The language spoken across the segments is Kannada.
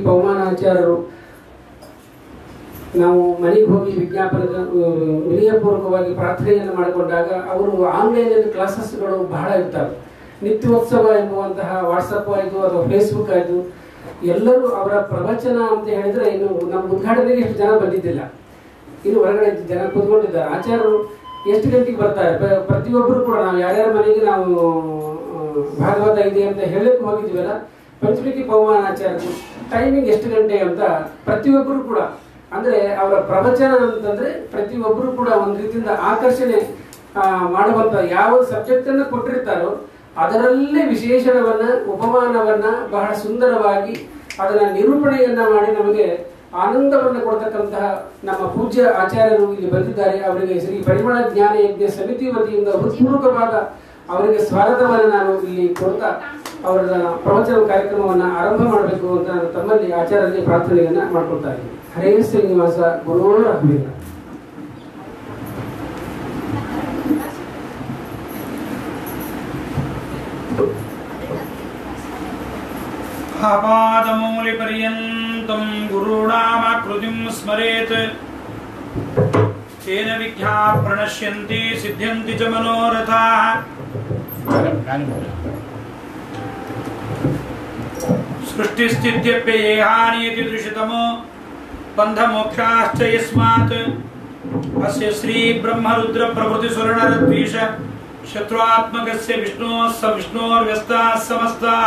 ಪವಮಾನಾಚಾರ್ಯರು ನಾವು ಮನೆಗೆ ಹೋಗಿ ವಿಜ್ಞಾಪನದ ವಿನಯಪೂರ್ವಕವಾಗಿ ಪ್ರಾರ್ಥನೆಯನ್ನು ಮಾಡಿಕೊಂಡಾಗ ಅವರು ಆನ್ಲೈನ್ ಕ್ಲಾಸಸ್ಗಳು ಬಹಳ ಇರ್ತವೆ. ನಿತ್ಯೋತ್ಸವ ಎಂಬುವಂತಹ ವಾಟ್ಸಪ್ ಆಯಿತು ಅಥವಾ ಫೇಸ್ಬುಕ್ ಆಯಿತು, ಎಲ್ಲರೂ ಅವರ ಪ್ರವಚನ ಅಂತ ಹೇಳಿದ್ರೆ ಇನ್ನು ನಮ್ಮ ಉದ್ಘಾಟನೆಗೆ ಎಷ್ಟು ಜನ ಬಂದಿದ್ದಿಲ್ಲ, ಇನ್ನು ಹೊರಗಡೆ ಜನ ಕೂತ್ಕೊಂಡಿದ್ದಾರೆ. ಆಚಾರ್ಯರು ಎಷ್ಟು ಗಂಟೆಗೆ ಬರ್ತಾರೆ, ಪ್ರತಿಯೊಬ್ಬರು ಕೂಡ ನಾವು ಯಾರ್ಯಾರ ಮನೆಗೆ ನಾವು ಭಾಗವತ ಇದೆ ಅಂತ ಹೇಳಕ್ಕೆ ಹೋಗಿದ್ವಲ್ಲ, ಪಂಚಮುಖಿ ಪವಮಾನಾಚಾರ್ಯರು ಟೈಮಿಂಗ್ ಎಷ್ಟು ಗಂಟೆ ಅಂತ ಪ್ರತಿಯೊಬ್ಬರು ಕೂಡ, ಅಂದ್ರೆ ಅವರ ಪ್ರವಚನ ಅಂತಂದ್ರೆ ಪ್ರತಿಯೊಬ್ಬರು ಕೂಡ ಒಂದು ರೀತಿಯಿಂದ ಆಕರ್ಷಣೆ ಮಾಡುವಂತ ಯಾವ ಸಬ್ಜೆಕ್ಟ್ ಅನ್ನು ಕೊಟ್ಟಿರ್ತಾರೋ ಅದರಲ್ಲೇ ವಿಶೇಷಣವನ್ನ ಉಪಮಾನವನ್ನ ಬಹಳ ಸುಂದರವಾಗಿ ಅದನ್ನ ನಿರೂಪಣೆಯನ್ನ ಮಾಡಿ ನಮಗೆ ಆನಂದವನ್ನು ಕೊಡ್ತಕ್ಕಂತಹ ನಮ್ಮ ಪೂಜ್ಯ ಆಚಾರ್ಯರು ಇಲ್ಲಿ ಬಂದಿದ್ದಾರೆ. ಅವರಿಗೆ ಶ್ರೀ ಪರಿಮಳ ಜ್ಞಾನ ಯಜ್ಞ ಸಮಿತಿ ವತಿಯಿಂದ ಹೃತ್ಪೂರ್ವಕವಾದ ಅವರಿಗೆ ಸ್ವಾಗತವನ್ನು ನಾನು ಇಲ್ಲಿ ಕೊಡ್ತಾ ಅವರ ಪ್ರವಚನ ಕಾರ್ಯಕ್ರಮವನ್ನು ಆರಂಭ ಮಾಡಬೇಕು ಅಂತ ನಾನು ತಮ್ಮಲ್ಲಿ ಆಚಾರ್ಯರಲ್ಲಿ ಪ್ರಾರ್ಥನೆಯನ್ನ ಮಾಡ್ಕೊಳ್ತಾ ಇದ್ದೀನಿ. ಹರೇ ಶ್ರೀನಿವಾಸ ಗುರುವರ ಅಭಿನಂದನೆ. ಆಪಾದಮೂಲಿ ಪರ್ಯಂತಂ ಗುರುಣಾಮಾಕೃತಿಂ ಸ್ಮರೇತ್ ತೇನ ವಿಘ್ನಾಃ ಪ್ರಣಶ್ಯಂತಿ ಸಿದ್ಧ್ಯಂತಿ ಚ ಮನೋರಥಾಃ. ಸೃಷ್ಟಿಸ್ಥಿತ್ಯಪ್ಯಯೇಹಾನಿಯತಿ ದೃಶತಮೋ ಬಂಧಮೋಕ್ಷಾಶ್ಚ ಯಸ್ಮಾತ್ ಅಸ್ಯ ಶ್ರೀ ಬ್ರಹ್ಮರುದ್ರ ಪ್ರಭೃತಿ ಸುರನರದ್ವೀಷ ಶತ್ರುಆತ್ಮಕಸ್ಯ ವಿಷ್ಣೋಃ ಸ ವಿಷ್ಣೋರ್ವ್ಯಸ್ತಾಃ ಸಮಸ್ತಾಃ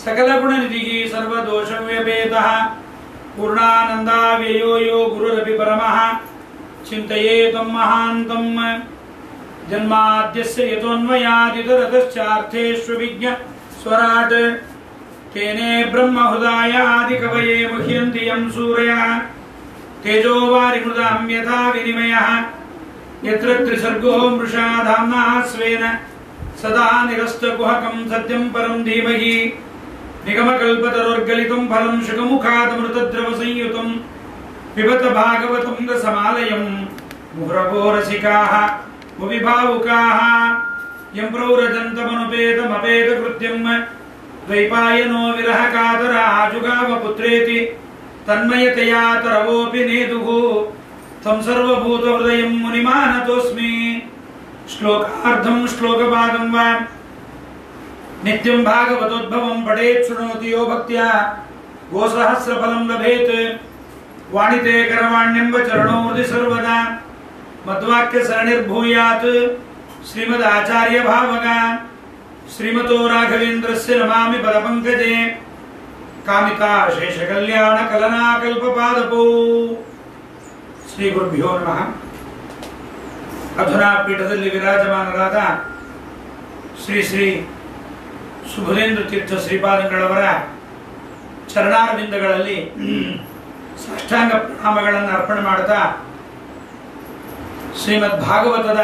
ಸಕಲ ಗುಣನಿಧಿಃ ಸರ್ವದೋಷವ್ಯಪೇತಃ ಪೂರ್ಣಾನಂದಾವ್ಯಯೋ ಯೋ ಗುರುರಪಿ ಪರಮಃ ಚಿಂತಯೇತಂ ಮಹಾಂತಂ. ಜನ್ಮಾದ್ಯಸ್ಯ ಯತೋನ್ಮಯಾದಿತರತಶ್ಚಾರ್ಥೇಷ್ವವಿಜ್ಞ ಸ್ವರಾಟ್ ತೇನೇ ಬ್ರಹ್ಮಹೃದಾಯ ಆದಿಕವಯೇ ಮುಹ್ಯಂತಿ ಯಂ ಸೂರಯಃ ತೇಜೋ ವಾರಿಮೃದಾಂ ಯಥಾ ವಿನಿಮಯಃ ಯತ್ರ ತ್ರಿಸರ್ಗೋ ಮೃಷಾ ಧಾಮ್ನಾ ಸ್ವೇನ ಸದಾ ನಿರಸ್ತಕುಹಕಂ ಸತ್ಯಂ ಪರಂ ಧೀಮಹಿ ನಿಗಮಕಲ್ಪತರೋರ್ಗಲಿತಂ ಫಲಂ ಶುಕಮುಖಾದಮೃತದ್ರವ ಸಂಯುತಂ ಪಿಬತ ಭಾಗವತಂ ರಸಮಾಲಯಂ ಮುಹುರವೋ ರಸಿಕಾಃ ಭುವಿ ಭಾವುಕಾಃ ಯಂ ಪ್ರೌರಜಂತಮನುಪೇತಮಪೇತಕೃತ್ಯಂ ದ್ವೈಪಾಯನೋ ವಿರಹ ಕಾತರ ಆಜುಗಾವ ಪುತ್ರೇತಿ ತನ್ಮಯತೆಯಾ ತರವೋಪಿ ನೇದುಃ तं सर्वभूतहृदयं मुनिमानतोऽस्मि. श्लोकार्धं श्लोकपादं वा नित्यं भागवतोद्भवं पठेत् शृणोति यो भक्त्या गोसहस्रफलं लभेत्. वाणिते करवाण्यम्ब चरणो हृदि सर्वदा मद्वाक्यसरणिर्भूयात्. श्रीमदाचार्य भावगा श्रीमतो राघवेन्द्रस्य नमामि पदपङ्कजे कामिता शेषकल्याण कलना कल्पपादपौ. ಶ್ರೀ ಗುರುಭ್ಯೋ ನಮಃ. ಅಧುನಾ ಪೀಠದಲ್ಲಿ ವಿರಾಜಮಾನರಾದ ಶ್ರೀ ಶ್ರೀ ಸುಬುಧೇಂದ್ರ ತೀರ್ಥ ಶ್ರೀಪಾದಂಗಳವರ ಚರಣಾರವಿಂದಗಳಲ್ಲಿ ಸಾಷ್ಟಾಂಗ ಪ್ರಣಾಮಗಳನ್ನು ಅರ್ಪಣೆ ಮಾಡುತ್ತಾ ಶ್ರೀಮದ್ ಭಾಗವತದ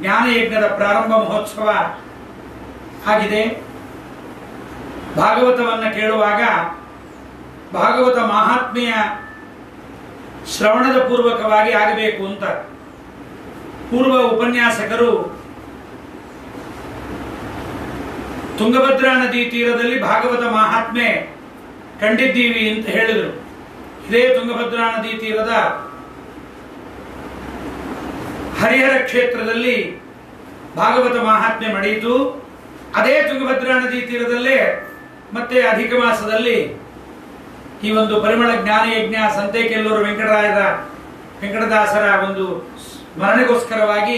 ಜ್ಞಾನಯಜ್ಞದ ಪ್ರಾರಂಭ ಮಹೋತ್ಸವ ಆಗಿದೆ. ಭಾಗವತವನ್ನು ಕೇಳುವಾಗ ಭಾಗವತ ಮಹಾತ್ಮೆಯ ಶ್ರವಣದ ಪೂರ್ವಕವಾಗಿ ಆಗಬೇಕು ಅಂತ ಪೂರ್ವ ಉಪನ್ಯಾಸಕರು ತುಂಗಭದ್ರಾ ನದಿ ತೀರದಲ್ಲಿ ಭಾಗವತ ಮಹಾತ್ಮೆ ಕಂಡಿದ್ದೀವಿ ಅಂತ ಹೇಳಿದರು. ಇದೇ ತುಂಗಭದ್ರಾ ನದಿ ತೀರದ ಹರಿಹರ ಕ್ಷೇತ್ರದಲ್ಲಿ ಭಾಗವತ ಮಹಾತ್ಮೆ ನಡೆಯಿತು. ಅದೇ ತುಂಗಭದ್ರಾ ನದಿ ತೀರದಲ್ಲೇ ಮತ್ತೆ ಅಧಿಕ ಮಾಸದಲ್ಲಿ ಈ ಒಂದು ಪರಿಮಳ ಜ್ಞಾನಯಜ್ಞ ಸಂತೆಕೆಲ್ಲೂರು ವೆಂಕಟದಾಸರ ಒಂದು ಸ್ಮರಣೆಗೋಸ್ಕರವಾಗಿ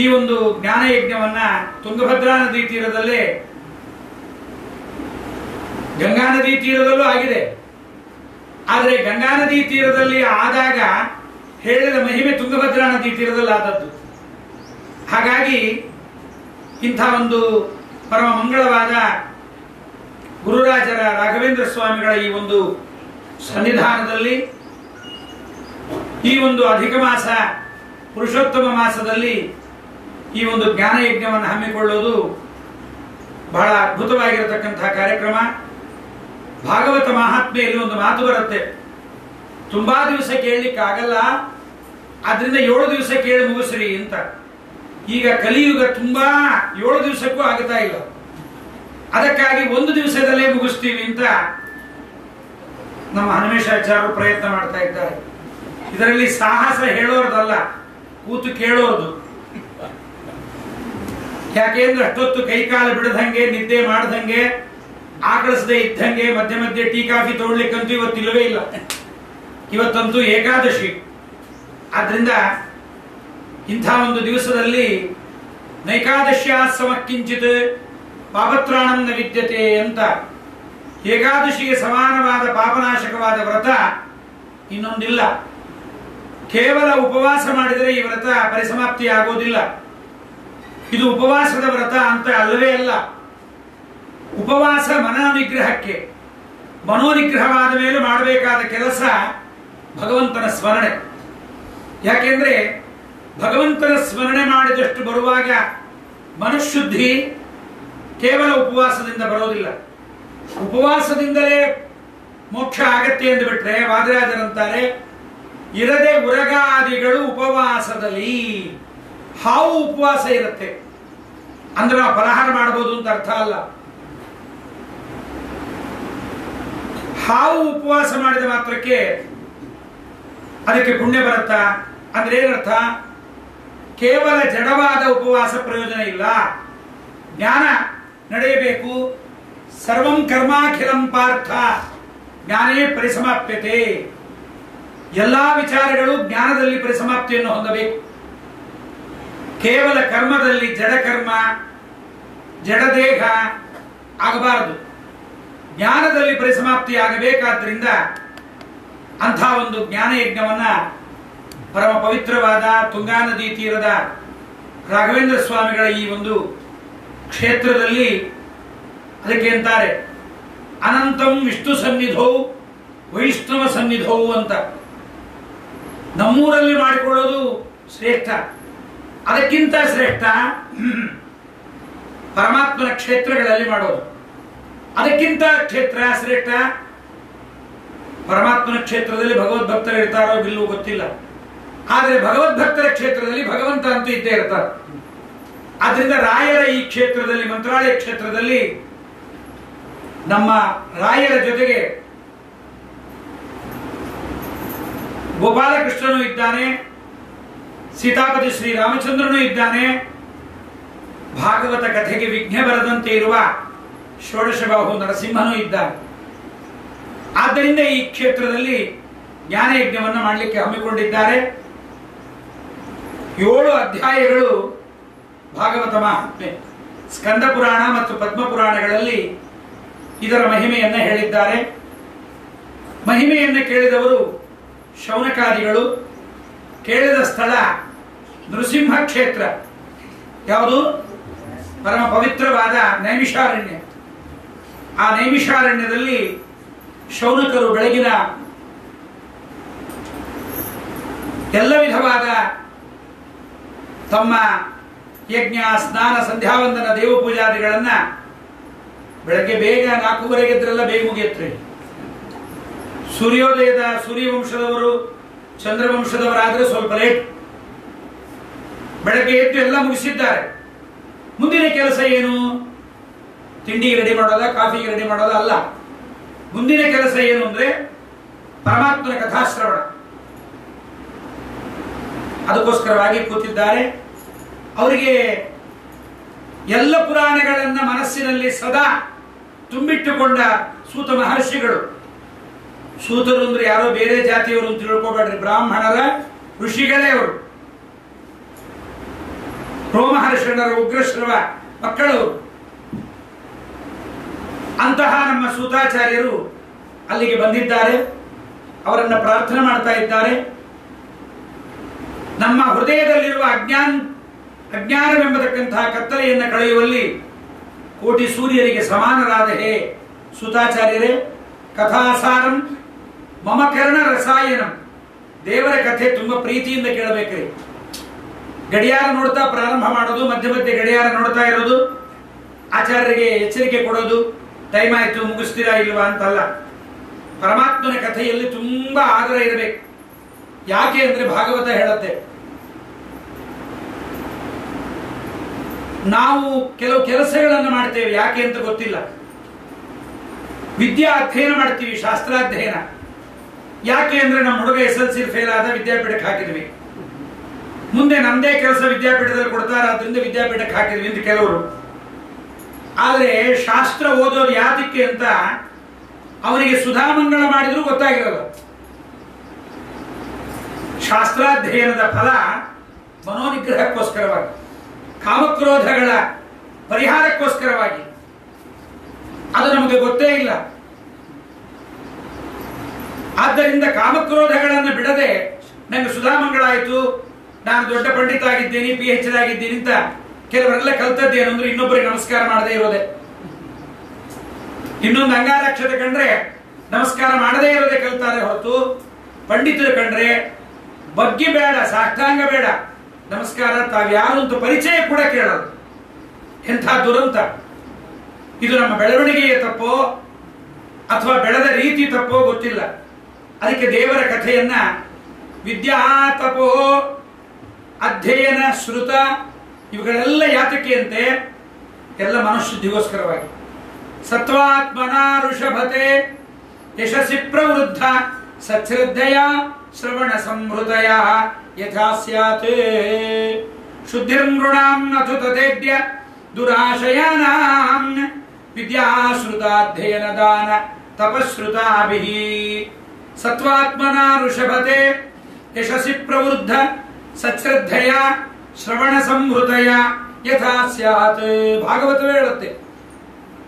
ಈ ಒಂದು ಜ್ಞಾನಯಜ್ಞವನ್ನ ತುಂಗಭದ್ರಾ ನದಿ ತೀರದಲ್ಲೇ, ಗಂಗಾ ನದಿ ತೀರದಲ್ಲೂ ಆಗಿದೆ. ಆದರೆ ಗಂಗಾ ನದಿ ತೀರದಲ್ಲಿ ಆದಾಗ ಹೇಳಿದ ಮಹಿಮೆ ತುಂಗಭದ್ರಾ ನದಿ ತೀರದಲ್ಲಿ ಆದದ್ದು. ಹಾಗಾಗಿ ಇಂಥ ಒಂದು ಪರಮ ಮಂಗಳವಾದ ಗುರುರಾಜರ ರಾಘವೇಂದ್ರ ಸ್ವಾಮಿಗಳ ಈ ಒಂದು ಸನ್ನಿಧಾನದಲ್ಲಿ ಈ ಒಂದು ಅಧಿಕ ಮಾಸ ಪುರುಷೋತ್ತಮ ಮಾಸದಲ್ಲಿ ಈ ಒಂದು ಜ್ಞಾನಯಜ್ಞವನ್ನು ಹಮ್ಮಿಕೊಳ್ಳುವುದು ಬಹಳ ಅದ್ಭುತವಾಗಿರತಕ್ಕಂತಹ ಕಾರ್ಯಕ್ರಮ. ಭಾಗವತ ಮಹಾತ್ಮೆಯಲ್ಲಿ ಒಂದು ಮಾತು ಬರುತ್ತೆ, ತುಂಬಾ ದಿವಸ ಕೇಳಲಿಕ್ಕೆ ಆಗಲ್ಲ, ಆದ್ರಿಂದ 7 ದಿವಸ ಕೇಳಿ ಮುಗಿಸ್ರಿ ಅಂತ. ಈಗ ಕಲಿಯುಗ ತುಂಬಾ 7 ದಿವಸಕ್ಕೂ ಆಗ್ತಾ ಇಲ್ಲ. ಅದಕ್ಕಾಗಿ ಒಂದು ದಿವಸದಲ್ಲೇ ಮುಗಿಸ್ತೀವಿ ಅಂತ ನಮ್ಮ ಹನುಮೇಶಾಚಾರ್ಯರು ಪ್ರಯತ್ನ ಮಾಡ್ತಾ ಇದ್ದಾರೆ. ಇದರಲ್ಲಿ ಸಾಹಸ ಹೇಳೋರ್ದಲ್ಲ, ಕೂತು ಕೇಳೋರ್ದು. ಯಾಕೆಂದ್ರೆ ಅಷ್ಟೊತ್ತು ಕೈಕಾಲು ಬಿಡದಂಗೆ, ನಿದ್ದೆ ಮಾಡದಂಗೆ, ಆಕಳಿಸದೆ ಇದ್ದಂಗೆ, ಮಧ್ಯೆ ಮಧ್ಯೆ ಟೀ ಕಾಫಿ ತಗೊಳ್ಲಿಕ್ಕಂತೂ ಇವತ್ತಿಲ್ಲವೇ ಇಲ್ಲ. ಇವತ್ತಂತೂ ಏಕಾದಶಿ. ಆದ್ರಿಂದ ಇಂಥ ಒಂದು ದಿವಸದಲ್ಲಿ ನೈಕಾದಶ್ಯಾಸಮ ಕಿಂಚಿತ್ ಪಾಪತ್ರಾಣಂ ನ ವಿದ್ಯತೆ ಅಂತ ಏಕಾದಶಿಗೆ ಸಮಾನವಾದ ಪಾಪನಾಶಕವಾದ ವ್ರತ ಇನ್ನೊಂದಿಲ್ಲ. ಕೇವಲ ಉಪವಾಸ ಮಾಡಿದರೆ ಈ ವ್ರತ ಪರಿಸಮಾಪ್ತಿ ಆಗೋದಿಲ್ಲ. ಇದು ಉಪವಾಸದ ವ್ರತ ಅಂತ ಅಲ್ಲವೇ ಅಲ್ಲ. ಉಪವಾಸ ಮನೋನಿಗ್ರಹಕ್ಕೆ, ಮನೋನಿಗ್ರಹವಾದ ಮೇಲೆ ಮಾಡಬೇಕಾದ ಕೆಲಸ ಭಗವಂತನ ಸ್ಮರಣೆ. ಯಾಕೆಂದ್ರೆ ಭಗವಂತನ ಸ್ಮರಣೆ ಮಾಡಿದಷ್ಟು ಬರುವಾಗ ಮನಃಶುದ್ಧಿ ಕೇವಲ ಉಪವಾಸದಿಂದ ಬರೋದಿಲ್ಲ. ಉಪವಾಸದಿಂದಲೇ ಮೋಕ್ಷ ಆಗತ್ತೆ ಎಂದು ಬಿಟ್ರೆ ವಾದರಾಜರಂತಾರೆ, ಇರದೆ ಉರಗಾದಿಗಳು ಉಪವಾಸದಲ್ಲಿ. ಹಾವು ಉಪವಾಸ ಇರುತ್ತೆ ಅಂದ್ರೆ ನಾವು ಫಲಹಾರ ಮಾಡಬಹುದು ಅಂತ ಅರ್ಥ ಅಲ್ಲ. ಹಾವು ಉಪವಾಸ ಮಾಡಿದ ಮಾತ್ರಕ್ಕೆ ಅದಕ್ಕೆ ಪುಣ್ಯ ಬರುತ್ತಾ ಅಂದ್ರೆ ಏನರ್ಥ? ಕೇವಲ ಜಡವಾದ ಉಪವಾಸ ಪ್ರಯೋಜನ ಇಲ್ಲ. ಜ್ಞಾನ ನಡೆಯಬೇಕು. ಸರ್ವಂ ಕರ್ಮಾಖಿಲಂ ಪಾರ್ಥ ಜ್ಞಾನೇ ಪರಿಸಮಾಪ್ಯತೆ. ಎಲ್ಲಾ ವಿಚಾರಗಳು ಜ್ಞಾನದಲ್ಲಿ ಪರಿಸಮಾಪ್ತಿಯನ್ನು ಹೊಂದಬೇಕು. ಕೇವಲ ಕರ್ಮದಲ್ಲಿ ಜಡಕರ್ಮ, ಜಡದೇಹ ಆಗಬಾರದು. ಜ್ಞಾನದಲ್ಲಿ ಪರಿಸಮಾಪ್ತಿ ಆಗಬೇಕಾದ್ರಿಂದ ಅಂಥ ಒಂದು ಜ್ಞಾನ ಯಜ್ಞವನ್ನ ಪರಮ ಪವಿತ್ರವಾದ ತುಂಗಾ ನದಿ ತೀರದ ರಾಘವೇಂದ್ರ ಸ್ವಾಮಿಗಳ ಈ ಒಂದು ಕ್ಷೇತ್ರದಲ್ಲಿ ಅದಕ್ಕೆ ಅಂತಾರೆ ಅನಂತಂ ವಿಷ್ಣು ಸನ್ನಿಧೌ ವೈಷ್ಣವ ಸನ್ನಿಧೌ ಅಂತ. ನಮ್ಮೂರಲ್ಲಿ ಮಾಡಿಕೊಳ್ಳೋದು ಶ್ರೇಷ್ಠ. ಅದಕ್ಕಿಂತ ಶ್ರೇಷ್ಠ ಪರಮಾತ್ಮನ ಕ್ಷೇತ್ರಗಳಲ್ಲಿ ಮಾಡೋದು. ಅದಕ್ಕಿಂತ ಕ್ಷೇತ್ರ ಶ್ರೇಷ್ಠ. ಪರಮಾತ್ಮನ ಕ್ಷೇತ್ರದಲ್ಲಿ ಭಗವದ್ಭಕ್ತರು ಇರ್ತಾರೋ ಬಿಲ್ಲು ಗೊತ್ತಿಲ್ಲ, ಆದರೆ ಭಗವದ್ಭಕ್ತರ ಕ್ಷೇತ್ರದಲ್ಲಿ ಭಗವಂತ ಅಂತೂ ಇದ್ದೇ ಇರ್ತಾರೆ. ಆದ್ರಿಂದ ರಾಯರ ಈ ಕ್ಷೇತ್ರದಲ್ಲಿ, ಮಂತ್ರಾಲಯ ಕ್ಷೇತ್ರದಲ್ಲಿ ನಮ್ಮ ರಾಯರ ಜೊತೆಗೆ ಗೋಪಾಲಕೃಷ್ಣನು ಇದ್ದಾನೆ, ಸೀತಾಪತಿ ಶ್ರೀರಾಮಚಂದ್ರನು ಇದ್ದಾನೆ, ಭಾಗವತ ಕಥೆಗೆ ವಿಘ್ನ ಬರದಂತೆ ಇರುವ ಷೋಡಶಬಾಹು ನರಸಿಂಹನೂ ಇದ್ದಾನೆ. ಆದ್ದರಿಂದ ಈ ಕ್ಷೇತ್ರದಲ್ಲಿ ಜ್ಞಾನ ಯಜ್ಞವನ್ನು ಮಾಡಲಿಕ್ಕೆ ಹಮ್ಮಿಕೊಂಡಿದ್ದಾರೆ. 7 ಅಧ್ಯಾಯಗಳು ಭಾಗವತ ಮಹಾತ್ಮೆ. ಸ್ಕಂದ ಪುರಾಣ ಮತ್ತು ಪದ್ಮ ಪುರಾಣಗಳಲ್ಲಿ ಇದರ ಮಹಿಮೆಯನ್ನು ಹೇಳಿದ್ದಾರೆ. ಮಹಿಮೆಯನ್ನು ಕೇಳಿದವರು ಶೌನಕಾದಿಗಳು. ಕೇಳಿದ ಸ್ಥಳ ನೃಸಿಂಹ ಕ್ಷೇತ್ರ. ಯಾವುದು? ಪರಮ ಪವಿತ್ರವಾದ ನೈಮಿಷಾರಣ್ಯ. ಆ ನೈಮಿಷಾರಣ್ಯದಲ್ಲಿ ಶೌನಕರು ಬೆಳಗಿನ ಎಲ್ಲ ವಿಧವಾದ ತಮ್ಮ ಯಜ್ಞ, ಸ್ನಾನ, ಸಂಧ್ಯಾವಂದನ, ದೇವಪೂಜಾದಿಗಳನ್ನ ಬೆಳಗ್ಗೆ ಬೇಗ 4:30 ಎದ್ರೆಲ್ಲ ಬೇಗ ಮುಗಿಯತ್ರಿ. ಸೂರ್ಯೋದಯದ ಸೂರ್ಯವಂಶದವರು, ಚಂದ್ರವಂಶದವರಾದ್ರೆ ಸ್ವಲ್ಪ ಲೇಟ್. ಬೆಳಗ್ಗೆ ಎದ್ದು ಎಲ್ಲ ಮುಗಿಸಿದ್ದಾರೆ. ಮುಂದಿನ ಕೆಲಸ ಏನು? ತಿಂಡಿಗೆ ರೆಡಿ ಮಾಡೋದ, ಕಾಫಿಗೆ ರೆಡಿ ಮಾಡೋದ ಅಲ್ಲ. ಮುಂದಿನ ಕೆಲಸ ಏನು ಅಂದ್ರೆ ಪರಮಾತ್ಮನ ಕಥಾಶ್ರವಣ. ಅದಕ್ಕೋಸ್ಕರವಾಗಿ ಕೂತಿದ್ದಾರೆ. ಅವರಿಗೆ ಎಲ್ಲ ಪುರಾಣಗಳನ್ನ ಮನಸ್ಸಿನಲ್ಲಿ ಸದಾ ತುಂಬಿಟ್ಟುಕೊಂಡ ಸೂತ ಮಹರ್ಷಿಗಳು. ಸೂತರು ಅಂದ್ರೆ ಯಾರೋ ಬೇರೆ ಜಾತಿಯವರು ಅಂತ ತಿಳ್ಕೊಬೇಡ್ರಿ, ಬ್ರಾಹ್ಮಣರ ಋಷಿಗಳೇ ಅವರು. ರೋಮಹರ್ಷಣರ ಉಗ್ರಶ್ರವ ಮಕ್ಕಳು. ಅಂತಹ ನಮ್ಮ ಸೂತಾಚಾರ್ಯರು ಅಲ್ಲಿಗೆ ಬಂದಿದ್ದಾರೆ. ಅವರನ್ನ ಪ್ರಾರ್ಥನೆ ಮಾಡ್ತಾ ಇದ್ದಾರೆ. ನಮ್ಮ ಹೃದಯದಲ್ಲಿರುವ ಅಜ್ಞಾನವೆಂಬತಕ್ಕಂತಹ ಕತ್ತಲೆಯನ್ನು ಕಳೆಯುವಲ್ಲಿ ಕೋಟಿ ಸೂರ್ಯರಿಗೆ ಸಮಾನರಾದ ಹೇ ಸೂತಾಚಾರ್ಯರೇ, ಕಥಾಸಾರಂ ಮಮ ಕರ್ಣ ರಸಾಯನಂ. ದೇವರ ಕಥೆ ತುಂಬಾ ಪ್ರೀತಿಯಿಂದ ಕೇಳಬೇಕ್ರಿ. ಗಡಿಯಾರ ನೋಡ್ತಾ ಪ್ರಾರಂಭ ಮಾಡೋದು, ಮಧ್ಯ ಮಧ್ಯೆ ಗಡಿಯಾರ ನೋಡ್ತಾ ಇರೋದು, ಆಚಾರ್ಯರಿಗೆ ಎಚ್ಚರಿಕೆ ಕೊಡೋದು, ಟೈಮ್ ಆಯ್ತು ಮುಗಿಸ್ತೀರಾ ಇಲ್ವಾ ಅಂತಲ್ಲ. ಪರಮಾತ್ಮನ ಕಥೆಯಲ್ಲಿ ತುಂಬಾ ಆದರ ಇರಬೇಕು. ಯಾಕೆ ಅಂದ್ರೆ ಭಾಗವತ ಹೇಳುತ್ತೆ, ನಾವು ಕೆಲವು ಕೆಲಸಗಳನ್ನು ಮಾಡ್ತೇವೆ, ಯಾಕೆ ಅಂತ ಗೊತ್ತಿಲ್ಲ. ವಿದ್ಯಾ ಅಧ್ಯಯನ ಮಾಡ್ತೀವಿ, ಶಾಸ್ತ್ರಾಧ್ಯಯನ. ಯಾಕೆ ಅಂದ್ರೆ ನಮ್ಮ ಹುಡುಗ SLC ಫೇಲ್ ಆದ, ವಿದ್ಯಾಪೀಠಕ್ಕೆ ಹಾಕಿದ್ವಿ. ಮುಂದೆ ನಮ್ದೇ ಕೆಲಸ ವಿದ್ಯಾಪೀಠದಲ್ಲಿ ಕೊಡ್ತಾರೆ, ಅದರಿಂದ ವಿದ್ಯಾಪೀಠಕ್ಕೆ ಹಾಕಿದ್ವಿ ಅಂತ ಕೆಲವರು. ಆದ್ರೆ ಶಾಸ್ತ್ರ ಓದೋದು ಯಾತಕ್ಕೆ ಅಂತ ಅವನಿಗೆ ಸುಧಾಮಂಗಳ ಮಾಡಿದ್ರು ಗೊತ್ತಾಗಿರಲ್ಲ. ಶಾಸ್ತ್ರಾಧ್ಯಯನದ ಫಲ ಮನೋನಿಗ್ರಹಕ್ಕೋಸ್ಕರವಾಗಿ, ಕಾಮಕ್ರೋಧಗಳ ಪರಿಹಾರಕ್ಕೋಸ್ಕರವಾಗಿ. ಅದು ನಮಗೆ ಗೊತ್ತೇ ಇಲ್ಲ. ಆದ್ದರಿಂದ ಕಾಮಕ್ರೋಧಗಳನ್ನು ಬಿಡದೆ ನಂಗೆ ಸುಧಾಮಂಗಳಾಯಿತು, ನಾನು ದೊಡ್ಡ ಪಂಡಿತ ಆಗಿದ್ದೀನಿ, PhD ಆಗಿದ್ದೀನಿ ಅಂತ ಕೆಲವರೆಲ್ಲ ಕಲ್ತದ್ದೇನು ಅಂದ್ರೆ ಇನ್ನೊಬ್ಬರಿಗೆ ನಮಸ್ಕಾರ ಮಾಡದೇ ಇರೋದೆ. ಇನ್ನೊಂದು ಅಂಗಾರಕ್ಷತೆ ಕಂಡ್ರೆ ನಮಸ್ಕಾರ ಮಾಡದೇ ಇರೋದೇ ಕಲ್ತಾರೆ ಹೊರತು, ಪಂಡಿತರು ಕಂಡ್ರೆ ಬಗ್ಗೆ ಬೇಡ, ಸಾಷ್ಟಾಂಗ ಬೇಡ, ನಮಸ್ಕಾರ ತಾವ್ಯಾರು ಅಂತ ಪರಿಚಯ ಕೂಡ ಕೇಳೋದು. ಎಂಥ ದುರಂತ ಇದು! ನಮ್ಮ ಬೆಳವಣಿಗೆಯ ತಪ್ಪೋ ಅಥವಾ ಬೆಳೆದ ರೀತಿ ತಪ್ಪೋ ಗೊತ್ತಿಲ್ಲ. ಅದಕ್ಕೆ ದೇವರ ಕಥೆಯನ್ನ ವಿದ್ಯಾ ತಪೋ ಅಧ್ಯಯನ ಶ್ರುತ ಇವುಗಳೆಲ್ಲ ಯಾತಕ್ಕೆ ಅಂತೆ? ಎಲ್ಲ ಮನುಷ್ಯದಿಗೋಸ್ಕರವಾಗಿ. ಸತ್ವಾತ್ಮನ ಋಷಭತೆ ಯಶಸ್ಸಿ ಪ್ರವೃದ್ಧ ಸಚ್ಶ್ರದ್ಧೆಯ ಶ್ರವಣ ಸಂಹೃತಯ ಯಥಾ ಸ್ಯಾತ್ ಶುದ್ಧಿರ್ಮೃಣಾಂ ನತು ತದೇದ್ಯ ದುರಾಶಯಾನಾಂ ವಿದ್ಯಾಶ್ರುತಾಧ್ಯಯನ ದಾನ ತಪಶ್ರುತಾಭಿಃ. ಸತ್ವಾತ್ಮನ ಋಷಭತೆ ಯಶಸ್ಸಿ ಪ್ರವೃದ್ಧ ಸಚ್ಶ್ರದ್ಧೆಯ ಶ್ರವಣ ಸಂಹೃತಯ ಯಥಾ ಸ್ಯಾತ್. ಭಾಗವತವೇ ಹೇಳುತ್ತೆ,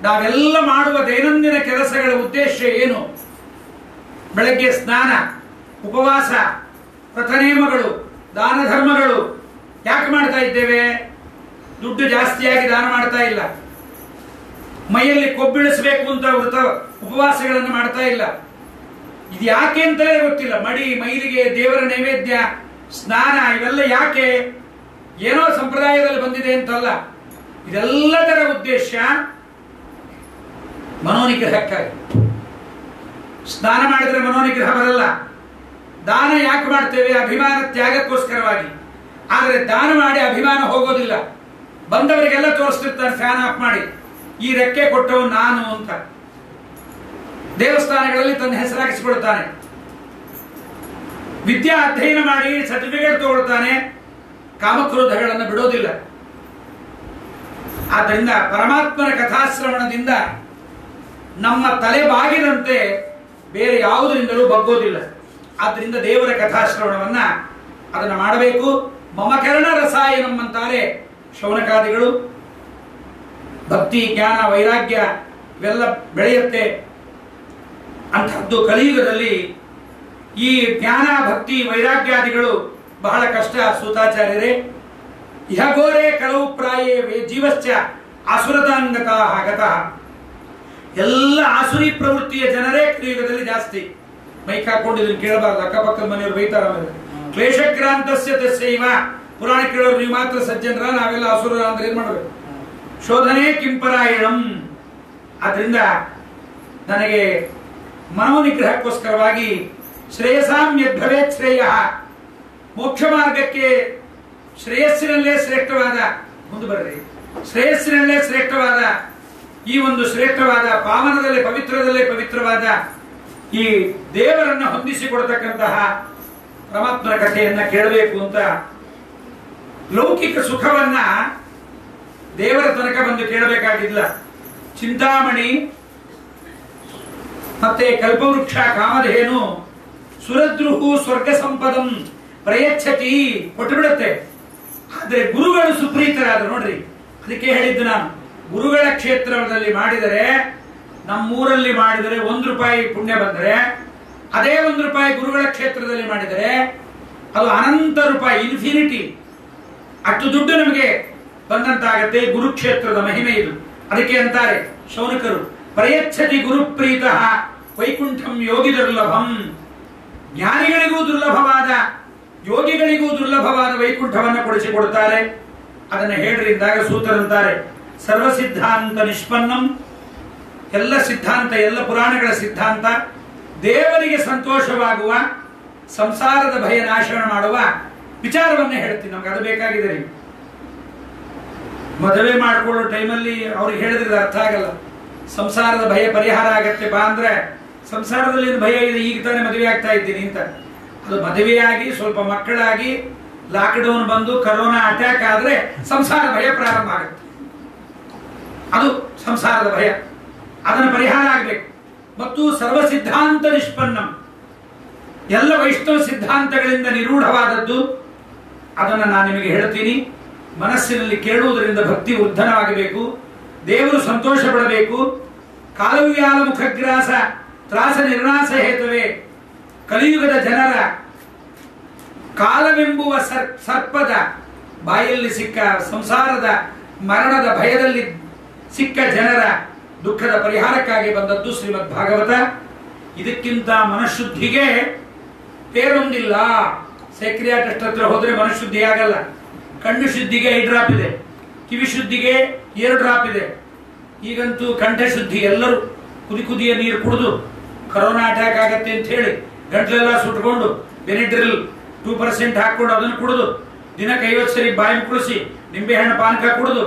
ನಾವೆಲ್ಲ ಮಾಡುವ ದೈನಂದಿನ ಕೆಲಸಗಳ ಉದ್ದೇಶ ಏನು? ಬೆಳಗ್ಗೆ ಸ್ನಾನ, ಉಪವಾಸ, ವ್ರತನೇಮಗಳು, ದಾನ ಧರ್ಮಗಳು ಯಾಕೆ ಮಾಡ್ತಾ ಇದ್ದೇವೆ? ದುಡ್ಡು ಜಾಸ್ತಿಯಾಗಿ ದಾನ ಮಾಡ್ತಾ ಇಲ್ಲ. ಮೈಯಲ್ಲಿ ಕೊಬ್ಬಿಳಿಸಬೇಕು ಅಂತ ಉಪವಾಸಗಳನ್ನು ಮಾಡ್ತಾ ಇಲ್ಲ. ಇದು ಯಾಕೆ ಅಂತಲೇ ಗೊತ್ತಿಲ್ಲ. ಮಡಿ, ಮೈಲಿಗೆ, ದೇವರ ನೈವೇದ್ಯ, ಸ್ನಾನ ಇವೆಲ್ಲ ಯಾಕೆ? ಏನೋ ಸಂಪ್ರದಾಯದಲ್ಲಿ ಬಂದಿದೆ ಅಂತಲ್ಲ. ಇದೆಲ್ಲದರ ಉದ್ದೇಶ ಮನೋನಿಗ್ರಹಕ್ಕಾಗಿ. ಸ್ನಾನ ಮಾಡಿದ್ರೆ ಮನೋನಿಗ್ರಹ ಬರಲ್ಲ. ದಾನ ಯಾಕೆ ಮಾಡ್ತೇವೆ? ಅಭಿಮಾನ ತ್ಯಾಗಕ್ಕೋಸ್ಕರವಾಗಿ. ಆದರೆ ದಾನ ಮಾಡಿ ಅಭಿಮಾನ ಹೋಗೋದಿಲ್ಲ. ಬಂದವರಿಗೆಲ್ಲ ತೋರಿಸ್ತಿರ್ತಾನೆ ಫ್ಯಾನ್ ಆಫ್ ಮಾಡಿ, ಈ ರೆಕ್ಕೆ ಕೊಟ್ಟವು ನಾನು ಅಂತ. ದೇವಸ್ಥಾನಗಳಲ್ಲಿ ತನ್ನ ಹೆಸರಾಗಿಸಿಕೊಳ್ತಾನೆ. ವಿದ್ಯಾ ಅಧ್ಯಯನ ಮಾಡಿ ಸರ್ಟಿಫಿಕೇಟ್ ತಗೊಳ್ತಾನೆ, ಕಾಮಕ್ರೋಧಗಳನ್ನು ಬಿಡೋದಿಲ್ಲ. ಆದ್ದರಿಂದ ಪರಮಾತ್ಮನ ಕಥಾಶ್ರವಣದಿಂದ ನಮ್ಮ ತಲೆ ಬಾಗಿದಂತೆ ಬೇರೆ ಯಾವುದರಿಂದಲೂ ಬಗ್ಗೋದಿಲ್ಲ. ಆದ್ದರಿಂದ ದೇವರ ಕಥಾಶ್ರವಣವನ್ನ ಅದನ್ನು ಮಾಡಬೇಕು. ಮಮಕರಣ ರಸಾಯನಂ ಅಂತಾರೆ ಶೌನಕಾದಿಗಳು. ಭಕ್ತಿ, ಜ್ಞಾನ, ವೈರಾಗ್ಯ ಇವೆಲ್ಲ ಬೆಳೆಯುತ್ತೆ. ಅಂತಹದ್ದು ಕಲಿಯುಗದಲ್ಲಿ ಈ ಜ್ಞಾನ, ಭಕ್ತಿ, ವೈರಾಗ್ಯಾದಿಗಳು ಬಹಳ ಕಷ್ಟ. ಸೂತಾಚಾರ್ಯರೇ, ಇಹಗೋರೆ ಕಲವು ಪ್ರಾಯೇ ಜೀವಶ್ಚ ಆಸುರತಾಂಗತಃ ಗತಃ. ಎಲ್ಲ ಆಸುರಿ ಪ್ರವೃತ್ತಿಯ ಜನರೇ ಕಲಿಯುಗದಲ್ಲಿ ಜಾಸ್ತಿ. ಮೈಕ್ ಹಾಕೊಂಡು ಇದನ್ನು ಕೇಳಬಾರ್ದು, ಅಕ್ಕಪಕ್ಕದ ಮನೆಯವರು ಬೈತಾರ. ಕ್ಲೇಶಕ್ರಾಂತಸ್ಯ ತಸ್ಯೈವ. ಪುರಾಣ ಕೇಳೋರು ನೀವು ಮಾತ್ರ ಸಜ್ಜನರ, ನಾವೆಲ್ಲ ಅಸುರ ಅಂದ್ರೆ ಏನ್ ಮಾಡಬೇಕು? ಶೋಧನೆ ಕಿಂಪರಾಯಣಂ. ಆದ್ರಿಂದ ನನಗೆ ಮನೋನಿಗ್ರಹಕ್ಕೋಸ್ಕರವಾಗಿ ಶ್ರೇಯಸಾಂ ಯದ್ಭವೇತ್ ಶ್ರೇಯ, ಮೋಕ್ಷ ಮಾರ್ಗಕ್ಕೆ ಶ್ರೇಯಸ್ಸಿನಲ್ಲೇ ಶ್ರೇಷ್ಠವಾದ, ಮುಂದೆ ಬರ್ರಿ, ಶ್ರೇಯಸ್ಸಿನಲ್ಲೇ ಶ್ರೇಷ್ಠವಾದ ಈ ಒಂದು ಶ್ರೇಷ್ಠವಾದ ಪಾವನದಲ್ಲೇ ಪವಿತ್ರದಲ್ಲೇ ಪವಿತ್ರವಾದ ಈ ದೇವರನ್ನ ಹೊಂದಿಸಿಕೊಡ್ತಕ್ಕಂತಹ ಪರಮಾತ್ಮನ ಕಥೆಯನ್ನ ಕೇಳಬೇಕು ಅಂತ. ಲೌಕಿಕ ಸುಖವನ್ನ ದೇವರ ತನಕ ಬಂದು ಕೇಳಬೇಕಾಗಿಲ್ಲ. ಚಿಂತಾಮಣಿ ಮತ್ತೆ ಕಲ್ಪವೃಕ್ಷ, ಕಾಮಧೇನು, ಸುರದ್ರುಹು ಸ್ವರ್ಗ ಸಂಪದಂ ಪ್ರಯಚ್ಛತಿ ಕೊಟ್ಟು ಬಿಡುತ್ತೆ. ಆದ್ರೆ ಗುರುಗಳು ಸುಪ್ರೀತರಾದ್ರು ನೋಡ್ರಿ. ಅದಕ್ಕೆ ಹೇಳಿದ್ದು ನಾನು, ಗುರುಗಳ ಕ್ಷೇತ್ರದಲ್ಲಿ ಮಾಡಿದರೆ, ನಮ್ಮೂರಲ್ಲಿ ಮಾಡಿದರೆ ₹1 ಪುಣ್ಯ ಬಂದರೆ, ಅದೇ ₹1 ಗುರುಗಳ ಕ್ಷೇತ್ರದಲ್ಲಿ ಮಾಡಿದರೆ ಅದು ಅನಂತ ರೂಪಾಯಿ, ಇನ್ಫಿನಿಟಿ, ಅಷ್ಟು ದುಡ್ಡು ನಮಗೆ ಬಂದಂತಾಗತ್ತೆ. ಗುರುಕ್ಷೇತ್ರದ ಮಹಿಮೆ ಇದು. ಅದಕ್ಕೆ ಅಂತಾರೆ ಶೌನಕರು, ಪ್ರಯಚ್ಛತಿ ಗುರುಪ್ರೀತಃ ವೈಕುಂಠಂ ಯೋಗಿ ದುರ್ಲಭಂ. ಜ್ಞಾನಿಗಳಿಗೂ ದುರ್ಲಭವಾದ, ಯೋಗಿಗಳಿಗೂ ದುರ್ಲಭವಾದ ವೈಕುಂಠವನ್ನು ಕೊಡಿಸಿಕೊಡುತ್ತಾರೆ. ಅದನ್ನು ಹೇಳ್ರಿಂದಾಗ ಸೂತ್ರರಂತಾರೆ, ಸರ್ವ ಸಿದ್ಧಾಂತ ನಿಷ್ಪನ್ನಂ. ಎಲ್ಲ ಸಿದ್ಧಾಂತ, ಎಲ್ಲ ಪುರಾಣಗಳ ಸಿದ್ಧಾಂತ ದೇವರಿಗೆ ಸಂತೋಷವಾಗುವ, ಸಂಸಾರದ ಭಯ ನಾಶನ ಮಾಡುವ ವಿಚಾರವನ್ನೇ ಹೇಳ್ತೀನಿ. ನಮ್ಗೆ ಅದು ಬೇಕಾಗಿದೆ. ಮದುವೆ ಮಾಡಿಕೊಳ್ಳೋ ಟೈಮಲ್ಲಿ ಅವ್ರಿಗೆ ಹೇಳಿದ್ರೆ ಅರ್ಥ ಆಗಲ್ಲ. ಸಂಸಾರದ ಭಯ ಪರಿಹಾರ ಆಗತ್ತೆ ಬಾ ಅಂದ್ರೆ, ಸಂಸಾರದಲ್ಲಿ ಭಯ ಇದೆ, ಈಗ ತಾನೇ ಮದುವೆ ಆಗ್ತಾ ಇದ್ದೀನಿ ಅಂತ. ಅದು ಮದುವೆಯಾಗಿ ಸ್ವಲ್ಪ ಮಕ್ಕಳಾಗಿ ಲಾಕ್ಡೌನ್ ಬಂದು ಕರೋನಾ ಅಟ್ಯಾಕ್ ಆದ್ರೆ ಸಂಸಾರ ಭಯ ಪ್ರಾರಂಭ ಆಗುತ್ತೆ. ಅದು ಸಂಸಾರದ ಭಯ, ಅದನ್ನು ಪರಿಹಾರ ಆಗಬೇಕು. ಮತ್ತು ಸರ್ವ ಸಿದ್ಧಾಂತ ನಿಷ್ಪನ್ನಂ, ಎಲ್ಲ ವೈಷ್ಣವ ಸಿದ್ಧಾಂತಗಳಿಂದ ನಿರೂಢವಾದದ್ದು. ಅದನ್ನು ನಾನು ನಿಮಗೆ ಹೇಳ್ತೀನಿ. ಮನಸ್ಸಿನಲ್ಲಿ ಕೇಳುವುದರಿಂದ ಭಕ್ತಿ ವೃದ್ಧನವಾಗಬೇಕು, ದೇವರು ಸಂತೋಷ ಪಡಬೇಕು. ಕಾಲವ್ಯಾಲ ಮುಖಗ್ರಾಸ ತ್ರಾಸ ನಿರ್ನಾಸ ಹೇತುವೆ. ಕಲಿಯುಗದ ಜನರ ಕಾಲವೆಂಬುವ ಸರ್ಪದ ಬಾಯಲ್ಲಿ ಸಿಕ್ಕ, ಸಂಸಾರದ ಮರಣದ ಭಯದಲ್ಲಿ ಸಿಕ್ಕ ಜನರ ದುಃಖದ ಪರಿಹಾರಕ್ಕಾಗಿ ಬಂದದ್ದು ಶ್ರೀಮದ್ ಭಾಗವತ. ಇದಕ್ಕಿಂತ ಮನಃಶುದ್ಧಿಗೆ ಬೇರೊಂದಿಲ್ಲ. ಸೈಕ್ರಿಯಾಟಿಸ್ಟ್ ಹತ್ರ ಹೋದ್ರೆ ಮನಃಶುದ್ಧಿ ಆಗಲ್ಲ. ಕಣ್ಣು ಶುದ್ಧಿಗೆ 5 ಡ್ರಾಪ್ ಇದೆ, ಕಿವಿ ಶುದ್ಧಿಗೆ 2 ಡ್ರಾಪ್ ಇದೆ. ಈಗಂತೂ ಕಂಠ ಶುದ್ಧಿ ಎಲ್ಲರೂ ಕುದಿಯ ನೀರು ಕುಡಿದು ಕರೋನಾ ಅಟ್ಯಾಕ್ ಆಗತ್ತೆ ಅಂತ ಹೇಳಿ ಗಂಟ್ಲೆಲ್ಲ ಸುಟ್ಕೊಂಡು ಬೆನಿಡ್ರಿಲ್ 2% ಹಾಕೊಂಡು ಅದನ್ನು ಕುಡಿದು ದಿನಕ್ಕೆ 50 ಸರಿ ಬಾಯಿ ಕುಡಿಸಿ ನಿಂಬೆಹಣ್ಣು ಪಾನಕ ಕುಡಿದು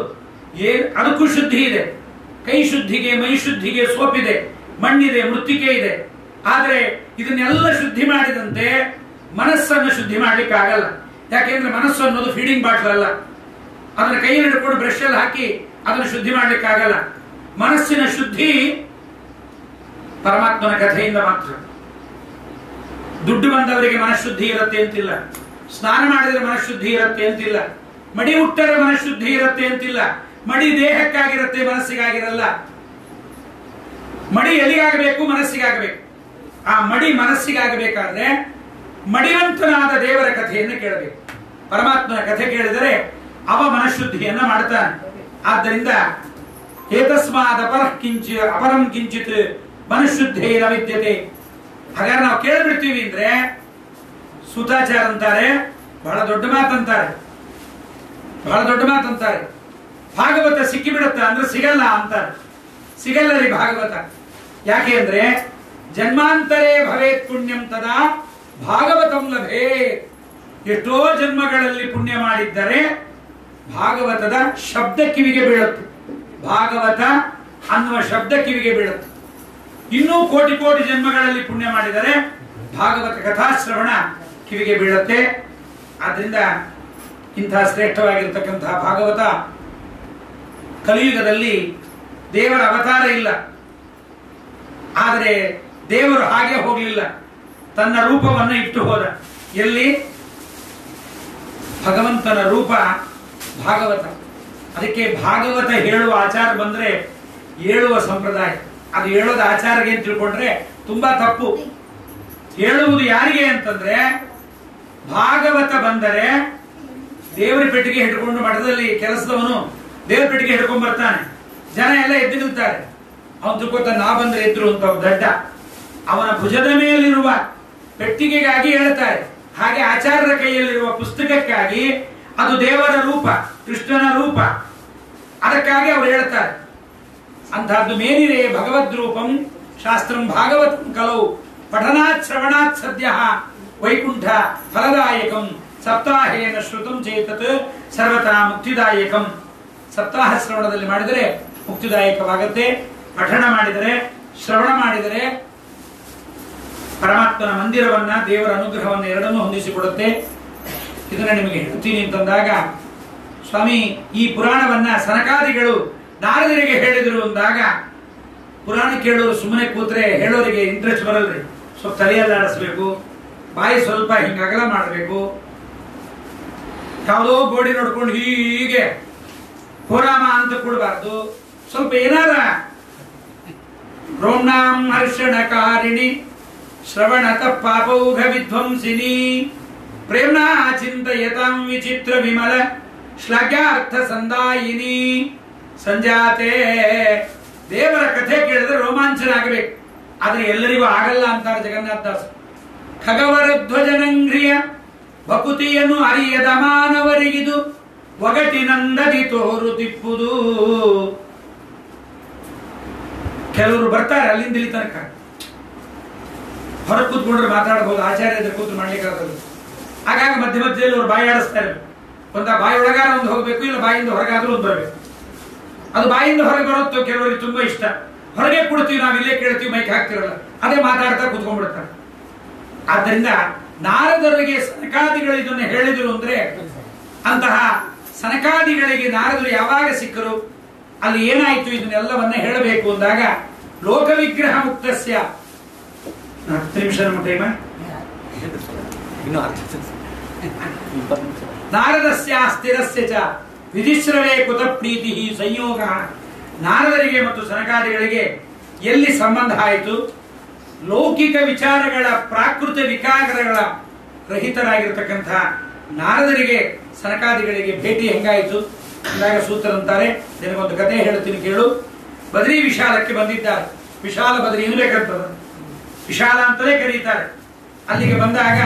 ಅದಕ್ಕೂ ಶುದ್ಧಿ ಇದೆ. ಕೈ ಶುದ್ಧಿಗೆ, ಮೈ ಶುದ್ಧಿಗೆ ಸೋಪಿದೆ, ಮಣ್ಣಿದೆ, ಮೃತ್ತಿಕೆ ಇದೆ. ಆದರೆ ಇದನ್ನೆಲ್ಲ ಶುದ್ಧಿ ಮಾಡಿದಂತೆ ಮನಸ್ಸನ್ನು ಶುದ್ಧಿ ಮಾಡ್ಲಿಕ್ಕೆ ಆಗಲ್ಲ. ಯಾಕೆಂದ್ರೆ ಮನಸ್ಸು ಅನ್ನೋದು ಫೀಡಿಂಗ್ ಬಾಟ್ಲ್ ಅಲ್ಲ. ಅದನ್ನ ಕೈಯಲ್ಲಿ ಹಿಡ್ಕೊಂಡು ಬ್ರಷ್ ಅಲ್ಲಿ ಹಾಕಿ ಅದನ್ನು ಶುದ್ಧಿ ಮಾಡ್ಲಿಕ್ಕೆ ಆಗಲ್ಲ. ಮನಸ್ಸಿನ ಶುದ್ಧಿ ಪರಮಾತ್ಮನ ಕಥೆಯಿಂದ ಮಾತ್ರ. ದುಡ್ಡು ಬಂದವರಿಗೆ ಮನಃಶುದ್ಧಿ ಇರುತ್ತೆ ಅಂತಿಲ್ಲ, ಸ್ನಾನ ಮಾಡಿದ್ರೆ ಮನಃಶುದ್ಧಿ ಇರುತ್ತೆ ಅಂತಿಲ್ಲ, ಮಡಿ ಹುಟ್ಟರೆ ಮನಃಶುದ್ಧಿ ಇರುತ್ತೆ ಅಂತಿಲ್ಲ. ಮಡಿ ದೇಹಕ್ಕಾಗಿರುತ್ತೆ, ಮನಸ್ಸಿಗಾಗಿರಲ್ಲ. ಮಡಿ ಎಲ್ಲಿಗಾಗಬೇಕು? ಮನಸ್ಸಿಗಾಗಬೇಕು. ಆ ಮಡಿ ಮನಸ್ಸಿಗಾಗಬೇಕಾದ್ರೆ ಮಡಿವಂತನಾದ ದೇವರ ಕಥೆಯನ್ನು ಕೇಳಬೇಕು. ಪರಮಾತ್ಮನ ಕಥೆ ಕೇಳಿದರೆ ಅವ ಮನಃಶುದ್ಧಿಯನ್ನ ಮಾಡ್ತಾನೆ. ಆದ್ದರಿಂದ ಏತಸ್ಮಾದ್ ಅಪರಂ ಕಿಂಚಿತ್ ಮನಃಶುದ್ಧೇನ ವಿದ್ಯತೆ. ಹಾಗಾದ್ರೆ ನಾವು ಕೇಳ್ಬಿಡ್ತೀವಿ ಅಂದ್ರೆ ಸೂತಾಚಾರ ಅಂತಾರೆ, ಬಹಳ ದೊಡ್ಡ ಮಾತಂತಾರೆ. ಭಾಗವತ ಸಿಕ್ಕಿಬಿಡುತ್ತ ಅಂದ್ರೆ ಸಿಗಲ್ಲ ಅಂತಾರೆ. ಸಿಗಲ್ಲ ರೀ ಭಾಗವತ. ಯಾಕೆ ಅಂದ್ರೆ ಜನ್ಮಾಂತರೇ ಭವೇತ್ ಪುಣ್ಯಂ ತದಾ ಭಾಗವತಂ ಲಭೇ. ಎಷ್ಟೋ ಜನ್ಮಗಳಲ್ಲಿ ಪುಣ್ಯ ಮಾಡಿದ್ದರೆ ಭಾಗವತದ ಶಬ್ದ ಕಿವಿಗೆ ಬೀಳುತ್ತೆ. ಭಾಗವತ ಅನ್ನುವ ಶಬ್ದ ಕಿವಿಗೆ ಬೀಳುತ್ತೆ. ಇನ್ನೂ ಕೋಟಿ ಕೋಟಿ ಜನ್ಮಗಳಲ್ಲಿ ಪುಣ್ಯ ಮಾಡಿದರೆ ಭಾಗವತ ಕಥಾಶ್ರವಣ ಕಿವಿಗೆ ಬೀಳುತ್ತೆ. ಆದ್ರಿಂದ ಇಂತಹ ಶ್ರೇಷ್ಠವಾಗಿರ್ತಕ್ಕಂತಹ ಭಾಗವತ ಕಲಿಯುಗದಲ್ಲಿ ದೇವರ ಅವತಾರ ಇಲ್ಲ. ಆದರೆ ದೇವರು ಹಾಗೆ ಹೋಗಲಿಲ್ಲ, ತನ್ನ ರೂಪವನ್ನು ಇಟ್ಟು ಹೋದ. ಎಲ್ಲಿ? ಭಗವಂತನ ರೂಪ ಭಾಗವತ. ಅದಕ್ಕೆ ಭಾಗವತ ಹೇಳುವ ಆಚಾರ ಬಂದ್ರೆ ಹೇಳುವ ಸಂಪ್ರದಾಯ. ಅದು ಹೇಳೋದು ಆಚಾರಗೆ ಅಂತ ತಿಳ್ಕೊಂಡ್ರೆ ತುಂಬಾ ತಪ್ಪು. ಹೇಳುವುದು ಯಾರಿಗೆ ಅಂತಂದ್ರೆ ಭಾಗವತ ಬಂದರೆ ದೇವರ ಪೆಟ್ಟಿಗೆ ಹಿಡ್ಕೊಂಡು ಮಠದಲ್ಲಿ ಕೆಲಸದವನು ದೇವರ ಪೆಟ್ಟಿಗೆ ಹಿಡ್ಕೊಂಡು ಬರ್ತಾನೆ. ಜನ ಎಲ್ಲ ಎದ್ದು ನಿಲ್ತಾರೆ. ಅವನು ತಿಳ್ಕೊತ ನಾ ಬಂದ್ರೆ ಎದ್ರು ಅಂತ ದಡ್ಡ. ಅವನ ಭುಜದ ಮೇಲಿರುವ ಪೆಟ್ಟಿಗೆಗಾಗಿ ಹೇಳ್ತಾರೆ. ಹಾಗೆ ಆಚಾರ್ಯರ ಕೈಯಲ್ಲಿರುವ ಪುಸ್ತಕಕ್ಕಾಗಿ ಅದು ದೇವರ ರೂಪ, ಕೃಷ್ಣನ ರೂಪ. ಅದಕ್ಕಾಗಿ ಅವರು ಹೇಳ್ತಾರೆ. ಅಂತಹದ್ದು ಮೇನಿರೇ ಭಗವದ್ ರೂಪಂ ಶಾಸ್ತ್ರಂ ಭಾಗವತಂ ಕಲೌ ಪಠನಾತ್ ಶ್ರವಣಾತ್ ಸದ್ಯ ವೈಕುಂಠ ಫಲದಾಯಕಂ ಸಪ್ತಾಹೇನ ಶ್ರುತಂ ಚೇತತ್ ಸರ್ವತಾ ಮುಕ್ತಿದಾಯಕಂ. ಸಪ್ತಾಹ ಶ್ರವಣದಲ್ಲಿ ಮಾಡಿದರೆ ಮುಕ್ತಿದಾಯಕವಾಗುತ್ತೆ. ಪಠಣ ಮಾಡಿದರೆ, ಶ್ರವಣ ಮಾಡಿದರೆ ಪರಮಾತ್ಮನ ಮಂದಿರವನ್ನ, ದೇವರ ಅನುಗ್ರಹವನ್ನು ಎರಡನ್ನೂ ಹೊಂದಿಸಿಕೊಡುತ್ತೆ. ಇದನ್ನ ನಿಮಗೆ ಹೇಳ್ತೀನಿ ಅಂತಂದಾಗ, ಸ್ವಾಮಿ ಈ ಪುರಾಣವನ್ನ ಸನಕಾದಿಗಳು ನಾರದರಿಗೆ ಹೇಳಿದರು ಅಂದಾಗ, ಪುರಾಣ ಕೇಳೋರು ಸುಮ್ಮನೆ ಕೂತ್ರೆ ಹೇಳೋರಿಗೆ ಇಂಟ್ರೆಸ್ಟ್ ಬರಲ್ರಿ. ಸ್ವಲ್ಪ ತಲೆಯಲ್ಲಾಡಿಸ್ಬೇಕು, ಬಾಯಿ ಸ್ವಲ್ಪ ಹಿಂಗ ಅಗಲ ಮಾಡಬೇಕು. ಯಾವುದೋ ಗೋಡಿ ನೋಡ್ಕೊಂಡು ಹೀಗೆ ಪುರಾಮ ಅಂತ ಕೊಡಬಾರ್ದು. ಸ್ವಲ್ಪ ಏನಾರ ರೋಮ್ನಾಂ ಹರ್ಷಣಕಾರಿಣಿ ಶ್ರವಣತ ಪಾಪೌಘ ವಿಧ್ವಂಸಿನಿ ಪ್ರೇಮ್ನಾ ಚಿಂತಯತಾಂ ವಿಚಿತ್ರ ವಿಮಲ ಶ್ಲಾಘ್ಯಾರ್ಥ ಸಂದಾಯಿನಿ ಸಂಜಾತೆ. ದೇವರ ಕಥೆ ಕೇಳಿದ್ರೆ ರೋಮಾಂಚನ ಆಗಬೇಕು. ಆದ್ರೆ ಎಲ್ಲರಿಗೂ ಆಗಲ್ಲ ಅಂತಾರೆ ಜಗನ್ನಾಥದಾಸ. ಖಗವರ ಧ್ವಜನಂಗ್ರಿಯ ಭಕುತಿಯನ್ನು ಅರಿಯದ ಮಾನವರಿಗಿದು ಒಗಟಿನಂದದಿ ತೋರು ತಿಪ್ಪುದು. ಕೆಲವರು ಬರ್ತಾರೆ ಅಲ್ಲಿಂದ ಇಲ್ಲಿ ತನಕ, ಹೊರಗೆ ಕೂತ್ಕೊಂಡ್ರೆ ಮಾತಾಡಬಹುದು, ಆಚಾರ್ಯ ಎದುರು ಕೂತು ಮಾಡ್ಲಿಕ್ಕೆ ಆಗೋದು. ಹಾಗಾಗಿ ಮಧ್ಯದಲ್ಲಿ ಅವ್ರು ಬಾಯಿ ಆಡಿಸ್ತಾರೆ. ಒಂದ ಬಾಯಿ ಒಳಗಾರ ಒಂದು ಹೋಗ್ಬೇಕು, ಇಲ್ಲ ಬಾಯಿಂದ ಹೊರಗಾದ್ರೂ ಒಂದು ಬರಬೇಕು. ಅದು ಬಾಯಿಂದ ಹೊರಗೆ ಬರುತ್ತೋ ಕೆಲವರಿಗೆ ತುಂಬಾ ಇಷ್ಟ. ಹೊರಗೆ ಕೊಡ್ತೀವಿ, ನಾವು ಇಲ್ಲೇ ಕೇಳ್ತೀವಿ, ಮೈಕ್ ಹಾಕ್ತಿರಲ್ಲ, ಅದೇ ಮಾತಾಡ್ತಾ ಕೂತ್ಕೊಂಡ್ಬಿಡ್ತಾರೆ. ಆದ್ದರಿಂದ ನಾರದರಿಗೆ ಸನಕಾದಿಗಳು ಇದನ್ನು ಹೇಳಿದರು ಅಂದ್ರೆ, ಅಂತಹ ಸನಕಾದಿಗಳಿಗೆ ನಾರದರು ಯಾವಾಗ ಸಿಕ್ಕರು, ಅಲ್ಲಿ ಏನಾಯ್ತು, ಇದನ್ನೆಲ್ಲವನ್ನ ಹೇಳಬೇಕು ಅಂದಾಗ ಲೋಕ ವಿಗ್ರಹ ಮುಕ್ತಸ್ಯ 10 ನಿಮಿಷ ನಮ್ಮ ಟೈಮ್. ನಾರದಸ್ಯ ಸ್ಥಿರಸ್ಯ ಚ ವಿಧಿಶ್ರವೇ ಕುತ ಪ್ರೀತಿ ಸಂಯೋಗ. ನಾರದರಿಗೆ ಮತ್ತು ಸನಕಾದಿಗಳಿಗೆ ಎಲ್ಲಿ ಸಂಬಂಧ ಆಯಿತು? ಲೌಕಿಕ ವಿಚಾರಗಳ ಪ್ರಾಕೃತ ವಿಕಾರಗಳ ರಹಿತರಾಗಿರ್ತಕ್ಕಂತಹ ನಾರದರಿಗೆ ಸನಕಾದಿಗಳಿಗೆ ಭೇಟಿ ಹೆಂಗಾಯಿತು ಅಂದಾಗ ಸೂತ್ರ ಅಂತಾರೆ, ನಿನಗೊಂದು ಕಥೆ ಹೇಳ್ತೀನಿ ಕೇಳು. ಬದ್ರಿ ವಿಶಾಲಕ್ಕೆ ಬಂದಿದ್ದಾರೆ. ವಿಶಾಲ ಬದ್ರಿ ಏನು ಬೇಕಂತದ, ವಿಶಾಲ ಅಂತಲೇ ಕರೀತಾರೆ. ಅಲ್ಲಿಗೆ ಬಂದಾಗ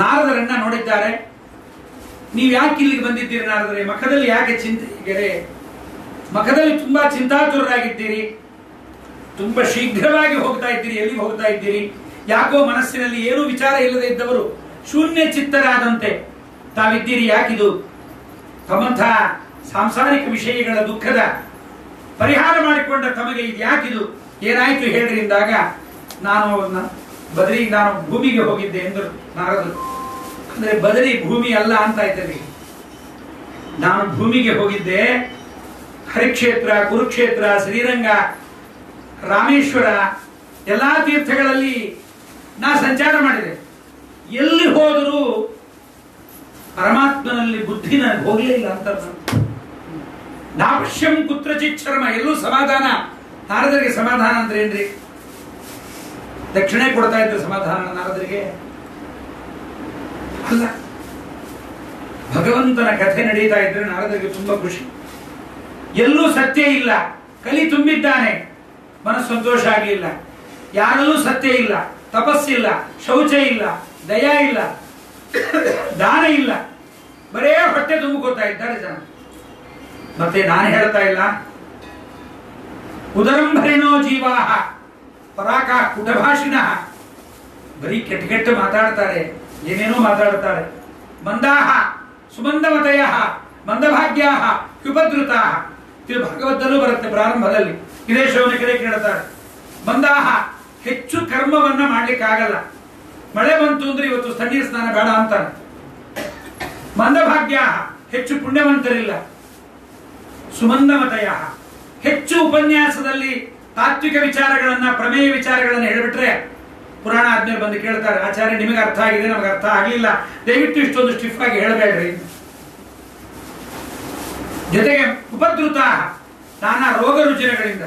ನಾರದರನ್ನ ನೋಡಿದ್ದಾರೆ. ನೀವು ಯಾಕೆ ಇಲ್ಲಿಗೆ ಬಂದಿದ್ದೀರಿ ನಾರದರೆ? ಮಖದಲ್ಲಿ ಯಾಕೆ ಚಿಂತೆ? ಮಖದಲ್ಲಿ ತುಂಬಾ ಚಿಂತಾತುರರಾಗಿದ್ದೀರಿ, ತುಂಬಾ ಶೀಘ್ರವಾಗಿ ಹೋಗ್ತಾ ಇದ್ದೀರಿ. ಎಲ್ಲಿಗೆ ಹೋಗ್ತಾ ಇದ್ದೀರಿ? ಯಾಕೋ ಮನಸ್ಸಿನಲ್ಲಿ ಏನೂ ವಿಚಾರ ಇಲ್ಲದೆ ಇದ್ದವರು ಶೂನ್ಯ ಚಿತ್ತರಾದಂತೆ ತಾವಿದ್ದೀರಿ. ಯಾಕಿದು? ತಮ್ಮಂತಹ ಸಾಂಸಾರಿಕ ವಿಷಯಗಳ ದುಃಖದ ಪರಿಹಾರ ಮಾಡಿಕೊಂಡ ತಮಗೆ ಇದು ಯಾಕಿದು? ಏನಾಯ್ತು ಹೇಳ್ರಿ ಎಂದಾಗ, ನಾನು ಭೂಮಿಗೆ ಹೋಗಿದ್ದೆ ಎಂದರು ನಾರದರು. ಅಂದ್ರೆ ಬದರಿ ಭೂಮಿ ಅಲ್ಲ ಅಂತ ಇದ್ದಲ್ಲಿ, ನಾನು ಭೂಮಿಗೆ ಹೋಗಿದ್ದೆ. ಹರಿಕ್ಷೇತ್ರ, ಕುರುಕ್ಷೇತ್ರ, ಶ್ರೀರಂಗ, ರಾಮೇಶ್ವರ ಎಲ್ಲಾ ತೀರ್ಥಗಳಲ್ಲಿ ನಾ ಸಂಚಾರ ಮಾಡಿದೆ. ಎಲ್ಲಿ ಹೋದರೂ ಪರಮಾತ್ಮನಲ್ಲಿ ಬುದ್ಧಿ ನನಗೆ ಹೋಗಲೇ ಇಲ್ಲ ಅಂತ. ನಾಪಶ್ಯಂ ಕುತ್ರಚಿತ್ ಶರ್ಮ, ಎಲ್ಲೂ ಸಮಾಧಾನ. ನಾರದರಿಗೆ ಸಮಾಧಾನ ಅಂದ್ರೆ ಏನ್ರಿ? ದಕ್ಷಿಣೆ ಕೊಡ್ತಾ ಇದ್ರೆ ಸಮಾಧಾನ ನಾರದರಿಗೆ ಅಲ್ಲ. ಭಗವಂತನ ಕಥೆ ನಡೀತಾ ಇದ್ರೆ ನಾರದರಿಗೆ ತುಂಬಾ ಖುಷಿ. ಎಲ್ಲೂ ಸತ್ಯ ಇಲ್ಲ, ಕಲಿ ತುಂಬಿದ್ದಾನೆ, ಮನಸ್ಸು ಸಂತೋಷ ಆಗಲಿಲ್ಲ. ಯಾರಲ್ಲೂ ಸತ್ಯ ಇಲ್ಲ, ತಪಸ್ಸಿಲ್ಲ, ಶೌಚ ಇಲ್ಲ, ದಯ ಇಲ್ಲ, ದಾನ ಇಲ್ಲ, ಬರೇ ಹೊಟ್ಟೆ ತುಂಬಿಕೋತಾ ಇದ್ದಾರೆ ಜನ. ಮತ್ತೆ ನಾನು ಹೇಳ್ತಾ ಇಲ್ಲ, ಉದರಂಭರಿಣೋ ಜೀವಾಹ ಪರಾಕ ಕುಟಭಾಷಿಣಃ, ಬರೀ ಕೆಟ್ಟ ಕೆಟ್ಟ ಮಾತಾಡ್ತಾರೆ, ಏನೇನೋ ಮಾತಾಡ್ತಾರೆ. ಮಂದಾಹ ಸುಮಂದಮತಯ ಮಂದಭಾಗ್ಯಾ ಉಪದ್ರುತಾ, ಇದು ಭಾಗವತದಲ್ಲೂ ಬರುತ್ತೆ ಪ್ರಾರಂಭದಲ್ಲಿ. ಇದೇ ಶೌನಕರೇ ಕೇಳ್ತಾರೆ. ಮಂದಾಹ ಹೆಚ್ಚು ಕರ್ಮವನ್ನ ಮಾಡ್ಲಿಕ್ಕಾಗಲ್ಲ. ಮಳೆ ಬಂತು ಅಂದ್ರೆ ಇವತ್ತು ತಣ್ಣೀರು ಸ್ನಾನ ಬೇಡ ಅಂತಾನೆ. ಮಂದಭಾಗ್ಯ ಹೆಚ್ಚು ಪುಣ್ಯವಂತರಿಲ್ಲ. ಸುಮಂದಮತಯ ಹೆಚ್ಚು ಉಪನ್ಯಾಸದಲ್ಲಿ ತಾತ್ವಿಕ ವಿಚಾರಗಳನ್ನ, ಪ್ರಮೇಯ ವಿಚಾರಗಳನ್ನ ಹೇಳ್ಬಿಟ್ರೆ ಪುರಾಣ ಆದ್ಮೇಲೆ ಬಂದು ಕೇಳ್ತಾರೆ, ಆಚಾರ್ಯ ನಿಮಗೆ ಅರ್ಥ ಆಗಿದೆ, ನಮಗೆ ಅರ್ಥ ಆಗ್ಲಿಲ್ಲ, ದಯವಿಟ್ಟು ಇಷ್ಟೊಂದು ಸ್ಟಿಫ್ ಆಗಿ ಹೇಳಬೇಡ್ರಿ. ಜೊತೆಗೆ ಉಪದ್ರುತ ನಾನಾ ರೋಗ ರುಜಿನಗಳಿಂದ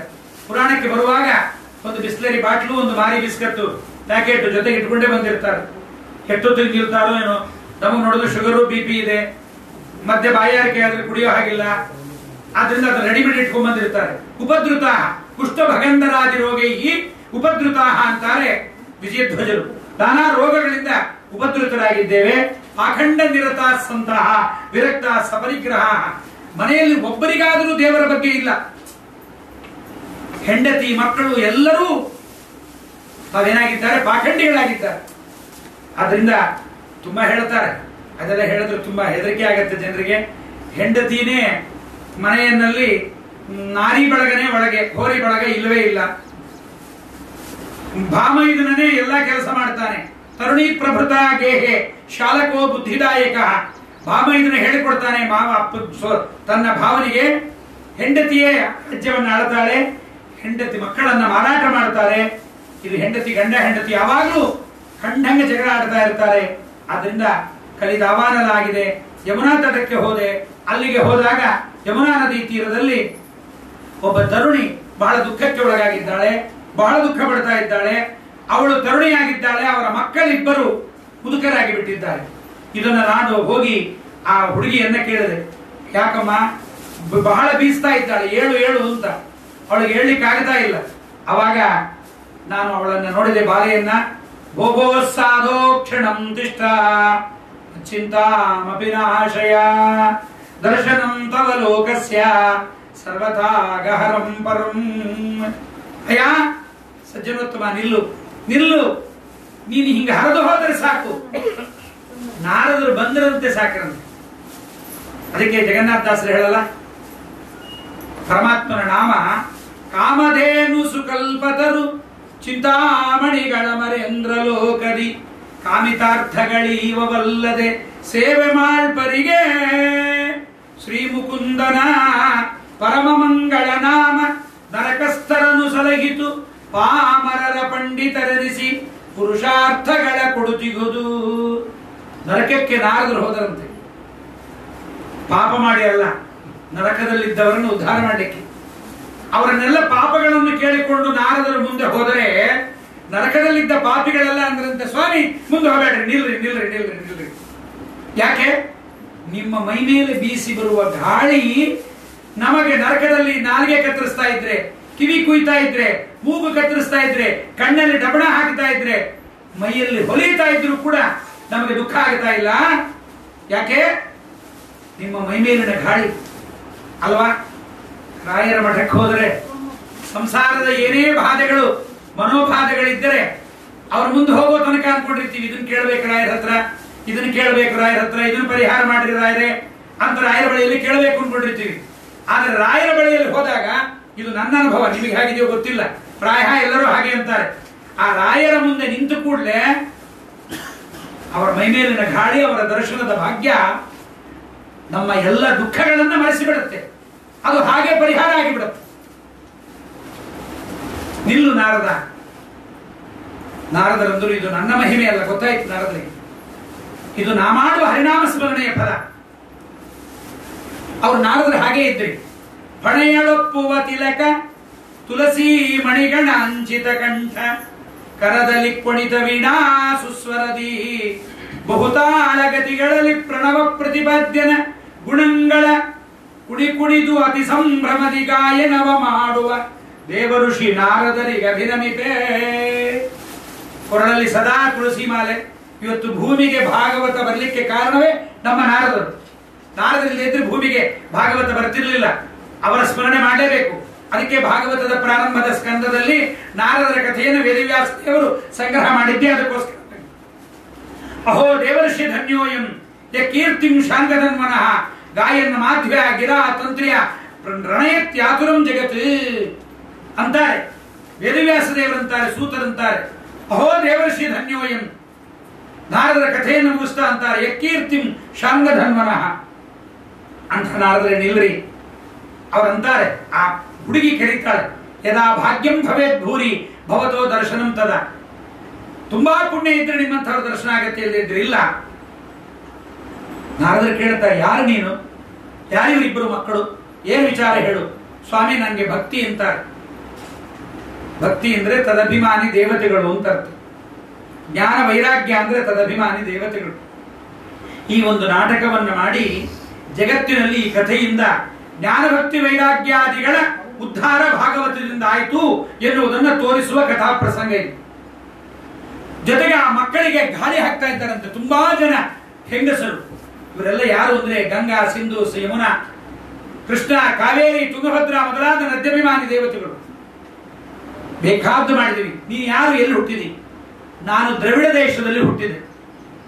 ಪುರಾಣಕ್ಕೆ ಬರುವಾಗ ಒಂದು ಬಿಸ್ಲರಿ ಬಾಟ್ಲು, ಒಂದು ಮಾರಿ ಬಿಸ್ಕತ್ತು ಪ್ಯಾಕೆಟ್ ಜೊತೆಗೆ ಇಟ್ಕೊಂಡೇ ಬಂದಿರ್ತಾರೆ. ಎಷ್ಟೊತ್ತಿಗೆ ನಿಲ್ತಾರೋ ಏನೋ. ನಮಗೆ ನೋಡಿದ್ರೆ ಶುಗರು BP ಇದೆ, ಮಧ್ಯೆ ಬಾಯಾರಿಕೆ ಆದ್ರೆ ಕುಡಿಯೋ ಹಾಗಿಲ್ಲ, ಆದ್ರಿಂದ ಅದು ರೆಡಿಮೇಡ್ ಇಟ್ಕೊಂಡ್ ಬಂದಿರ್ತಾರೆ. ಉಪದ್ರುತ ಕುಷ್ಠ ಭಗಂಧರಾದಿ ರೋಗೈ ಉಪದ್ರುತ ಅಂತಾರೆ ವಿಜಯಧ್ವಜರು. ನಾನಾ ರೋಗಗಳಿಂದ ಉಪದ್ರುತರಾಗಿದ್ದೇವೆ. ಅಖಂಡ ನಿರತ ಸಂತಹ ವಿರಕ್ತ ಸಪರಿಗ್ರಹ, ಮನೆಯಲ್ಲಿ ಒಬ್ಬರಿಗಾದರೂ ದೇವರ ಬಗ್ಗೆ ಇಲ್ಲ. ಹೆಂಡತಿ ಮಕ್ಕಳು ಎಲ್ಲರೂ ತಾವೇನಾಗಿದ್ದಾರೆ, ಪಾಖಂಡಿಗಳಾಗಿದ್ದಾರೆ. ಆದ್ರಿಂದ ತುಂಬಾ ಹೇಳ್ತಾರೆ, ಅದೆಲ್ಲ ಹೇಳಿದ್ರೆ ತುಂಬಾ ಹೆದರಿಕೆ ಆಗತ್ತೆ ಜನರಿಗೆ. ಹೆಂಡತಿನೇ ಮನೆಯಲ್ಲಿ ನಾರಿ ಬಳಗನೇ ಒಳಗೆ, ಹೋರಿ ಬಳಗ ಇಲ್ಲವೇ ಇಲ್ಲ. ಭಾಮೈದನೇ ಎಲ್ಲಾ ಕೆಲಸ ಮಾಡ್ತಾನೆ. ತರುಣಿ ಪ್ರಭೃತ ಗೇಹೆ ಶಾಲಕೋ ಬುದ್ಧಿದಾಯಕ. ಭಾಮೈದನ ಹೇಳಿಕೊಡ್ತಾನೆ ತನ್ನ ಭಾವನಿಗೆ. ಹೆಂಡತಿಯೇ ರಾಜ್ಯವನ್ನು ಆಳ್ತಾಳೆ, ಹೆಂಡತಿ ಮಕ್ಕಳನ್ನ ಮಾರಾಟ ಮಾಡ್ತಾರೆ. ಇದು ಹೆಂಡತಿ ಗಂಡ ಹೆಂಡತಿ ಯಾವಾಗಲೂ ಖಂಡಂಗ ಜಗಳ ಆಡ್ತಾ ಇರ್ತಾರೆ. ಆದ್ರಿಂದ ಕಲಿದಾವಾನಲಾಗಿದೆ. ಯಮುನಾ ತಟಕ್ಕೆ ಹೋದೆ. ಅಲ್ಲಿಗೆ ಹೋದಾಗ ಯಮುನಾ ನದಿ ತೀರದಲ್ಲಿ ಒಬ್ಬ ತರುಣಿ ಬಹಳ ದುಃಖಕ್ಕೆ ಒಳಗಾಗಿದ್ದಾಳೆ, ಬಹಳ ದುಃಖ ಪಡ್ತಾ ಇದ್ದಾಳೆ. ಅವಳು ತರುಣಿಯಾಗಿದ್ದಾಳೆ, ಅವರ ಮಕ್ಕಳಿಬ್ಬರು ಮುದುಕರಾಗಿ ಬಿಟ್ಟಿದ್ದಾರೆ. ಇದನ್ನ ನಾನು ಹೋಗಿ ಆ ಹುಡುಗಿಯನ್ನ ಕೇಳಿದೆ, ಯಾಕಮ್ಮ ಬಹಳ ಬೀಸ್ತಾ ಇದ್ದಾಳೆ, ಏಳು ಏಳು ಅಂತ. ಅವಳಿಗೆ ಹೇಳಲಿಕ್ಕೆ ಆಗ್ತಾ ಇಲ್ಲ. ಅವಾಗ ನಾನು ಅವಳನ್ನ ನೋಡಿದೆ, ಬಾಲೆಯನ್ನ. ಭೋಗೋ ಸಾಧೋ ಕ್ಷಣಂ ತಿಷ್ಠ ಚಿಂತಾಮಪಿ ನಾಶಯ ದರ್ಶನಂ ತವ ಲೋಕಸ್ಯ ಸರ್ವಥಾ ಗಹರಂ ಪರಂ. ಅಯ್ಯ ಸಜ್ಜನೋತ್ತಮ, ನಿಲ್ಲು ನಿಲ್ಲು, ನೀನು ಹಿಂಗೆ ಹರಿದು ಹೋದರೆ ಸಾಕು, ನಾರದರು ಬಂದರಂತೆ ಸಾಕರಂತೆ. ಅದಕ್ಕೆ ಜಗನ್ನಾಥದಾಸರು ಹೇಳಲ್ಲ, ಪರಮಾತ್ಮನ ನಾಮ ಕಾಮಧೇನು ಸುಕಲ್ಪತರು ಚಿಂತಾಮಣಿಗಳ ಮರೇಂದ್ರ ಲೋಕದಿ ಕಾಮಿತಾರ್ಥಗಳೀವವಲ್ಲದೆ ಸೇವೆ ಮಾಡ್ಪರಿಗೆ ಶ್ರೀ ಮುಕುಂದನ ಪರಮ ಮಂಗಳ ನಾಮ ನರಕಸ್ಥರನು ಸಲಹಿತು ಪಾಮರರ ಪಂಡಿತರೆನಿಸಿ ಪುರುಷಾರ್ಥಗಳ ಕೊಡುತಿಗುದು. ನರಕಕ್ಕೆ ನಾರದರು ಹೋದರಂತೆ, ಪಾಪ ಮಾಡಿ ಅಲ್ಲ, ನರಕದಲ್ಲಿದ್ದವರನ್ನು ಉದ್ಧಾರ ಮಾಡಲಿಕ್ಕೆ. ಅವರನ್ನೆಲ್ಲ ಪಾಪಗಳನ್ನು ಕೇಳಿಕೊಂಡು ನಾರದರು ಮುಂದೆ ಹೋದರೆ ನರಕದಲ್ಲಿದ್ದ ಪಾಪಿಗಳೆಲ್ಲ ಅಂದ್ರಂತೆ, ಸ್ವಾಮಿ ಮುಂದೆ ಹೋಗಬೇಡ್ರಿ, ನಿಲ್ರಿ ನಿಲ್ರಿ ನಿಲ್ರಿ ನಿಲ್ರಿ. ಯಾಕೆ? ನಿಮ್ಮ ಮೈ ಮೇಲೆ ಬೀಸಿ ಬರುವ ಗಾಳಿ ನಮಗೆ ನರಕದಲ್ಲಿ ನಾಲಿಗೆ ಕತ್ತರಿಸ್ತಾ ಇದ್ರೆ, ಕಿವಿ ಕುಯ್ತಾ ಇದ್ರೆ, ಮೂಗು ಕತ್ತರಿಸ್ತಾ ಇದ್ರೆ, ಕಣ್ಣಲ್ಲಿ ಡಬಣ ಹಾಕ್ತಾ ಇದ್ರೆ, ಮೈಯಲ್ಲಿ ಹೊಲಿತಾ ಇದ್ರು ಕೂಡ ನಮಗೆ ದುಃಖ ಆಗ್ತಾ ಇಲ್ಲ. ಯಾಕೆ? ನಿಮ್ಮ ಮೈ ಮೇಲಿನ ಗಾಳಿ ಅಲ್ವಾ? ರಾಯರ ಮಠಕ್ಕೆ ಹೋದರೆ ಸಂಸಾರದ ಏನೇ ಬಾಧೆಗಳು ಮನೋಬಾಧೆಗಳಿದ್ದರೆ ಅವ್ರ ಮುಂದೆ ಹೋಗೋ ತನಕ ಅನ್ಕೊಂಡಿರ್ತೀವಿ, ಇದನ್ನ ಕೇಳ್ಬೇಕು ರಾಯರ ಹತ್ರ, ಇದನ್ನ ಕೇಳ್ಬೇಕು ರಾಯರ ಹತ್ರ, ಇದನ್ನ ಪರಿಹಾರ ಮಾಡ್ರಿ ರಾಯರೇ ಅಂತ ರಾಯರ ಬಳಿಯಲ್ಲಿ ಕೇಳಬೇಕು ಅನ್ಕೊಂಡಿರ್ತೀವಿ. ಆದ್ರೆ ರಾಯರ ಬಳಿಯಲ್ಲಿ ಹೋದಾಗ, ಇದು ನನ್ನ ಅನುಭವ, ನಿಮಗೆ ಹೇಗಿದೆಯೋ ಗೊತ್ತಿಲ್ಲ, ಪ್ರಾಯ ಎಲ್ಲರೂ ಹಾಗೆ ಅಂತಾರೆ, ಆ ರಾಯರ ಮುಂದೆ ನಿಂತು ಕೂಡಲೇ ಅವರ ಮೈಮೇಲಿನ ಗಾಳಿ, ಅವರ ದರ್ಶನದ ಭಾಗ್ಯ ನಮ್ಮ ಎಲ್ಲ ದುಃಖಗಳನ್ನ ಮರೆಸಿಬಿಡುತ್ತೆ. ಅದು ಹಾಗೆ ಪರಿಹಾರ ಆಗಿಬಿಡುತ್ತೆ. ನಿಲ್ಲು ನಾರದ. ನಾರದರಂದರು ಇದು ನನ್ನ ಮಹಿಮೆ ಅಲ್ಲ, ಗೊತ್ತಾಯ್ತು ನಾರದರಿಗೆ, ಇದು ನಾ ಮಾಡುವ ಹರಿನಾಮ ಸ್ಮರಣೆಯ ಫಲ. ಅವರು ನಾರದರು ಹಾಗೆ ಇದ್ರಿ. ಪಣೆಯಳೊಪ್ಪುವ ತಿಲಕ ತುಳಸಿ ಮಣಿಗಣ ಅಂಚಿತ ಕಂಠ ಕರದಲ್ಲಿ ಕುಣಿತ ವೀಣಾ ಸುಸ್ವರದಿ ಬಹುತಾಳಗತಿಗಳಲ್ಲಿ ಪ್ರಣವ ಪ್ರತಿಪಾದ್ಯನ ಗುಣಗಳ ಕುಣಿದು ಅತಿ ಸಂಭ್ರಮದಿ ಗಾಯನವ ಮಾಡುವ ದೇವಋಷಿ ನಾರದರಿಗೆ ಅಭಿನಮಿಪೇ. ಕೊರಳಲ್ಲಿ ಸದಾ ತುಳಸಿ ಮಾಲೆ. ಇವತ್ತು ಭೂಮಿಗೆ ಭಾಗವತ ಬರಲಿಕ್ಕೆ ಕಾರಣವೇ ನಮ್ಮ ನಾರದರು. ನಾರದರಿಲ್ಲದಿದ್ರೆ ಭೂಮಿಗೆ ಭಾಗವತ ಬರ್ತಿರ್ಲಿಲ್ಲ. ಅವರ ಸ್ಮರಣೆ ಮಾಡಲೇಬೇಕು. ಅದಕ್ಕೆ ಭಾಗವತದ ಪ್ರಾರಂಭದ ಸ್ಕಂದದಲ್ಲಿ ನಾರದರ ಕಥೆಯನ್ನು ವೇದವ್ಯಾಸ ದೇವರು ಸಂಗ್ರಹ ಮಾಡಿದ್ದೇ ಅದಕ್ಕೋಸ್ಕರ. ಅಹೋ ದೇವರ್ಷಿ ಧನ್ಯೋಯಂ ಯ ಕೀರ್ತಿಂ ಶಾಂಗಧನ್ಮನಃ ಗಾಯನ ಮಾಧ್ಯ ಗಿರಾ ತಂತ್ರಿಯ ರಣಯತ್ಯಾತುರಂ ಜಗತ್ ಅಂತಾರೆ ವೇದವ್ಯಾಸ ದೇವರಂತಾರೆ, ಸೂತರಂತಾರೆ. ಅಹೋ ದೇವರ್ಷಿ ಧನ್ಯೋಯಂ, ನಾರದರ ಕಥೆಯನ್ನು ಮುಗಿಸ್ತಾ ಅಂತಾರೆ, ಯಕೀರ್ತಿಂ ಶಾಂಗಧನ್ಮನಃ ಅಂತ ನಾರದರೆ ನಿಲ್ರಿ. ಅವರಂತಾರೆ, ಆ ಹುಡುಗಿ ಕರೀತಾಳೆ, ಯದಾ ಭಾಗ್ಯಂ ಭವೇತ್ ಭೂರಿ ಭವತೋ ದರ್ಶನಂ ತದ. ತುಂಬಾ ಪುಣ್ಯ ಇದ್ರೆ ನಿಮ್ಮಂಥವ್ರ ದರ್ಶನ ಆಗತ್ತೆ, ಇಲ್ಲದಿದ್ರೆ ಇಲ್ಲ. ನಾರದರು ಕೇಳ್ತಾರೆ, ಯಾರು ನೀನು, ಯಾರಿವರಿಬ್ಬರು ಮಕ್ಕಳು, ಏನ್ ವಿಚಾರ ಹೇಳು. ಸ್ವಾಮಿ ನನಗೆ ಭಕ್ತಿ ಅಂತಾರೆ. ಭಕ್ತಿ ಅಂದ್ರೆ ತದಭಿಮಾನಿ ದೇವತೆಗಳು ಅಂತ ಅರ್ಥ. ಜ್ಞಾನ ವೈರಾಗ್ಯ ಅಂದ್ರೆ ತದಭಿಮಾನಿ ದೇವತೆಗಳು. ಈ ಒಂದು ನಾಟಕವನ್ನು ಮಾಡಿ ಜಗತ್ತಿನಲ್ಲಿ ಈ ಕಥೆಯಿಂದ ಜ್ಞಾನಭಕ್ತಿ ವೈರಾಗ್ಯಾದಿಗಳ ಉದ್ಧಾರ ಭಾಗವತದಿಂದ ಆಯಿತು ಎನ್ನುವುದನ್ನು ತೋರಿಸುವ ಕಥಾ ಪ್ರಸಂಗ ಇದು. ಜೊತೆಗೆ ಆ ಮಕ್ಕಳಿಗೆ ಗಾಳಿ ಹಾಕ್ತಾ ಇದ್ದಾರಂತೆ ತುಂಬಾ ಜನ ಹೆಂಗಸರು. ಇವರೆಲ್ಲ ಯಾರು ಅಂದ್ರೆ ಗಂಗಾ, ಸಿಂಧು, ಯಮುನಾ, ಕೃಷ್ಣ, ಕಾವೇರಿ, ತುಂಗಭದ್ರಾ ಮೊದಲಾದ ನದ್ಯಭಿಮಾನಿ ದೇವತೆಗಳು. ಬೇಕಾದ್ದು ಮಾಡಿದೀವಿ. ನೀನು ಯಾರು, ಎಲ್ಲಿ ಹುಟ್ಟಿದಿ? ನಾನು ದ್ರವಿಡ ದೇಶದಲ್ಲಿ ಹುಟ್ಟಿದೆ.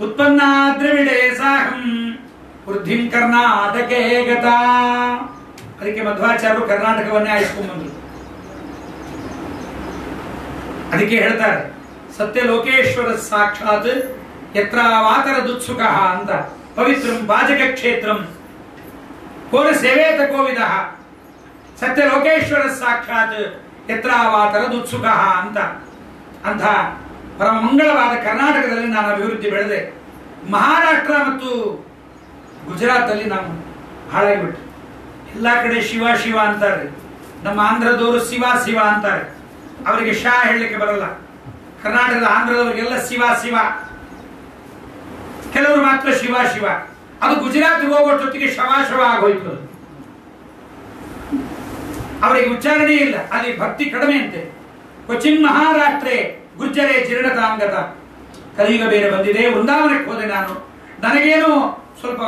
ಉತ್ಪನ್ನ ದ್ರವಿಡೇ ಸಾಹಂ ವೃದ್ಧಿಂ ಕರ್ನಾಟಕೆ ಗತಾ. ಅದಕ್ಕೆ ಮಧ್ವಾಚಾರ್ಯರು ಕರ್ನಾಟಕವನ್ನೇ ಆಯ್ಸ್ಕೊಂಡ್ಬಂದ್ರು. ಅದಕ್ಕೆ ಹೇಳ್ತಾರೆ, ಸತ್ಯ ಲೋಕೇಶ್ವರ ಸಾಕ್ಷಾತ್ ಯತ್ರ ವಾತರ ದುತ್ಸುಕ ಅಂತ. ಪವಿತ್ರಂ ಪಾಜಕ ಕ್ಷೇತ್ರಂ ಕೋನ ಸೇವೇತ ಕೋವಿದ ಸತ್ಯ ಲೋಕೇಶ್ವರ ಸಾಕ್ಷಾತ್ ಯತ್ರ ವಾತರ ದುತ್ಸುಕ ಅಂತ. ಅಂಥ ಪರಮ ಮಂಗಳವಾದ ಕರ್ನಾಟಕದಲ್ಲಿ ನಾನು ಅಭಿವೃದ್ಧಿ ಬೆಳೆದೆ. ಮಹಾರಾಷ್ಟ್ರ ಮತ್ತು ಗುಜರಾತ್ ಅಲ್ಲಿ ನಾನು ಹಾಳಾಗಿಬಿಟ್ಟೆ. ಎಲ್ಲಾ ಕಡೆ ಶಿವ ಶಿವ ಅಂತಾರೆ. ನಮ್ಮ ಆಂಧ್ರದವರು ಶಿವ ಶಿವ ಅಂತಾರೆ. ಅವರಿಗೆ ಶಾ ಹೇಳಲಿಕ್ಕೆ ಬರಲ್ಲ. ಕರ್ನಾಟಕದ ಆಂಧ್ರದವರಿಗೆಲ್ಲ ಶಿವ ಶಿವ, ಕೆಲವರು ಮಾತ್ರ ಶಿವ ಶಿವ. ಅದು ಗುಜರಾತ್ ಹೋಗೋಷ್ಟೊತ್ತಿಗೆ ಶವ ಶವ ಆಗೋಯ್ತು. ಅವರಿಗೆ ಉಚ್ಚಾರಣೆ ಇಲ್ಲ, ಅಲ್ಲಿ ಭಕ್ತಿ ಕಡಿಮೆ ಅಂತೆ. ಕೊಚ್ಚಿನ್ ಮಹಾರಾಷ್ಟ್ರೆ ಗುಜ್ಜರೆ ಜೀರ್ಣತಾಂಗತ. ಕಲಿಯುಗ ಬೇರೆ ಬಂದಿದೆ. ವೃಂದಾವನಕ್ಕೆ ಹೋದೆ ನಾನು. ನನಗೇನು ಸ್ವಲ್ಪ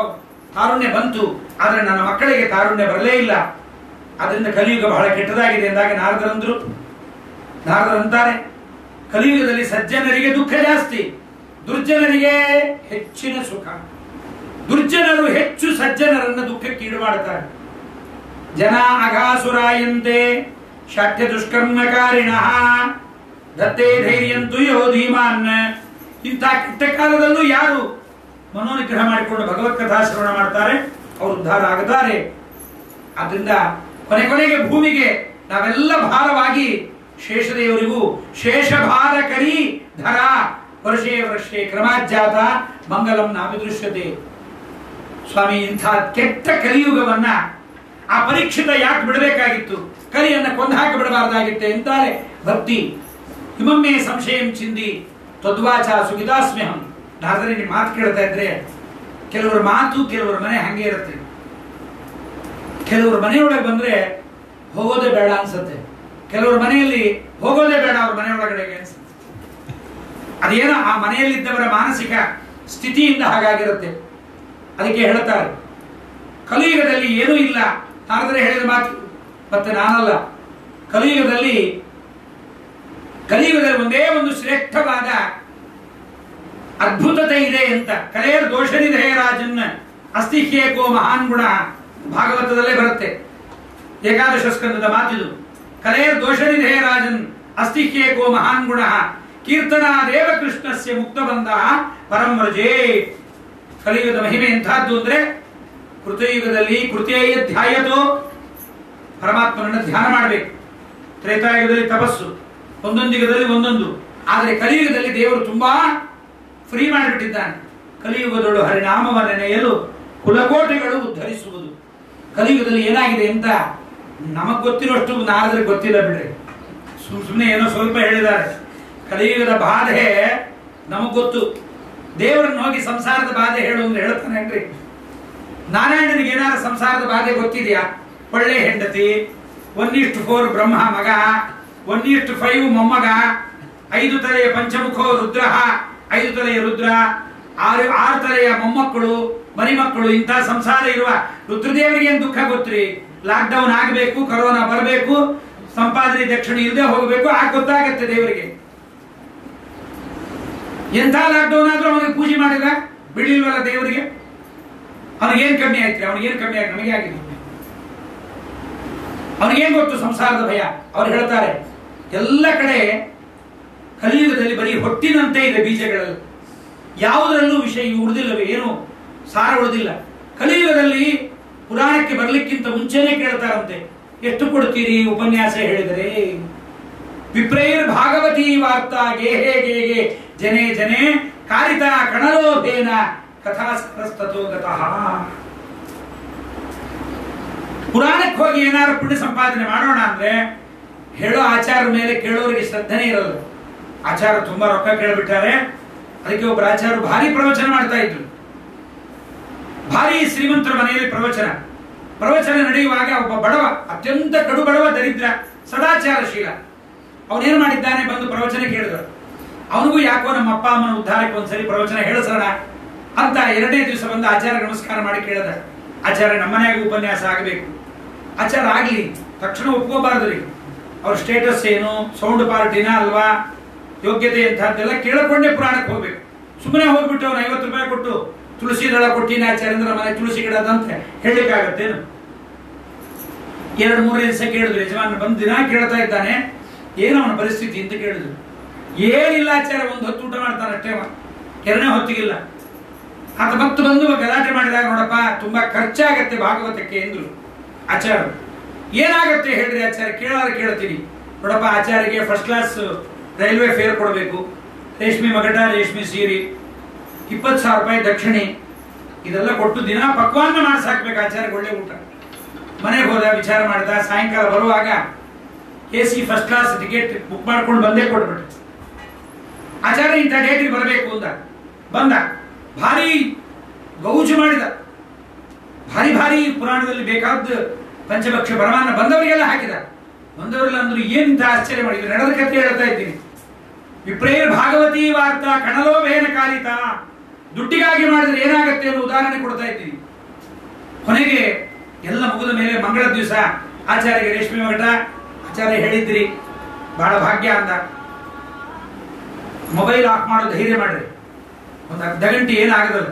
ತಾರುಣ್ಯ ಬಂತು, ಆದರೆ ನನ್ನ ಮಕ್ಕಳಿಗೆ ತಾರುಣ್ಯ ಬರಲೇ ಇಲ್ಲ. ಅದರಿಂದ ಕಲಿಯುಗ ಬಹಳ ಕೆಟ್ಟದಾಗಿದೆ ಎಂದಾಗ ನಾರದರಂತಾರೆ, ಕಲಿಯುಗದಲ್ಲಿ ಸಜ್ಜನರಿಗೆ ದುಃಖ ಜಾಸ್ತಿ, ದುರ್ಜನರಿಗೆ ಹೆಚ್ಚಿನ ಸುಖ. ದುರ್ಜನರು ಹೆಚ್ಚು ಸಜ್ಜನರನ್ನು ದುಃಖಕ್ಕೆ ಈಡು ಮಾಡುತ್ತಾರೆ. ಜನ ಅಘಾಸುರಾಯಂತೆ ಶಾಠ್ಯ ದುಷ್ಕರ್ಮಕಾರಿಣಃ ದತ್ತೇ ಧೈರ್ಯಂತು ಯೋ ಧೀಮಾನ್. ಇಂಥ ಕೆಟ್ಟ ಕಾಲದಲ್ಲೂ ಯಾರು ಮನೋನಿಗ್ರಹ ಮಾಡಿಕೊಂಡು ಭಗವತ್ ಕಥಾ ಶ್ರವಣ ಮಾಡ್ತಾರೆ ಅವರು ಉದ್ಧಾರ ಆಗುತ್ತಾರೆ. ಆದ್ರಿಂದ ಕೊನೆಗೆ ಭೂಮಿಗೆ ನಾವೆಲ್ಲ ಭಾರವಾಗಿ ಶೇಷದೇವರಿಗೂ ಶೇಷಭಾರಕರಿ ಧರ ವರ್ಷೇ ವರ್ಷೇ ಕ್ರಮಾಜ್ಜಾತ ಮಂಗಲಂ ನಾವಿದೃಶ್ಯತೆ. ಸ್ವಾಮಿ, ಇಂಥ ಕೆಟ್ಟ ಕಲಿಯುಗವನ್ನ ಆ ಪರೀಕ್ಷಿತ ಯಾಕೆ ಬಿಡಬೇಕಾಗಿತ್ತು? ಕಲಿಯನ್ನ ಕೊಂದು ಹಾಕಿ ಬಿಡಬಾರ್ದಾಗಿತ್ತೆ ಎಂತಾಳೆ ಭಕ್ತಿ. ಹಿಮಮ್ಮೆ ಸಂಶಯಂ ಚಿಂದಿ ತದ್ವಾಚ ಸುಖಿತಾಸ್ಮ್ಯಹಂ. ಆದರೆ ನಿಮ್ಮ ಮಾತು ಕೇಳ್ತಾ ಇದ್ರೆ ಕೆಲವರ ಮಾತು ಕೆಲವರ ಮನೆ ಹಂಗೆ ಇರುತ್ತೆ. ಕೆಲವರು ಮನೆಯೊಳಗೆ ಬಂದ್ರೆ ಹೋಗೋದೇ ಬೇಡ ಅನ್ಸುತ್ತೆ, ಕೆಲವರು ಮನೆಯಲ್ಲಿ ಹೋಗೋದೇ ಬೇಡ ಅವ್ರ ಮನೆಯೊಳಗಡೆಗೆ ಅನ್ಸುತ್ತೆ. ಅದೇನೋ ಆ ಮನೆಯಲ್ಲಿದ್ದವರ ಮಾನಸಿಕ ಸ್ಥಿತಿಯಿಂದ ಹಾಗಾಗಿರುತ್ತೆ. ಅದಕ್ಕೆ ಹೇಳ್ತಾರೆ ಕಲಿಯುಗದಲ್ಲಿ ಏನೂ ಇಲ್ಲ. ನಾರದರೆ ಹೇಳಿದ ಮಾತು ಮತ್ತೆ ನಾನಲ್ಲ. ಕಲಿಯುಗದಲ್ಲಿ ಒಂದೇ ಒಂದು ಶ್ರೇಷ್ಠವಾದ ಅದ್ಭುತತೆ ಇದೆ ಅಂತ. ಕಲೆಯರ್ ದೋಷನಿಧೇ ರಾಜನ್ ಅಸ್ತಿಹ್ಯೇಕೋ ಮಹಾನ್ ಗುಣ ಭಾಗವತದಲ್ಲೇ ಬರುತ್ತೆ. ಏಕಾದಶ ಸ್ಕಂದದ ಮಾತಿದು. ಕಲೆಯರ್ ದೋಷನಿಧೇ ರಾಜನ್ ಅಸ್ತಿಹ್ಯೇಕೋ ಮಹಾನ್ ಗುಣ ಕೀರ್ತನಾ ದೇವ ಕೃಷ್ಣಸ್ಯ ಮುಕ್ತ ಬಂಧ ಪರಂ ವ್ರಜೇ. ಕಲಿಯುಗದ ಮಹಿಮೆ ಎಂಥದ್ದು ಅಂದ್ರೆ ಕೃತಯುಗದಲ್ಲಿ ಕೃತ್ಯೇಯ ಧ್ಯಾಯತೋ ಪರಮಾತ್ಮನನ್ನು ಧ್ಯಾನ ಮಾಡಬೇಕು. ತ್ರೇತಾಯುಗದಲ್ಲಿ ತಪಸ್ಸು, ಒಂದೊಂದು ಯುಗದಲ್ಲಿ ಒಂದೊಂದು. ಆದರೆ ಕಲಿಯುಗದಲ್ಲಿ ದೇವರು ತುಂಬಾ ಫ್ರೀ ಮಾಡಿಬಿಟ್ಟಿದ್ದಾನೆ. ಕಲಿಯುಗದೊಳು ಹರಿನಾಮವ ನೆನೆಯಲು ಕುಲಕೋಟಿಗಳು ಉದ್ಧರಿಸುವುದು. ಕಲಿಯುಗದಲ್ಲಿ ಏನಾಗಿದೆ ಅಂತ ನಮಗ್ ಗೊತ್ತಿರೋಷ್ಟು ನಾರದ್ರೆ ಗೊತ್ತಿಲ್ಲ ಬಿಡ್ರಿ. ಸುಮ್ಮನೆ ಏನೋ ಸ್ವಲ್ಪ ಹೇಳಿದ್ದಾರೆ. ಕಲಿಯುಗದ ಬಾಧೆ ನಮಗ್ ಗೊತ್ತು. ದೇವರನ್ನು ಹೋಗಿ ಸಂಸಾರದ ಬಾಧೆ ಹೇಳು ಅಂದ್ರೆ ಹೇಳ್ತಾನೇನ್ರಿ? ನಾರಾಯಣನಿಗೆ ಏನಾದ್ರು ಸಂಸಾರದ ಬಾಧೆ ಗೊತ್ತಿದೆಯಾ? ಒಳ್ಳೆ ಹೆಂಡತಿ, 1:4 ಬ್ರಹ್ಮ ಮಗ, 1:5 ಮೊಮ್ಮಗ, 5 ತಲೆಯ ಪಂಚಮುಖೋ ರುದ್ರ, 5 ತಲೆಯ ರುದ್ರ, 6 ತಲೆಯ ಮೊಮ್ಮಕ್ಕಳು, ಮರಿಮಕ್ಕಳು. ಇಂಥ ಸಂಸಾರ ಇರುವ ರುದ್ರದೇವರಿಗೆ ಏನ್ ದುಃಖ ಗೊತ್ತ್ರಿ? ಲಾಕ್ಡೌನ್ ಆಗಬೇಕು, ಕರೋನಾ ಬರಬೇಕು, ಸಂಪಾದನೆ ದಕ್ಷಿಣ ಇಲ್ಲದೆ ಹೋಗಬೇಕು, ಆಗ ಗೊತ್ತಾಗತ್ತೆ ದೇವರಿಗೆ. ಎಂಥ ಲಾಕ್ಡೌನ್ ಆದ್ರೂ ಅವನಿಗೆ ಪೂಜೆ ಮಾಡಿದ ಬಿಡ್ಲಿಲ್ವಲ್ಲ ದೇವರಿಗೆ? ಅವನಿಗೇನ್ ಕಮ್ಮಿ ಆಯ್ತು? ಅವನಿಗೇನ್ ಕಮ್ಮಿ ಆಗಿ ನಮಗೆ ಆಗಿದೆ. ಅವನಿಗೇನ್ ಗೊತ್ತು ಸಂಸಾರದ ಭಯ? ಅವ್ರು ಹೇಳ್ತಾರೆ ಎಲ್ಲ ಕಡೆ ಕಲಿಯುಗದಲ್ಲಿ ಬರೀ ಹೊಟ್ಟಿನಂತೆ ಇದೆ ಬೀಜಗಳಲ್ಲಿ, ಯಾವುದರಲ್ಲೂ ವಿಷಯ ಉಳಿದಿಲ್ಲವೇ, ಏನು ಸಾರ ಉಳಿದಿಲ್ಲ. ಕಲಿಯುಗದಲ್ಲಿ ಪುರಾಣಕ್ಕೆ ಬರ್ಲಿಕ್ಕಿಂತ ಮುಂಚೆನೆ ಕೇಳ್ತಾರಂತೆ, ಎಷ್ಟು ಕೊಡ್ತೀರಿ ಉಪನ್ಯಾಸ ಹೇಳಿದರೆ? ವಿಪ್ರೈರ್ ಭಾಗವತಿ ವಾರ್ತಾ ಗೇಹೇ ಗೇಹೇ ಜನೇ ಜನೇ ಕಾರಿತಾ ಕಣಲೋಭೇನ ಕಥಾ ಸರಸ್ತೋ ಗತಃ. ಪುರಾಣಕ್ಕೆ ಹೋಗಿ ಏನಾದ್ರು ಪುಣ್ಯ ಸಂಪಾದನೆ ಮಾಡೋಣ ಅಂದ್ರೆ ಹೇಳೋ ಆಚಾರ ಮೇಲೆ ಕೇಳೋರಿಗೆ ಶ್ರದ್ಧೆನೇ ಇರಲ್ಲ. ಆಚಾರ ತುಂಬಾ ರೊಕ್ಕ ಕೇಳ್ಬಿಟ್ಟಾರೆ. ಅದಕ್ಕೆ ಒಬ್ಬರು ಆಚಾರ ಭಾರಿ ಪ್ರವಚನ ಮಾಡ್ತಾ ಇದ್ರು. ಭಾರಿ ಶ್ರೀಮಂತರ ಮನೆಯಲ್ಲಿ ಪ್ರವಚನ ನಡೆಯುವಾಗ ಒಬ್ಬ ಬಡವ, ಅತ್ಯಂತ ಕಡು ಬಡವ, ದರಿದ್ರ, ಸದಾಚಾರಶೀಲ, ಅವನೇನ್ ಮಾಡಿದ್ದಾನೆ, ಬಂದು ಪ್ರವಚನ ಕೇಳಿದ್ರು. ಅವನಿಗೂ ಯಾಕೋ ನಮ್ಮ ಅಪ್ಪ ಅಮ್ಮನ ಉದ್ಧಾರಕ್ಕೆ ಒಂದ್ಸರಿ ಪ್ರವಚನ ಹೇಳಿಸೋಣ ಅಂತ 2ನೇ ದಿವಸ ಬಂದು ಆಚಾರ್ಯ ನಮಸ್ಕಾರ ಮಾಡಿ ಕೇಳಿದ, ಆಚಾರ್ಯ ನಮ್ಮನೆಯಾಗ ಉಪನ್ಯಾಸ ಆಗಬೇಕು. ಆಚಾರ ಆಗ್ಲಿ, ತಕ್ಷಣ ಒಪ್ಕೋಬಾರ್ದ್ರಿ. ಅವ್ರ ಸ್ಟೇಟಸ್ ಏನು, ಸೌಂಡ್ ಪಾರ್ಟಿನ ಅಲ್ವಾ, ಯೋಗ್ಯತೆ ಎಂಥದ್ದೆಲ್ಲ ಕೇಳಿಕೊಂಡೇ ಪುರಾಣಕ್ಕೆ ಹೋಗ್ಬೇಕು. ಸುಮ್ಮನೆ ಹೋಗ್ಬಿಟ್ಟು ಅವ್ನು 50 ರೂಪಾಯಿ ಕೊಟ್ಟು ತುಳಸಿ ದಳ ಕೊಟ್ಟಿನ ಆಚಾರ್ಯಂದ್ರ ಮನೆ ತುಳಸಿ ಗಿಡದಂತ ಹೇಳಲಿಕ್ಕಾಗತ್ತೇನು? 2-3 ದಿವಸ ಕೇಳಿದ್ರು. ಯಜಮಾನ ಬಂದು ದಿನ ಕೇಳ್ತಾ ಇದ್ದಾನೆ, ಏನು ಅವನ ಪರಿಸ್ಥಿತಿ ಅಂತ ಕೇಳಿದ್ರು. ಏನಿಲ್ಲ ಆಚಾರ್ಯ, 1 ಹೊತ್ತು ಊಟ ಮಾಡ್ತಾನಷ್ಟೇ, 2ನೇ ಹೊತ್ತಿಗಿಲ್ಲ. ಆತ ಭಕ್ತ ಬಂದು ಗಲಾಟೆ ಮಾಡಿದಾಗ, ನೋಡಪ್ಪ ತುಂಬಾ ಖರ್ಚಾಗತ್ತೆ ಭಾಗವತಕ್ಕೆ ಎಂದ್ರು. ಆಚಾರ್ಯ ಏನಾಗತ್ತೆ ಹೇಳ್ರಿ ಆಚಾರ್ಯ, ಕೇಳಾದ್ರೆ ಕೇಳ್ತೀನಿ. ನೋಡಪ್ಪ ಆಚಾರ್ಯಗೆ ಫಸ್ಟ್ ಕ್ಲಾಸ್ ರೈಲ್ವೆ ಫೇರ್ ಕೊಡಬೇಕು, ರೇಷ್ಮೆ ಮಗಟ, ರೇಷ್ಮೆ ಸೀರೆ, 20,000 ರೂಪಾಯಿ ದಕ್ಷಿಣೆ, ಇದೆಲ್ಲ ಕೊಟ್ಟು ದಿನ ಪಕ್ವಾನ್ನ ಮಾಡಿಸಾಕ್ಬೇಕು ಆಚಾರ್ಯ. ಒಳ್ಳೆ ಊಟ. ಮನೆಗೆ ಹೋದ, ವಿಚಾರ ಮಾಡಿದ. ಸಾಯಂಕಾಲ ಬರುವಾಗ AC first class ticket book ಮಾಡ್ಕೊಂಡು ಬಂದೇ ಕೊಡ್ಬಿಟ್ಟು, ಆಚಾರ್ಯ ಇಂಥ ಡೇಟಿಗೆ ಬರಬೇಕು ಅಂತ ಬಂದ. ಭಾರಿ ಗೌಜು ಮಾಡಿದ. ಭಾರಿ ಪುರಾಣದಲ್ಲಿ ಬೇಕಾದ ಪಂಚಭಕ್ಷ ಪರಮಾನ್ನ ಬಂದವರಿಗೆಲ್ಲ ಹಾಕಿದ. ಬಂದವರೆಲ್ಲ ಅಂದ್ರು ಏನಿಂತ ಆಶ್ಚರ್ಯ ಮಾಡಿದ್ರು. ನಡೆದ ಕಥೆ ಹೇಳ್ತಾ ಇದ್ದೀನಿ. ವಿಪ್ರೇರ್ ಭಾಗವತಿ ವಾರ್ತಾ ಕಣಲೋಭೇನ ಕಾಲಿತ. ದುಡ್ಡಿಗಾಗಿ ಮಾಡಿದ್ರೆ ಏನಾಗತ್ತೆ ಅನ್ನೋ ಉದಾಹರಣೆ ಕೊಡ್ತಾ ಇದ್ದೀನಿ. ಕೊನೆಗೆ ಎಲ್ಲ ಮುಗಿದ ಮೇಲೆ ಮಂಗಳ ದಿವಸ ಆಚಾರ್ಯಗೆ ರೇಷ್ಮೆ ಮಗಟ, ಆಚಾರ್ಯ ಹೇಳಿದ್ರಿ, ಬಹಳ ಭಾಗ್ಯ ಅಂದ. ಮೊಬೈಲ್ ಆಫ್ ಮಾಡೋ ಧೈರ್ಯ ಮಾಡ್ರಿ, ಒಂದು ಅರ್ಧ ಗಂಟೆ ಏನಾಗದಲ್ಲ.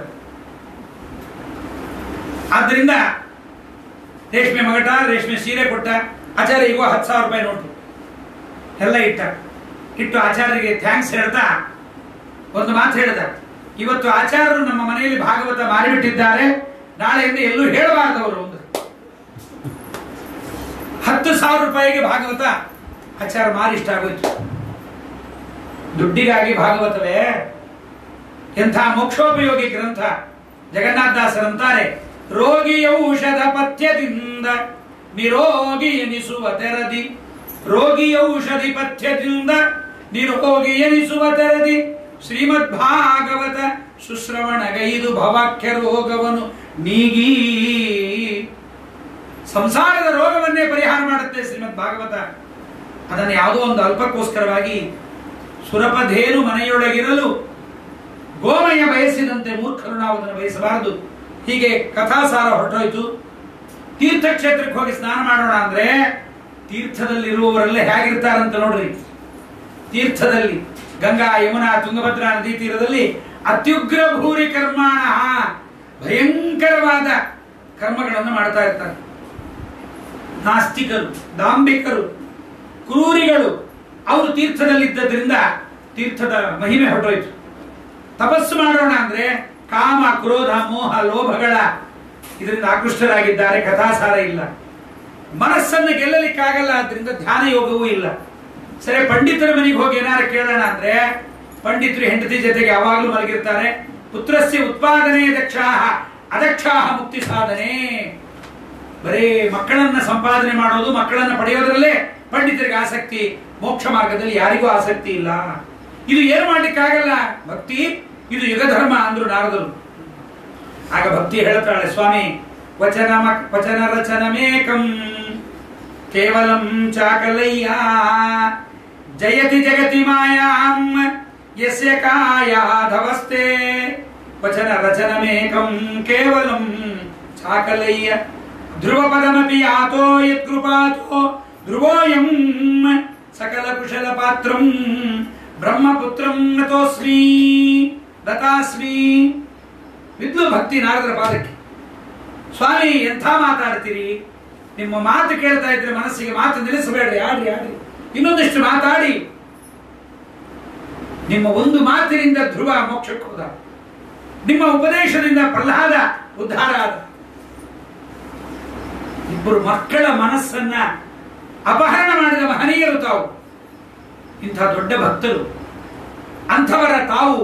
ಆದ್ದರಿಂದ ರೇಷ್ಮೆ ಮಗಟ, ರೇಷ್ಮೆ ಸೀರೆ ಕೊಟ್ಟ. ಆಚಾರ್ಯ ಈಗ 10,000 ರೂಪಾಯಿ ನೋಟು ಎಲ್ಲ ಇಟ್ಟು ಆಚಾರ್ಯರಿಗೆ ಥ್ಯಾಂಕ್ಸ್ ಹೇಳ್ತಾ ಒಂದು ಮಾತು ಹೇಳ್ದ, ಇವತ್ತು ಆಚಾರ್ಯರು ನಮ್ಮ ಮನೆಯಲ್ಲಿ ಭಾಗವತ ಮಾರಿಬಿಟ್ಟಿದ್ದಾರೆ, ನಾಳೆಯಿಂದ ಎಲ್ಲೂ ಹೇಳಬಾರ್ದವರು. ಒಂದು 10,000 ರೂಪಾಯಿಗೆ ಭಾಗವತ ಆಚಾರ್ಯ ಮಾರಿ ಇಷ್ಟ ಆಗೋಯ್ತು. ದುಡ್ಡಿಗಾಗಿ ಭಾಗವತವೇ? ಎಂಥ ಮೋಕ್ಷೋಪಯೋಗಿ ಗ್ರಂಥ. ಜಗನ್ನಾಥದಾಸರಂತಾರೆ, ರೋಗಿ ಔಷಧ ಪಥ್ಯದಿಂದ ನಿರೋಗಿ ಎನಿಸುವ ತೆರದಿ, ರೋಗಿ ಔಷಧಿ ಪಥ್ಯದಿಂದ ನಿರೋಗಿ ಎನಿಸುವ ತೆರದಿ, ಶ್ರೀಮದ್ ಭಾಗವತ ಸುಶ್ರವಣಗೈದು ಭವಾಖ್ಯ ರೋಗವನ್ನು ನೀಗಿ. ಸಂಸಾರದ ರೋಗವನ್ನೇ ಪರಿಹಾರ ಮಾಡುತ್ತೆ ಶ್ರೀಮದ್ ಭಾಗವತ. ಅದನ್ನು ಯಾವುದೋ ಒಂದು ಅಲ್ಪಕ್ಕೋಸ್ಕರವಾಗಿ ಸುರಪಧೇನು ಮನೆಯೊಳಗಿರಲು ಗೋಮಯ ಬಯಸಿದಂತೆ ಮೂರ್ಖರು ನಾವು ಅದನ್ನು ಬಯಸಬಾರದು. ಹೀಗೆ ಕಥಾಸಾರ ಹೊರಟೋಯ್ತು. ತೀರ್ಥಕ್ಷೇತ್ರಕ್ಕೆ ಹೋಗಿ ಸ್ನಾನ ಮಾಡೋಣ ಅಂದ್ರೆ ತೀರ್ಥದಲ್ಲಿರುವವರೆಲ್ಲ ಹೇಗಿರ್ತಾರಂತ ನೋಡ್ರಿ. ತೀರ್ಥದಲ್ಲಿ ಗಂಗಾ, ಯಮುನಾ, ತುಂಗಭದ್ರಾ ನದಿ ತೀರದಲ್ಲಿ ಅತ್ಯುಗ್ರ ಭೂರಿ ಕರ್ಮಾಣ, ಭಯಂಕರವಾದ ಕರ್ಮಗಳನ್ನು ಮಾಡ್ತಾ ಇರ್ತಾರೆ. ನಾಸ್ತಿಕರು, ದಾಂಭಿಕರು, ಕ್ರೂರಿಗಳು ಅವರು ತೀರ್ಥದಲ್ಲಿದ್ದರಿಂದ ತೀರ್ಥದ ಮಹಿಮೆ ಹೊರಟೋಯ್ತು. ತಪಸ್ಸು ಮಾಡೋಣ ಅಂದ್ರೆ ಕಾಮ, ಕ್ರೋಧ, ಮೋಹ, ಲೋಭಗಳ ಇದರಿಂದ ಆಕೃಷ್ಟರಾಗಿದ್ದಾರೆ. ಕಥಾಸಾರ ಇಲ್ಲ. ಮನಸ್ಸನ್ನು ಗೆಲ್ಲಲಿಕ್ಕಾಗಲ್ಲ, ಆದ್ರಿಂದ ಧ್ಯಾನ ಯೋಗವೂ ಇಲ್ಲ. ಸರಿ, ಪಂಡಿತರ ಮನೆಗೆ ಹೋಗಿ ಏನಾರು ಕೇಳೋಣ ಅಂದ್ರೆ ಪಂಡಿತರು ಹೆಂಡತಿ ಜೊತೆಗೆ ಯಾವಾಗಲೂ ಮಲಗಿರ್ತಾರೆ. ಪುತ್ರಸ್ಯ ಉತ್ಪಾದನೆ ದಕ್ಷಾಹ ಅದಕ್ಷಾಹ ಮುಕ್ತಿ ಸಾಧನೆ. ಬರೀ ಮಕ್ಕಳನ್ನ ಸಂಪಾದನೆ ಮಾಡೋದು, ಮಕ್ಕಳನ್ನ ಪಡೆಯೋದ್ರಲ್ಲೇ ಪಂಡಿತರಿಗೆ ಆಸಕ್ತಿ. ಮೋಕ್ಷ ಮಾರ್ಗದಲ್ಲಿ ಯಾರಿಗೂ ಆಸಕ್ತಿ ಇಲ್ಲ. ಇದು ಏನು ಮಾಡ್ಲಿಕ್ಕಾಗಲ್ಲ. ಭಕ್ತಿ ಇದು ಯುಗ ಧರ್ಮ ಅಂದ್ರು ನಾರದರು. ಆಗ ಭಕ್ತಿ ಹೇಳ್ತಾಳೆ, ಸ್ವಾಮಿ ವಚನ ರಚನಮೇಕಂ ಕೇವಲಂ ಚಾಕಲಯ್ಯ ಜಯತಿ ಜಗತಿ ಮಾಯಾಂ ಯಸ್ಯ ಕಾಯಾಧವಸ್ತೆ. ವಚನ ರಚನಮೇಕಂ ಕೇವಲಂ ಚಾಕಲಯ್ಯ ಧ್ರುವಪದಮಪಿ ಯಾತೋ ಯತ್ಕೃಪಾತೋ ಧ್ರುವೋಯಂ ಸಕಲ ಕುಶಲ ಪಾತ್ರಂ ಬ್ರಹ್ಮಪುತ್ರಂ ನತೋಸ್ಮಿ ದತಾಸ್ಮಿ. ಬಿದ್ದು ಭಕ್ತಿ ನಾರದರ ಪಾದಕ್ಕೆ, ಸ್ವಾಮಿ ಎಂಥ ಮಾತಾಡ್ತೀರಿ, ನಿಮ್ಮ ಮಾತು ಕೇಳ್ತಾ ಇದ್ರೆ ಮನಸ್ಸಿಗೆ ಮಾತು ನಿಲ್ಲಿಸಬೇಡ್ರಿ, ಆಡ್ರಿ ಆಡ್ರಿ, ಇನ್ನೊಂದಿಷ್ಟು ಮಾತಾಡಿ. ನಿಮ್ಮ ಒಂದು ಮಾತಿನಿಂದ ಧ್ರುವ ಮೋಕ್ಷಕ್ಕೆ ಹೋದ, ನಿಮ್ಮ ಉಪದೇಶದಿಂದ ಪ್ರಹ್ಲಾದ ಉದ್ಧಾರ ಆದ. ಇಬ್ಬರು ಮಕ್ಕಳ ಮನಸ್ಸನ್ನ ಅಪಹರಣ ಮಾಡಿದ ಮಹನೀಯರು ತಾವು, ಇಂಥ ದೊಡ್ಡ ಭಕ್ತರು. ಅಂಥವರ ತಾವು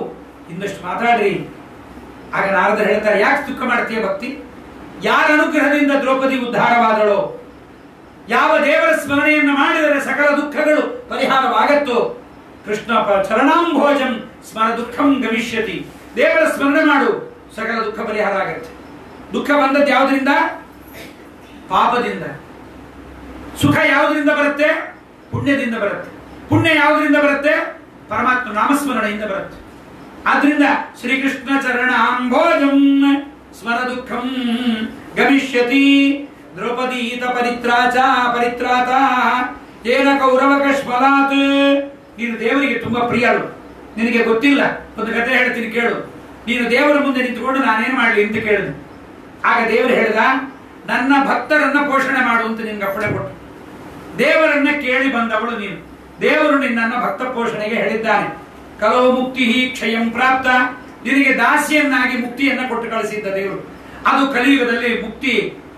ಇನ್ನಷ್ಟು ಮಾತಾಡ್ರಿ. ಆಗ ನಾರದ ಹೇಳ್ತಾರೆ, ಯಾಕೆ ದುಃಖ ಮಾಡ್ತೀಯ ಭಕ್ತಿ? ಯಾರ ಅನುಗ್ರಹದಿಂದ ದ್ರೌಪದಿ ಉದ್ಧಾರವಾದಳೋ, ಯಾವ ದೇವರ ಸ್ಮರಣೆಯನ್ನು ಮಾಡಿದರೆ ಸಕಲ ದುಃಖಗಳು ಪರಿಹಾರವಾಗತ್ತೋ, ಕೃಷ್ಣ ಚರಣಾಂಭೋಜಂ ಸ್ಮರ ದುಃಖಂ ಗಮಿಷ್ಯತಿ. ದೇವರ ಸ್ಮರಣೆ ಮಾಡು, ಸಕಲ ದುಃಖ ಪರಿಹಾರ ಆಗತ್ತೆ. ದುಃಖ ಬಂದದ್ದು ಯಾವುದರಿಂದ? ಪಾಪದಿಂದ. ಸುಖ ಯಾವುದರಿಂದ ಬರುತ್ತೆ? ಪುಣ್ಯದಿಂದ ಬರುತ್ತೆ. ಪುಣ್ಯ ಯಾವುದರಿಂದ ಬರುತ್ತೆ? ಪರಮಾತ್ಮ ನಾಮಸ್ಮರಣೆಯಿಂದ ಬರುತ್ತೆ. ಆದ್ರಿಂದ ಶ್ರೀಕೃಷ್ಣ ಚರಣಾಂಭೋಜಂ ಸ್ಮರ ದುಃಖಂ ಗಮಿಷ್ಯತಿ. ದ್ರೌಪದೀತ ಪರಿತ್ರಾತ ಏನ ಕೌರವ ಕಶ್ಮಲಾತ್. ನೀನು ದೇವರಿಗೆ ತುಂಬಾ ಪ್ರಿಯಳು, ನಿನಗೆ ಗೊತ್ತಿಲ್ಲ. ಒಂದು ಕಥೆ ಹೇಳ್ತೀನಿ ಕೇಳು. ನೀನು ದೇವರ ಮುಂದೆ ನಿಂತುಕೊಂಡು ನಾನೇನು ಮಾಡಲಿ ಅಂತ ಕೇಳಿದ. ಆಗ ದೇವರು ಹೇಳಿದ, ನನ್ನ ಭಕ್ತರನ್ನ ಪೋಷಣೆ ಮಾಡು ಅಂತ ನಿನ್ಗೆ ಅಪ್ಪಣೆ ಕೊಟ್ಟು. ದೇವರನ್ನ ಕೇಳಿ ಬಂದವಳು ನೀನು. ದೇವರು ನಿನ್ನನ್ನ ಭಕ್ತ ಪೋಷಣೆಗೆ ಹೇಳಿದ್ದಾನೆ. ಕಲೋ ಮುಕ್ತಿ ಕ್ಷಯಂ ಪ್ರಾಪ್ತ. ನಿನಗೆ ದಾಸಿಯನ್ನಾಗಿ ಮುಕ್ತಿಯನ್ನ ಕೊಟ್ಟು ಕಳಿಸಿದ್ದ ದೇವರು. ಅದು ಕಲಿಯುಗದಲ್ಲಿ ಮುಕ್ತಿ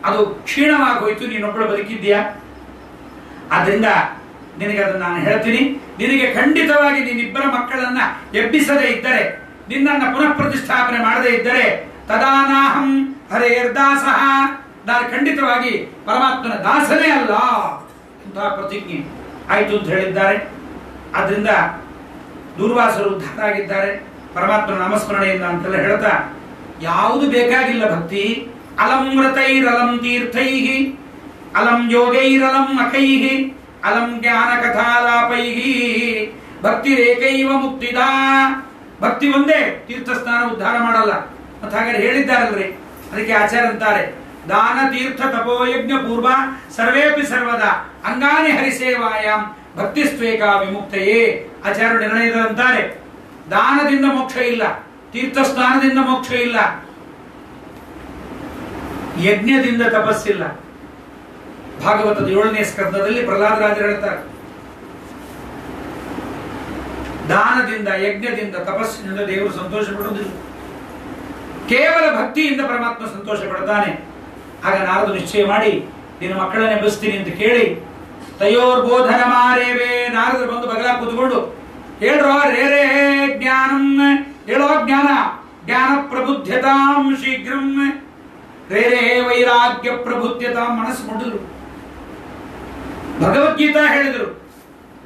ಅದು ಕ್ಷೀಣವಾಗೋಯ್ತು, ನೀನೊಬ್ಬಳು ಬದುಕಿದ್ದೀಯಾ. ಆದ್ರಿಂದ ನಿನಗೆ ಅದನ್ನು ನಾನು ಹೇಳ್ತೀನಿ. ನಿನಗೆ ಖಂಡಿತವಾಗಿ ನೀನಿಬ್ಬರ ಮಕ್ಕಳನ್ನ ಎಬ್ಬಿಸದೇ ಇದ್ದರೆ, ನಿನ್ನನ್ನು ಪುನಃ ಪ್ರತಿಷ್ಠಾಪನೆ ಮಾಡದೇ ಇದ್ದರೆ, ತದಾನಾಹಂ ಹರೇರ್ದಾಸಃ, ನಾನು ಖಂಡಿತವಾಗಿ ಪರಮಾತ್ಮನ ದಾಸನೇ ಅಲ್ಲ ಇಂತಹ ಪ್ರತಿಜ್ಞೆ ಆಯ್ತು ಅಂತ ಹೇಳಿದ್ದಾರೆ. ಆದ್ರಿಂದ ದೂರ್ವಾಸರು ಉದ್ಧಾರ ಆಗಿದ್ದಾರೆ ಪರಮಾತ್ಮನ ನಾಮಸ್ಮರಣೆಯಿಂದ ಅಂತೆಲ್ಲ ಹೇಳ್ತಾ, ಯಾವುದು ಬೇಕಾಗಿಲ್ಲ ಭಕ್ತಿ. ಅಲಂ ವ್ರತೈರಲಂ ತೀರ್ಥೈಹಿ ಅಲಂ ಯೋಗೈರಲಂ ಅಖೈಹಿ ಅಲಂ ಜ್ಞಾನ ಕಥಾಲಾಪೈಹಿ ಭಕ್ತಿರೇಕೈವ ಮುಕ್ತಿದಾ. ಭಕ್ತಿ ಒಂದೇ ತೀರ್ಥ ಸ್ನಾನ ಉದ್ಧಾರ ಮಾಡಲ್ಲ. ಮತ್ತೆ ಹಾಗಾದ್ರೆ ಹೇಳಿದ್ದಾರಲ್ರಿ, ಅದಕ್ಕೆ ಆಚಾರ್ಯ ಅಂತಾರೆ, ದಾನ ತೀರ್ಥ ತಪೋಯಜ್ಞ ಪೂರ್ವ ಸರ್ವೇಪಿ ಸರ್ವದಾ ಅಂಗಾನಿ ಹರಿಸೇವಾಯಾಮ್ ಭಕ್ತಿಸ್ತ್ವೇಕ ವಿಮುಕ್ತಯೇ. ಆಚಾರ್ಯರು ನಿರ್ಣಯದಂತಾರೆ, ದಾನದಿಂದ ಮೋಕ್ಷ ಇಲ್ಲ, ತೀರ್ಥ ಸ್ನಾನದಿಂದ ಮೋಕ್ಷ ಇಲ್ಲ, ಯಜ್ಞದಿಂದ ತಪಸ್ಸಿಲ್ಲ, ಭಾಗವತದ 7ನೇ ಸ್ಕಂದದಲ್ಲಿ ಪ್ರಹ್ಲಾದರಾಜರು ಹೇಳ್ತಾರೆ, ದಾನದಿಂದ, ಯಜ್ಞದಿಂದ, ತಪಸ್ಸಿನಿಂದ ದೇವರು ಸಂತೋಷ ಪಡುವುದಿಲ್ಲ, ಕೇವಲ ಭಕ್ತಿಯಿಂದ ಪರಮಾತ್ಮ ಸಂತೋಷ ಪಡ್ತಾನೆ. ಆಗ ನಾರದು ನಿಶ್ಚಯ ಮಾಡಿ, ನಿನ್ನ ಮಕ್ಕಳನ್ನ ಎಬ್ಬಿಸ್ತೀನಿ ಅಂತ ಕೇಳಿ, ತಯೋರ್ಬೋಧನ ಮಾರೇವೇ, ನಾರದರು ಬಂದು ಬಗಲ ಕೂತ್ಕೊಂಡು ಹೇಳ್ರೋ ರೇ ರೇ ಜ್ಞಾನಂ, ಹೇಳೋ ಜ್ಞಾನ, ಜ್ಞಾನ ಪ್ರಬುದ್ಧತಾಂ ಶೀಘ್ರಂ, ರೇ ರೇ ವೈರಾಗ್ಯ ಪ್ರಬುದ್ಧತಾಂ. ಮನಸ್ಸು ಮಾಡಿದ್ರು, ಭಗವದ್ಗೀತಾ ಹೇಳಿದ್ರು,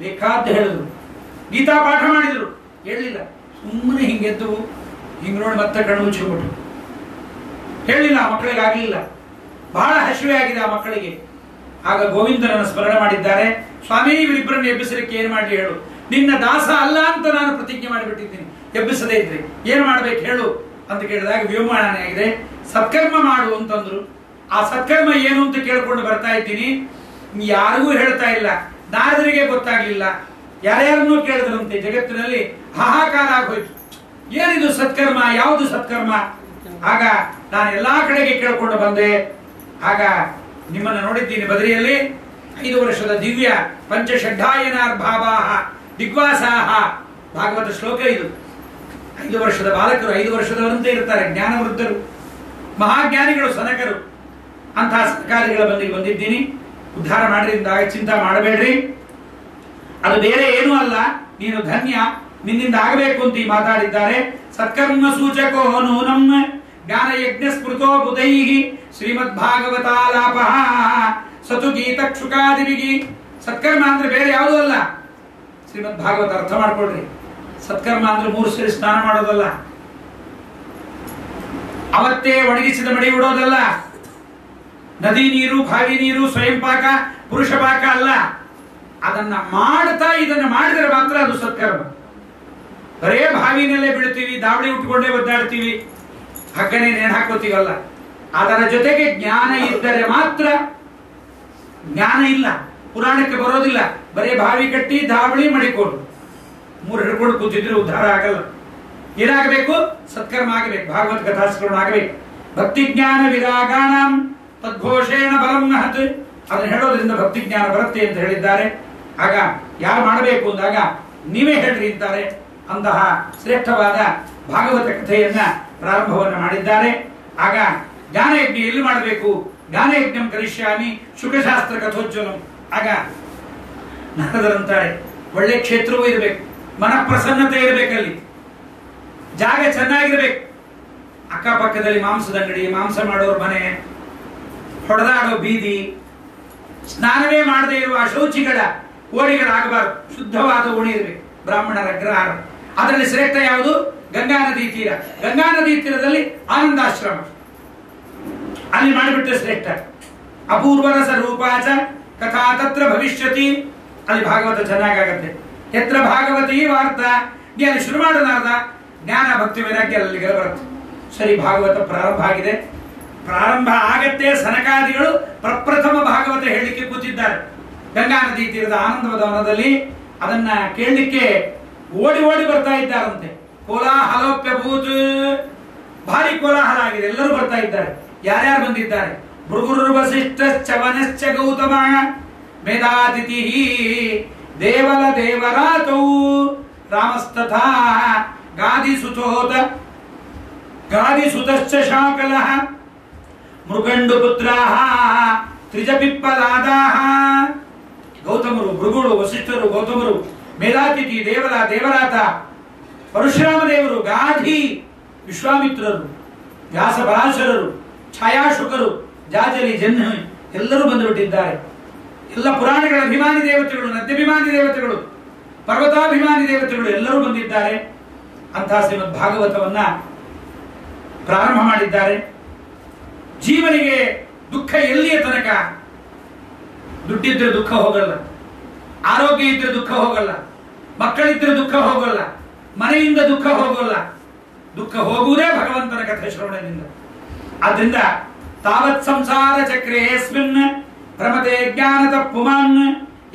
ಬೇಕಾದ್ದು ಹೇಳಿದ್ರು, ಗೀತಾ ಪಾಠ ಮಾಡಿದ್ರು, ಹೇಳಲಿಲ್ಲ. ಸುಮ್ಮನೆ ಹಿಂಗೆದ್ದು ಹಿಂಗ್ ನೋಡಿ ಮತ್ತೆ ಕಣ್ಣು ಮುಚ್ಚಿಬಿಟ್ರು. ಹೇಳಲಿಲ್ಲ, ಮಕ್ಕಳಿಗೆ ಆಗಲಿಲ್ಲ. ಬಹಳ ಹಸಿವೆ ಆಗಿದೆ ಆ ಮಕ್ಕಳಿಗೆ. ಆಗ ಗೋವಿಂದನನ್ನು ಸ್ಮರಣೆ ಮಾಡಿದ್ದಾರೆ. ಸ್ವಾಮಿ, ಇವರಿಬ್ಬರನ್ನು ಎಬ್ಬಿಸಲಿಕ್ಕೆ ಏನ್ ಮಾಡ್ಲಿ ಹೇಳು, ನಿನ್ನ ದಾಸ ಅಲ್ಲ ಅಂತ ನಾನು ಪ್ರತಿಜ್ಞೆ ಮಾಡಿಬಿಟ್ಟಿದ್ದೀನಿ, ಎಬ್ಬಿಸದೇ ಇದ್ರೆ ಏನ್ ಮಾಡ್ಬೇಕು ಹೇಳು ಅಂತ ಕೇಳಿದಾಗ ವ್ಯೋಮಾನ ಆಗಿದೆ. ಸತ್ಕರ್ಮ ಮಾಡು ಅಂತಂದ್ರು. ಆ ಸತ್ಕರ್ಮ ಏನು ಅಂತ ಕೇಳ್ಕೊಂಡು ಬರ್ತಾ ಇದ್ದೀನಿ, ಯಾರಿಗೂ ಹೇಳ್ತಾ ಇಲ್ಲ, ನಾರದರಿಗೆ ಗೊತ್ತಾಗ್ಲಿಲ್ಲ, ಯಾರ್ಯಾರನ್ನೂ ಕೇಳಿದ್ರಂತೆ. ಜಗತ್ತಿನಲ್ಲಿ ಹಾಹಾಕಾರ ಆಗೋಯ್ತು, ಏನಿದು ಸತ್ಕರ್ಮ, ಯಾವುದು ಸತ್ಕರ್ಮ? ಆಗ ನಾನು ಎಲ್ಲಾ ಕಡೆಗೆ ಕೇಳ್ಕೊಂಡು ಬಂದೆ. ಆಗ ನಿಮ್ಮನ್ನು ನೋಡಿದ್ದೀನಿ ಬದರಿಯಲ್ಲಿ. 5 ವರ್ಷದ ದಿವ್ಯ ಪಂಚಷಡ್ಡಾಯನಾರ್ಭಾವಾಹ ದಿಗ್ವಾಸಾಹ ಭಾಗವತ ಶ್ಲೋಕ ಇದು. 5 ವರ್ಷದ ಬಾಲಕರು 5 ವರ್ಷದವರಂತೆ ಇರ್ತಾರೆ, ಜ್ಞಾನವೃದ್ಧರು, ಮಹಾಜ್ಞಾನಿಗಳು, ಸನಕರು. ಅಂತಹ ಸತ್ಕಾರ್ಯಗಳ ಬಂದಿದ್ದೀನಿ. ಉದ್ಧಾರ ಮಾಡಿದ್ರಿಂದ ಚಿಂತೆ ಮಾಡಬೇಡ್ರಿ, ಅದು ಬೇರೆ ಏನೂ ಅಲ್ಲ, ನೀನು ಧನ್ಯ, ನಿನ್ನಿಂದ ಆಗಬೇಕು ಅಂತ ಈ ಮಾತಾಡಿದ್ದಾರೆ. ಸತ್ಕರ್ಮ ಸೂಚಕೋ ನೂನಂ ಜ್ಞಾನ ಯಜ್ಞ ಸ್ಮೃತೋ ಬುಧೈಹಿ ಶ್ರೀಮದ್ ಭಾಗವತಾಲಾಪ ಸತು ಗೀತ ಕ್ಷುಕಾದಿವಿಗಿ. ಸತ್ಕರ್ಮ ಅಂದ್ರೆ ಬೇರೆ ಯಾವುದೂ ಅಲ್ಲ, ಶ್ರೀಮದ್ ಭಾಗವತ ಅರ್ಥ ಮಾಡ್ಕೊಳ್ರಿ. ಸತ್ಕರ್ಮ ಅಂದ್ರೆ 3 ಸರಿ ಸ್ನಾನ ಮಾಡೋದಲ್ಲ, ಅವತ್ತೇ ಒಣಗಿಸಿದ ಮಡಿ ಉಡೋದಲ್ಲ, ನದಿ ನೀರು, ಬಾವಿ ನೀರು, ಸ್ವಯಂ ಪಾಕ, ಪುರುಷ ಪಾಕ ಅಲ್ಲ. ಅದನ್ನ ಮಾಡ್ತಾ ಇದನ್ನ ಮಾಡಿದರೆ ಮಾತ್ರ ಅದು ಸತ್ಕರ್ಮ. ಬರೇ ಬಾವಿನಲ್ಲೇ ಬೀಳ್ತೀವಿ, ದಾವಳಿ ಉಟ್ಕೊಂಡೇ ಒದ್ದಾಡ್ತೀವಿ, ಹಗ್ಗನೆ ನೇಣು ಹಾಕೋತೀವಲ್ಲ. ಅದರ ಜೊತೆಗೆ ಜ್ಞಾನ ಇದ್ದರೆ ಮಾತ್ರ. ಜ್ಞಾನ ಇಲ್ಲ, ಪುರಾಣಕ್ಕೆ ಬರೋದಿಲ್ಲ, ಬರೇ ಬಾವಿ ಕಟ್ಟಿ ದಾವಳಿ ಮಡಿಕೊಂಡು 3 ಹಿಡ್ಕೊಂಡು ಕೂತಿದ್ರೆ ಉದ್ಧಾರ ಆಗಲ್ಲ. ಏನಾಗಬೇಕು? ಸತ್ಕರ್ಮ ಆಗಬೇಕು, ಭಾಗವತ ಕಥಾಸ್ಮರಣ ಆಗಬೇಕು. ಭಕ್ತಿ ಜ್ಞಾನ ವಿರಾಗಾಣಂ ತದ್ಘೋಷೇಣ ಬಲಂ ಮಹತ್. ಅದನ್ನು ಹೇಳೋದ್ರಿಂದ ಭಕ್ತಿ ಜ್ಞಾನ ಬರುತ್ತೆ ಅಂತ ಹೇಳಿದ್ದಾರೆ. ಆಗ ಯಾರು ಮಾಡಬೇಕು ಅಂದಾಗ ನೀವೇ ಹೇಳ್ರಿ ಅಂತಾರೆ. ಅಂತಹ ಶ್ರೇಷ್ಠವಾದ ಭಾಗವತ ಕಥೆಯನ್ನ ಪ್ರಾರಂಭವನ್ನು ಮಾಡಿದ್ದಾರೆ. ಆಗ ಜ್ಞಾನಯಜ್ಞ ಎಲ್ಲಿ ಮಾಡಬೇಕು? ಜ್ಞಾನಯಜ್ಞಂ ಕರಿಷ್ಯಾಮಿ ಶುಕಶಾಸ್ತ್ರ ಕಥೋಜ್ವಲಂ. ಆಗ ನಾರದರಂತಾರೆ, ಒಳ್ಳೆ ಕ್ಷೇತ್ರವೂ ಇರಬೇಕು, ಮನಪ್ರಸನ್ನತೆ ಇರಬೇಕಲ್ಲಿ, ಜಾಗ ಚೆನ್ನಾಗಿರ್ಬೇಕು, ಅಕ್ಕಪಕ್ಕದಲ್ಲಿ ಮಾಂಸದ ಅಂಗಡಿ, ಮಾಂಸ ಮಾಡೋರ್ ಮನೆ, ಹೊಡೆದಾಡೋ ಬೀದಿ, ಸ್ನಾನವೇ ಮಾಡದೇ ಇರುವ ಅಶೌಚಿಗಳ ಓಣಿಗಳಾಗಬಾರದು, ಶುದ್ಧವಾದ ಓಣಿ ಇರಬೇಕು, ಬ್ರಾಹ್ಮಣರ ಅಗ್ರಹಾರ. ಅದರಲ್ಲಿ ಶ್ರೇಷ್ಠ ಯಾವುದು? ಗಂಗಾ ನದಿ ತೀರ. ಗಂಗಾ ನದಿ ತೀರದಲ್ಲಿ ಆನಂದಾಶ್ರಮ, ಅಲ್ಲಿ ಮಾಡಿಬಿಟ್ರೆ ಶ್ರೇಷ್ಠ. ಅಪೂರ್ವರಸ ರೂಪಾಚ ಕಥಾ ತತ್ರ ಭವಿಷ್ಯತಿ, ಅಲ್ಲಿ ಭಾಗವತ ಚೆನ್ನಾಗತ್ತೆ. ಯತ್ರ ಭಾಗವತಿ ವಾರ್ತಾ, ಅಲ್ಲಿ ಶುರು ಮಾಡೋದಾರ್ದ ಜ್ಞಾನ ಭಕ್ತಿ ವೈರಾಗ್ಯ ಅಲ್ಲಿಗೆ ಬರುತ್ತೆ. ಸರಿ, ಭಾಗವತ ಪ್ರಾರಂಭ ಆಗಿದೆ, ಪ್ರಾರಂಭ ಆಗತ್ತೆ. ಸನಕಾದಿಗಳು ಪ್ರಪ್ರಥಮ ಭಾಗವತ ಹೇಳಲಿಕ್ಕೆ ಕೂತಿದ್ದಾರೆ ಗಂಗಾ ನದಿ ತೀರದ ಆನಂದವನದಲ್ಲಿ. ಅದನ್ನ ಕೇಳಲಿಕ್ಕೆ ಓಡಿ ಓಡಿ ಬರ್ತಾ ಇದ್ದಾರಂತೆ. ಕೋಲಾಹಲೋಪ್ಯಭೂತ್, ಭಾರಿ ಕೋಲಾಹಲ ಆಗಿದೆ, ಎಲ್ಲರೂ ಬರ್ತಾ ಇದ್ದಾರೆ. ಯಾರ್ಯಾರು ಬಂದಿದ್ದಾರೆ? ಭೃಗುರ್ ವಸಿಷ್ಠ ಚವನಶ್ಚ ಗೌತಮ ಮೇಧಾತಿಥಿ ದೇವಲ ದೇವರಾತೌ ರಾಮಸ್ತಥಾ ಗಾದಿಸುತೋತ ಗಾದಿಸುತಶ್ಚ ಶಾಕಲಃ ಮೃಗಂಡು ಪುತ್ರಾಃ ತ್ರಿಜಪಿಪ್ಪಲಾದಾಃ. ಗೌತಮರು, ಭೃಗುಳು, ವಸಿಷ್ಠರು, ಗೌತಮರು, ಮೇಧಾತಿಥಿ, ದೇವಲ, ದೇವರಾತ, ಪರಶುರಾಮ ದೇವರು, ಗಾಧಿ, ವಿಶ್ವಾಮಿತ್ರರು, ವ್ಯಾಸ ಪರಾಶರರು, ಛಾಯಾಶುಕರು, ಜಾಜಲಿ, ಜನ್ಮ ಎಲ್ಲರೂ ಬಂದುಬಿಟ್ಟಿದ್ದಾರೆ. ಎಲ್ಲ ಪುರಾಣಗಳ ಅಭಿಮಾನಿ ದೇವತೆಗಳು, ನದ್ಯಾಭಿಮಾನಿ ದೇವತೆಗಳು, ಪರ್ವತಾಭಿಮಾನಿ ದೇವತೆಗಳು ಎಲ್ಲರೂ ಬಂದಿದ್ದಾರೆ. ಅಂತಹ ಶ್ರೀಮದ್ ಭಾಗವತವನ್ನ ಪ್ರಾರಂಭ ಮಾಡಿದ್ದಾರೆ. ಜೀವನಿಗೆ ದುಃಖ ಎಲ್ಲಿಯ ತನಕ? ದುಡ್ಡಿದ್ರೆ ದುಃಖ ಹೋಗಲ್ಲ, ಆರೋಗ್ಯ ಇದ್ರೆ ದುಃಖ ಹೋಗಲ್ಲ, ಮಕ್ಕಳಿದ್ರೆ ದುಃಖ ಹೋಗಲ್ಲ, ಮನೆಯಿಂದ ದುಃಖ ಹೋಗಲ್ಲ. ದುಃಖ ಹೋಗುವುದೇ ಭಗವಂತನ ಕಥೆ ಶ್ರವಣದಿಂದ. ಆದ್ರಿಂದ ತಾವತ್ ಸಂಸಾರ ಚಕ್ರೇಸ್ಮಿನ್ ಭ್ರಮತೆ ಜ್ಞಾನದ ಪುಮಾನ್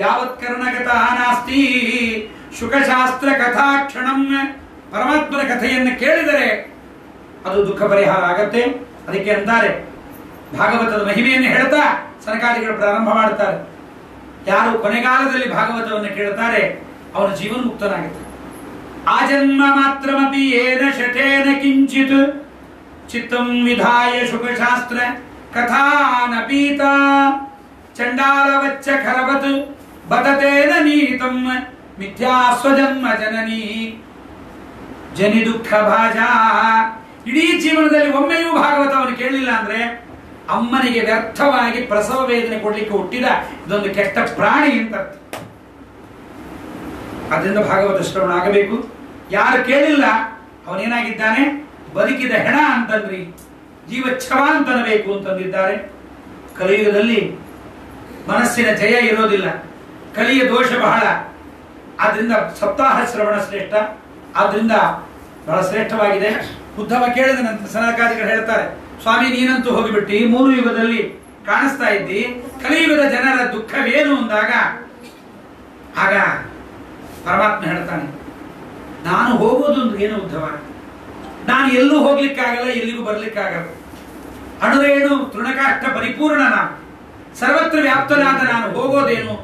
ಯಾವತ್ ಕರ್ಣಗತ ನಾಸ್ತಿ ಶುಕಶಾಸ್ತ್ರ ಕಥಾ ಕ್ಷಣಂ. ಪರಮಾತ್ಮನ ಕಥೆಯನ್ನು ಕೇಳಿದರೆ ಅದು ದುಃಖ ಪರಿಹಾರ ಆಗತ್ತೆ. ಅದಕ್ಕೆ ಅಂತಾರೆ, ಭಾಗವತದ ಮಹಿಮೆಯನ್ನು ಹೇಳ್ತಾ ಸನಕಾದಿಗಳು ಪ್ರಾರಂಭ ಮಾಡ್ತಾರೆ. ಯಾರು ಕೊನೆಗಾಲದಲ್ಲಿ ಭಾಗವತವನ್ನು ಕೇಳ್ತಾರೆ ಅವನ ಜೀವನ ಮುಕ್ತನಾಗುತ್ತೆ. ಆಜನ್ಮ ಮಾತ್ರಮಪಿ ಏನ ಶಠೇನ ಕಿಂಚಿತ್ ಚಿತ್ತಂ ವಿಧಾಯ ಶುಕಶಾಸ್ತ್ರ ಕಥಾನ ಪೀತ ಚಂಡಾಲವಚ್ಚ ಖರವತ್ ಬತತೇನ ನೀತಂ ಮಿಥ್ಯಾ ಸ್ವಜನ್ಮ ಜನನಿ ಜನಿ ದುಃಖ ಭಾಜಾ. ಇಡೀ ಜೀವನದಲ್ಲಿ ಒಮ್ಮೆಯೂ ಭಾಗವತವನ್ನು ಕೇಳಲಿಲ್ಲ ಅಂದ್ರೆ ಅಮ್ಮನಿಗೆ ವ್ಯರ್ಥವಾಗಿ ಪ್ರಸವ ವೇದನೆ ಕೊಡ್ಲಿಕ್ಕೆ ಹುಟ್ಟಿದ ಇದೊಂದು ಕೆಟ್ಟ ಪ್ರಾಣಿ ಅಂತ. ಅದರಿಂದ ಭಾಗವತ ಶ್ರವಣ ಆಗಬೇಕು. ಯಾರು ಕೇಳಿಲ್ಲ ಅವನೇನಾಗಿದ್ದಾನೆ, ಬದುಕಿದ ಹೆಣ ಅಂತಂದ್ರಿ, ಜೀವಚ್ಛವ ಅಂತನಬೇಕು ಅಂತಂದಿದ್ದಾರೆ. ಕಲಿಯುಗದಲ್ಲಿ ಮನಸ್ಸಿನ ಜಯ ಇರೋದಿಲ್ಲ, ಕಲಿಯ ದೋಷ ಬಹಳ. ಆದ್ರಿಂದ ಸಪ್ತಾಹ ಶ್ರವಣ ಶ್ರೇಷ್ಠ, ಆದ್ರಿಂದ ಬಹಳ ಶ್ರೇಷ್ಠವಾಗಿದೆ. ಉದ್ಧವ ಕೇಳಿದ ನಂತರ ಸನಕಾದಿಗಳು ಹೇಳ್ತಾರೆ, ಸ್ವಾಮಿ ನೀನಂತೂ ಹೋಗಿಬಿಟ್ಟು ಈ 3 ಯುಗದಲ್ಲಿ ಕಾಣಿಸ್ತಾ ಇದ್ದಿ, ಕಲಿಯುಗದ ಜನರ ದುಃಖವೇನು ಅಂದಾಗ ಆಗ ಪರಮಾತ್ಮ ಹೇಳ್ತಾನೆ, ನಾನು ಹೋಗೋದು ಅಂದ್ರೆ ಏನು ಉದ್ಧವ, ನಾನು ಎಲ್ಲೂ ಹೋಗ್ಲಿಕ್ಕಾಗಲ್ಲ, ಎಲ್ಲಿಗೂ ಬರ್ಲಿಕ್ಕಾಗಲ್ಲ. ಅಣುರೇಣು ತೃಣಕಾಷ್ಟ ಪರಿಪೂರ್ಣ ನಾನು, ಸರ್ವತ್ರ ವ್ಯಾಪ್ತನಾದ ನಾನು ಹೋಗೋದೇನು,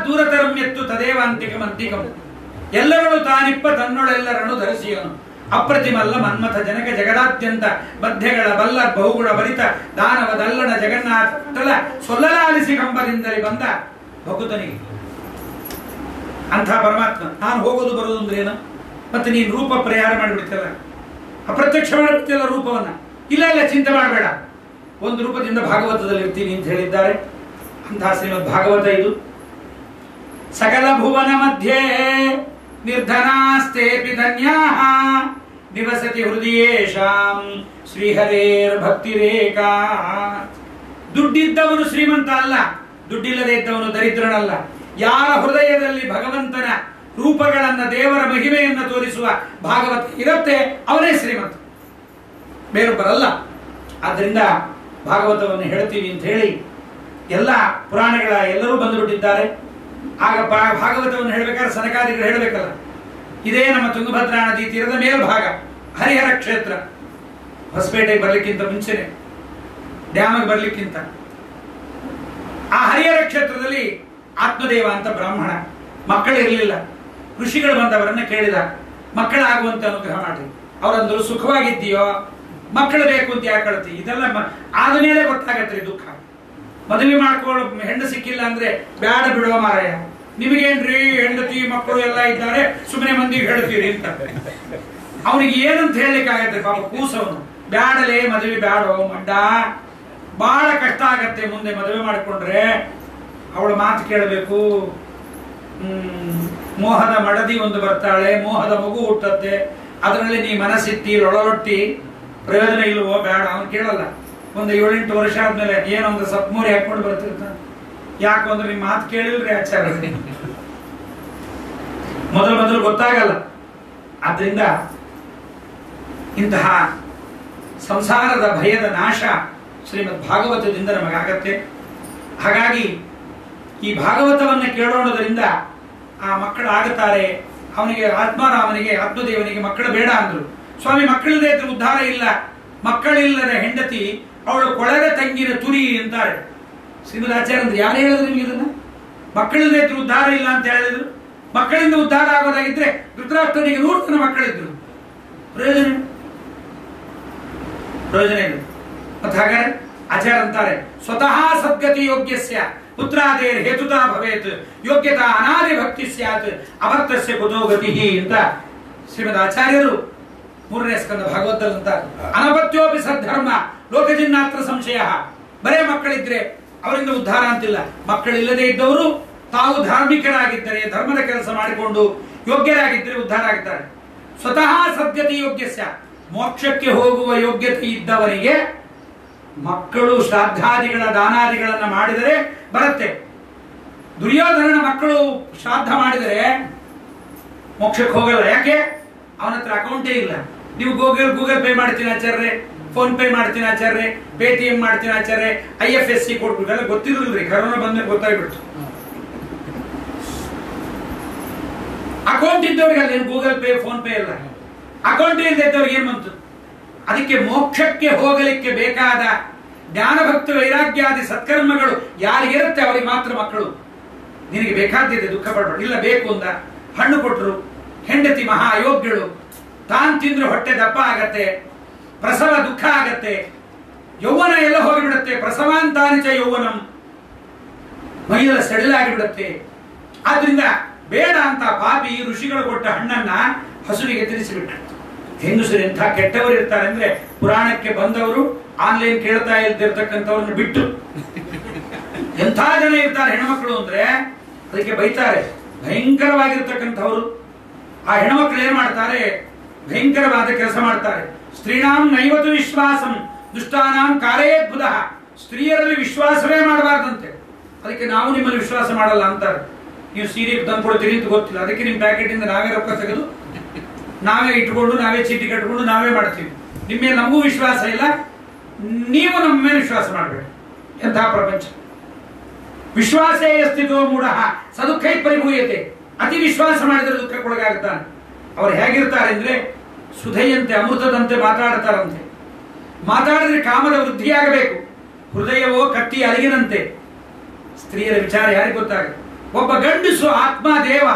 ದೂರತರಮ್ಯತ್ತು ತದೇವ ಅಂತಿಕಂ ಅಂತಿಕಂ, ಎಲ್ಲರನ್ನು ತಾನಿಪ್ಪ ತನ್ನೊಳೆಲ್ಲರನ್ನು ಧರಿಸಿಯನು, ಅಪ್ರತಿಮಲ್ಲ ಮನ್ಮಥ ಜನಕ ಜಗದಾದ್ಯಂತ ಮಧ್ಯಗಳ ಬಲ್ಲ ಬಹುಗುಣ ಭರಿತ ದಾನವ ದಲ್ಲಣ ಜಗನ್ನಾಥ ಸೊಲ್ಲಲಾಲಿಸಿ ಕಂಬದಿಂದಲೇ ಬಂದ ಭಕುತನಿಗೆ. ಅಂಥ ಪರಮಾತ್ಮ ನಾನು ಹೋಗೋದು ಬರೋದು ಅಂದ್ರೆ ಏನು? ಮತ್ತೆ ನೀನು ರೂಪ ಪರಿಹಾರ ಮಾಡಿಬಿಡ್ತಲ್ಲ, ಅಪ್ರತ್ಯಕ್ಷ ಮಾಡಿಬಿಡ್ತಿಲ್ಲ ರೂಪವನ್ನ. ಇಲ್ಲ ಚಿಂತೆ ಮಾಡಬೇಡ, ಒಂದು ರೂಪದಿಂದ ಭಾಗವತದಲ್ಲಿ ಇರ್ತೀನಿ ಅಂತ ಹೇಳಿದ್ದಾರೆ. ಅಂತಹ ಶ್ರೀಮದ್ ಭಾಗವತ ಇದು. ಸಕಲ ಭುವನ ಮಧ್ಯೆ ನಿರ್ಧನಾಸ್ತೇಪಿ ಧನ್ಯಾಃ ನಿವಸತಿ ಹೃದಯೇಷಾಂ ಶ್ರೀಹರೇರ್ ಭಕ್ತಿರೇಕಾ. ದುಡ್ಡಿದ್ದವನು ಶ್ರೀಮಂತ ಅಲ್ಲ, ದುಡ್ಡಿಲ್ಲದೆ ಇದ್ದವನು ದರಿದ್ರನಲ್ಲ. ಯಾರ ಹೃದಯದಲ್ಲಿ ಭಗವಂತನ ರೂಪಗಳನ್ನ, ದೇವರ ಮಹಿಮೆಯನ್ನು ತೋರಿಸುವ ಭಾಗವತ ಇರುತ್ತೆ ಅವನೇ ಶ್ರೀಮಂತ, ಬೇರೊಬ್ಬರಲ್ಲ. ಆದ್ದರಿಂದ ಭಾಗವತವನ್ನು ಹೇಳ್ತೀವಿ ಅಂತ ಹೇಳಿ ಎಲ್ಲ ಪುರಾಣಗಳ ಎಲ್ಲರೂ ಬಂದುಬಿಟ್ಟಿದ್ದಾರೆ. ಆಗ ಭಾಗವತವನ್ನು ಹೇಳ್ಬೇಕಾದ್ರೆ ಸನಕಾದಿಗಳು ಹೇಳ್ಬೇಕಲ್ಲ. ಇದೇ ನಮ್ಮ ತುಂಗಭದ್ರಾ ನದಿ ತೀರದ ಮೇಲ್ಭಾಗ ಹರಿಹರ ಕ್ಷೇತ್ರ. ಹೊಸಪೇಟೆಗೆ ಬರ್ಲಿಕ್ಕಿಂತ ಮುಂಚೆನೆ, ಡ್ಯಾಮಿಗೆ ಬರ್ಲಿಕ್ಕಿಂತ ಆ ಹರಿಹರ ಕ್ಷೇತ್ರದಲ್ಲಿ ಆತ್ಮದೇವ ಅಂತ ಬ್ರಾಹ್ಮಣ, ಮಕ್ಕಳಿರಲಿಲ್ಲ. ಋಷಿಗಳು ಬಂದವರನ್ನ ಕೇಳಿದ, ಮಕ್ಕಳಾಗುವಂತೆ ಅನುಗ್ರಹ ಮಾಡಿ. ಅವರಂದ್ರು ಸುಖವಾಗಿದ್ದೀಯೋ, ಮಕ್ಕಳು ಬೇಕು ಅಂತ ಯಾಕೆ ಹೇಳ್ತಿ? ಇದೆಲ್ಲ ಆದ್ಮೇಲೆ ಗೊತ್ತಾಗತ್ರಿ ದುಃಖ. ಮದುವೆ ಮಾಡ್ಕೊಳ್ಳೋ ಹೆಣ್ಣು ಸಿಕ್ಕಿಲ್ಲ ಅಂದ್ರೆ ಬ್ಯಾಡ ಬಿಡುವ ಮಾರಾಯ, ನಿಮಗೇನ್ರಿ ಹೆಂಡತಿ ಮಕ್ಕಳು ಎಲ್ಲ ಇದ್ದಾರೆ, ಸುಮ್ಮನೆ ಮಂದಿಗೆ ಹೇಳ್ತೀರಿ ಅಂತ. ಅವನಿಗೆ ಏನಂತ ಹೇಳಲಿಕ್ಕೆ ಆಗತ್ತೆ ಪಾಪ ಕೂಸವನು. ಬ್ಯಾಡಲೇ ಮದುವೆ ಬ್ಯಾಡೋ ಮಡ್ಡ, ಬಹಳ ಕಷ್ಟ ಆಗತ್ತೆ ಮುಂದೆ ಮದುವೆ ಮಾಡಿಕೊಂಡ್ರೆ. ಅವಳ ಮಾತು ಕೇಳಬೇಕು. ಮೋಹದ ಮಡದಿ ಒಂದು ಬರ್ತಾಳೆ, ಮೋಹದ ಮಗು ಹುಟ್ಟತ್ತೆ, ಅದರಲ್ಲಿ ನೀ ಮನಸ್ಸಿಟ್ಟಿ ಲೊಳಲೊಟ್ಟಿ ಪ್ರಯೋಜನ ಇಲ್ವೋ? ಬೇಡ, ಅವನು ಕೇಳಲ್ಲ. ಒಂದು 7-8 ವರ್ಷ ಆದ್ಮೇಲೆ ಏನೊಂದು ಸಪ್ಮೂರಿ ಹಾಕೊಂಡು ಬರ್ತಿರ್ತಾನೆ. ಯಾಕೆ ಅಂದ್ರೆ ನಿಮ್ಮ ಮಾತು ಕೇಳಿಲ್ರಿ ಆಚಾರ್ಯ, ಮೊದಲು ಗೊತ್ತಾಗಲ್ಲ. ಆದ್ರಿಂದ ಇಂತಹ ಸಂಸಾರದ ಭಯದ ನಾಶ ಶ್ರೀಮದ್ ಭಾಗವತದಿಂದ ನಮಗಾಗತ್ತೆ. ಹಾಗಾಗಿ ಈ ಭಾಗವತವನ್ನು ಕೇಳೋಣದ್ರಿಂದ ಆ ಮಕ್ಕಳಾಗುತ್ತಾರೆ. ಅವನಿಗೆ ಆತ್ಮಾರಾಮನಿಗೆ, ಆತ್ಮದೇವನಿಗೆ ಮಕ್ಕಳು ಬೇಡ ಅಂದ್ರು. ಸ್ವಾಮಿ ಮಕ್ಕಳಿಲ್ಲದೆ ಇದ್ರೆ ಉದ್ಧಾರ ಇಲ್ಲ, ಮಕ್ಕಳಿಲ್ಲದ ಹೆಂಡತಿ ಅವಳು ಕೊಳಗ ತಂಗಿನ ತುರಿ ಅಂತಾರೆ ಶ್ರೀಮದ್ ಆಚಾರ್ಯ. ಅಂದ್ರೆ ಯಾರು ಹೇಳಿದ್ರು ನಿಮ್ಗೆ ಇದನ್ನ? ಮಕ್ಕಳಿಲ್ಲದೆ ಇದ್ರೆ ಉದ್ಧಾರ ಇಲ್ಲ ಅಂತ ಹೇಳಿದ್ರು. ಮಕ್ಕಳಿಂದ ಉದ್ಧಾರ ಆಗೋದಾಗಿದ್ರೆ ಧೃತರಾಷ್ಟ್ರನಿಗೆ 100 ಜನ ಮಕ್ಕಳಿದ್ರು, ಪ್ರಯೋಜನ ಇಲ್ಲ. ಮತ್ತೆ ಹಾಗಾದ್ರೆ ಆಚಾರ್ಯ ಅಂತಾರೆ, ಸ್ವತಃ ಸದ್ಗತಿ ಯೋಗ್ಯಸ್ಯ ಪುತ್ರಾದೇರ್ ಹೇತುತಾ ಭವೇತ್ ಯೋಗ್ಯತಾ ಅನಾದಿ ಭಕ್ತಿ ಸ್ಯಾತ್ ಅಭಕ್ತಸ್ಯ ಕುತೋ ಗತಿ ಅಂತ ಶ್ರೀಮದ್ ಆಚಾರ್ಯರು 3ನೇ ಸ್ಕಂದ ಭಾಗವತದಲ್ಲಿ ಅಂತಾರೆ. ಅನಪತ್ಯೋಪಿ ಸದ್ಧರ್ಮ ಲೋಕಜಿನ್ನಾತ್ರ ಸಂಶಯ. ಬರೇ ಮಕ್ಕಳಿದ್ರೆ ಅವರಿಂದ ಉದ್ಧಾರ ಅಂತಿಲ್ಲ. ಮಕ್ಕಳಿಲ್ಲದೆ ಇದ್ದವರು ತಾವು ಧಾರ್ಮಿಕರಾಗಿದ್ದರೆ, ಧರ್ಮದ ಕೆಲಸ ಮಾಡಿಕೊಂಡು ಯೋಗ್ಯರಾಗಿದ್ದರೆ ಉದ್ಧಾರ ಆಗಿದ್ದಾರೆ. ಸ್ವತಃ ಸದ್ಗತಿ ಯೋಗ್ಯಸ್ಯ, ಮೋಕ್ಷಕ್ಕೆ ಹೋಗುವ ಯೋಗ್ಯತೆ ಇದ್ದವರಿಗೆ ಮಕ್ಕಳು ಶ್ರಾದ್ದಾದಿಗಳ ದಾನಾದಿಗಳನ್ನ ಮಾಡಿದರೆ ಬರುತ್ತೆ. ದುರ್ಯೋಧನನ ಮಕ್ಕಳು ಶ್ರಾದ್ದ ಮಾಡಿದರೆ ಮೋಕ್ಷಕ್ಕೆ ಹೋಗಲ್ಲ. ಯಾಕೆ? ಅವನ ಹತ್ರ ಅಕೌಂಟೇ ಇಲ್ಲ. ನೀವು ಗೂಗಲ್ ಪೇ ಮಾಡ್ತೀನಿ ಆಚಾರ್ಯ, ಫೋನ್ ಪೇ ಮಾಡ್ತೀನಿ ಆಚಾರ್ಯ, ಪೇಟಿಎಂ ಮಾಡ್ತೀನಿ ಆಚಾರ್ಯ, IFSC ಕೊಡ್ಬಿಟ್ಟು ಎಲ್ಲ ಗೊತ್ತಿರಲಿಲ್ರಿ. ಕರೋನಾ ಬಂದ್ಮೇಲೆ ಗೊತ್ತಾಗ್ಬಿಡ್ತು. ಅಕೌಂಟ್ ಇದ್ದವ್ರಿಗೆ ಅಲ್ಲೇನು ಗೂಗಲ್ ಪೇ ಫೋನ್ ಪೇ ಇಲ್ಲ. ಅಕೌಂಟ್ ಇಲ್ಲದೆ ಇದ್ದವ್ರಿಗೆ ಏನ್ ಬಂತು? ಅದಕ್ಕೆ ಮೋಕ್ಷಕ್ಕೆ ಹೋಗಲಿಕ್ಕೆ ಬೇಕಾದ ಜ್ಞಾನ ಭಕ್ತಿ ವೈರಾಗ್ಯಾದಿ ಸತ್ಕರ್ಮಗಳು ಯಾರಿಗಿರುತ್ತೆ ಅವರಿಗೆ ಮಾತ್ರ ಮಕ್ಕಳು. ನಿನಗೆ ಬೇಕಾದ್ದಿದೆ, ದುಃಖ ಪಡಬೇಡ. ಇಲ್ಲ ಬೇಕು ಅಂದ, ಹಣ್ಣು ಕೊಟ್ಟರು, ಹೆಂಡತಿ ಮಹಾ ಅಯೋಗ್ಯಳು, ತಾನ್ ತಿಂದ್ರೆ ಹೊಟ್ಟೆ ದಪ್ಪ ಆಗತ್ತೆ, ಪ್ರಸವ ದುಃಖ ಆಗತ್ತೆ, ಯೌವನ ಎಲ್ಲ ಹೋಗಿಬಿಡತ್ತೆ. ಪ್ರಸವಾಂತಾನಿಚ ಯೌವನಂ, ಮೈಯೆಲ್ಲ ಸಡಿಲಾಗಿಬಿಡತ್ತೆ. ಆದ್ರಿಂದ ಬೇಡ ಅಂತ ಪಾಪಿ ಋಷಿಗಳು ಕೊಟ್ಟ ಹಣ್ಣನ್ನ ಹಸುವಿಗೆ ತಿನ್ನಿಸಿಬಿಟ್ರು. ಹೆಂಗಸರು ಎಂಥ ಕೆಟ್ಟವರು ಇರ್ತಾರೆ ಅಂದ್ರೆ, ಪುರಾಣಕ್ಕೆ ಬಂದವರು ಆನ್ಲೈನ್ ಕೇಳ್ತಾ ಇದ್ದಿರ್ತಕ್ಕಂಥವ್ರನ್ನ ಬಿಟ್ಟು ಎಂಥ ಜನ ಇರ್ತಾರೆ ಹೆಣ್ಮಕ್ಳು ಅಂದ್ರೆ ಅದಕ್ಕೆ ಬೈತಾರೆ. ಭಯಂಕರವಾಗಿರ್ತಕ್ಕಂಥವ್ರು ಆ ಹೆಣ್ಮಕ್ಳು ಏನ್ ಮಾಡ್ತಾರೆ, ಭಯಂಕರವಾದ ಕೆಲಸ ಮಾಡ್ತಾರೆ. ಸ್ತ್ರೀಣಾಂ ನೈವತು ವಿಶ್ವಾಸಂ ದುಷ್ಟಾನಾಂ ಕಾಲೇದ್ಭುತ. ಸ್ತ್ರೀಯರಲ್ಲಿ ವಿಶ್ವಾಸವೇ ಮಾಡಬಾರ್ದಂತೆ. ಅದಕ್ಕೆ ನಾವು ನಿಮ್ಮಲ್ಲಿ ವಿಶ್ವಾಸ ಮಾಡಲ್ಲ ಅಂತಾರೆ. ನೀವು ಸೀರೆ ತಂದ್ಕೊಡ್ತೀರಿ ಅಂತ ಗೊತ್ತಿಲ್ಲ, ಅದಕ್ಕೆ ನಿಮ್ಮ ಪ್ಯಾಕೆಟ್ ಇಂದ ನಾವೇ ರೊಕ್ಕ ತೆಗೆದು ನಾವೇ ಇಟ್ಕೊಂಡು ನಾವೇ ಚೀಟಿ ಕಟ್ಕೊಂಡು ನಾವೇ ಮಾಡ್ತೀವಿ. ನಿಮ್ಮ ಮೇಲೆ ನಮಗೂ ವಿಶ್ವಾಸ ಇಲ್ಲ, ನೀವು ನಮ್ಮ ಮೇಲೆ ವಿಶ್ವಾಸ ಮಾಡಬೇಡಿ. ಎಂಥ ಪ್ರಪಂಚ. ವಿಶ್ವಾಸೇ ಸ್ಥಿತೋ ಮೂಢ ಸದುಃಖೈ ಪರಿಭೂಯತೆ. ಅತಿ ವಿಶ್ವಾಸ ಮಾಡಿದರೆ ದುಃಖಕ್ಕೊಳಗಾಗುತ್ತಾನೆ. ಅವ್ರು ಹೇಗಿರ್ತಾರೆ ಅಂದ್ರೆ, ಸುಧೆಯಂತೆ ಅಮೃತದಂತೆ ಮಾತಾಡ್ತಾರಂತೆ. ಮಾತಾಡಿದ್ರೆ ಕಾಮದ ವೃದ್ಧಿಯಾಗಬೇಕು. ಹೃದಯವೋ ಕತ್ತಿ ಅಲಿಗಿನಂತೆ. ಸ್ತ್ರೀಯರ ವಿಚಾರ ಯಾರಿಗೆ ಗೊತ್ತಾಗುತ್ತೆ? ಒಬ್ಬ ಗಂಡಸು ಆತ್ಮ ದೇವ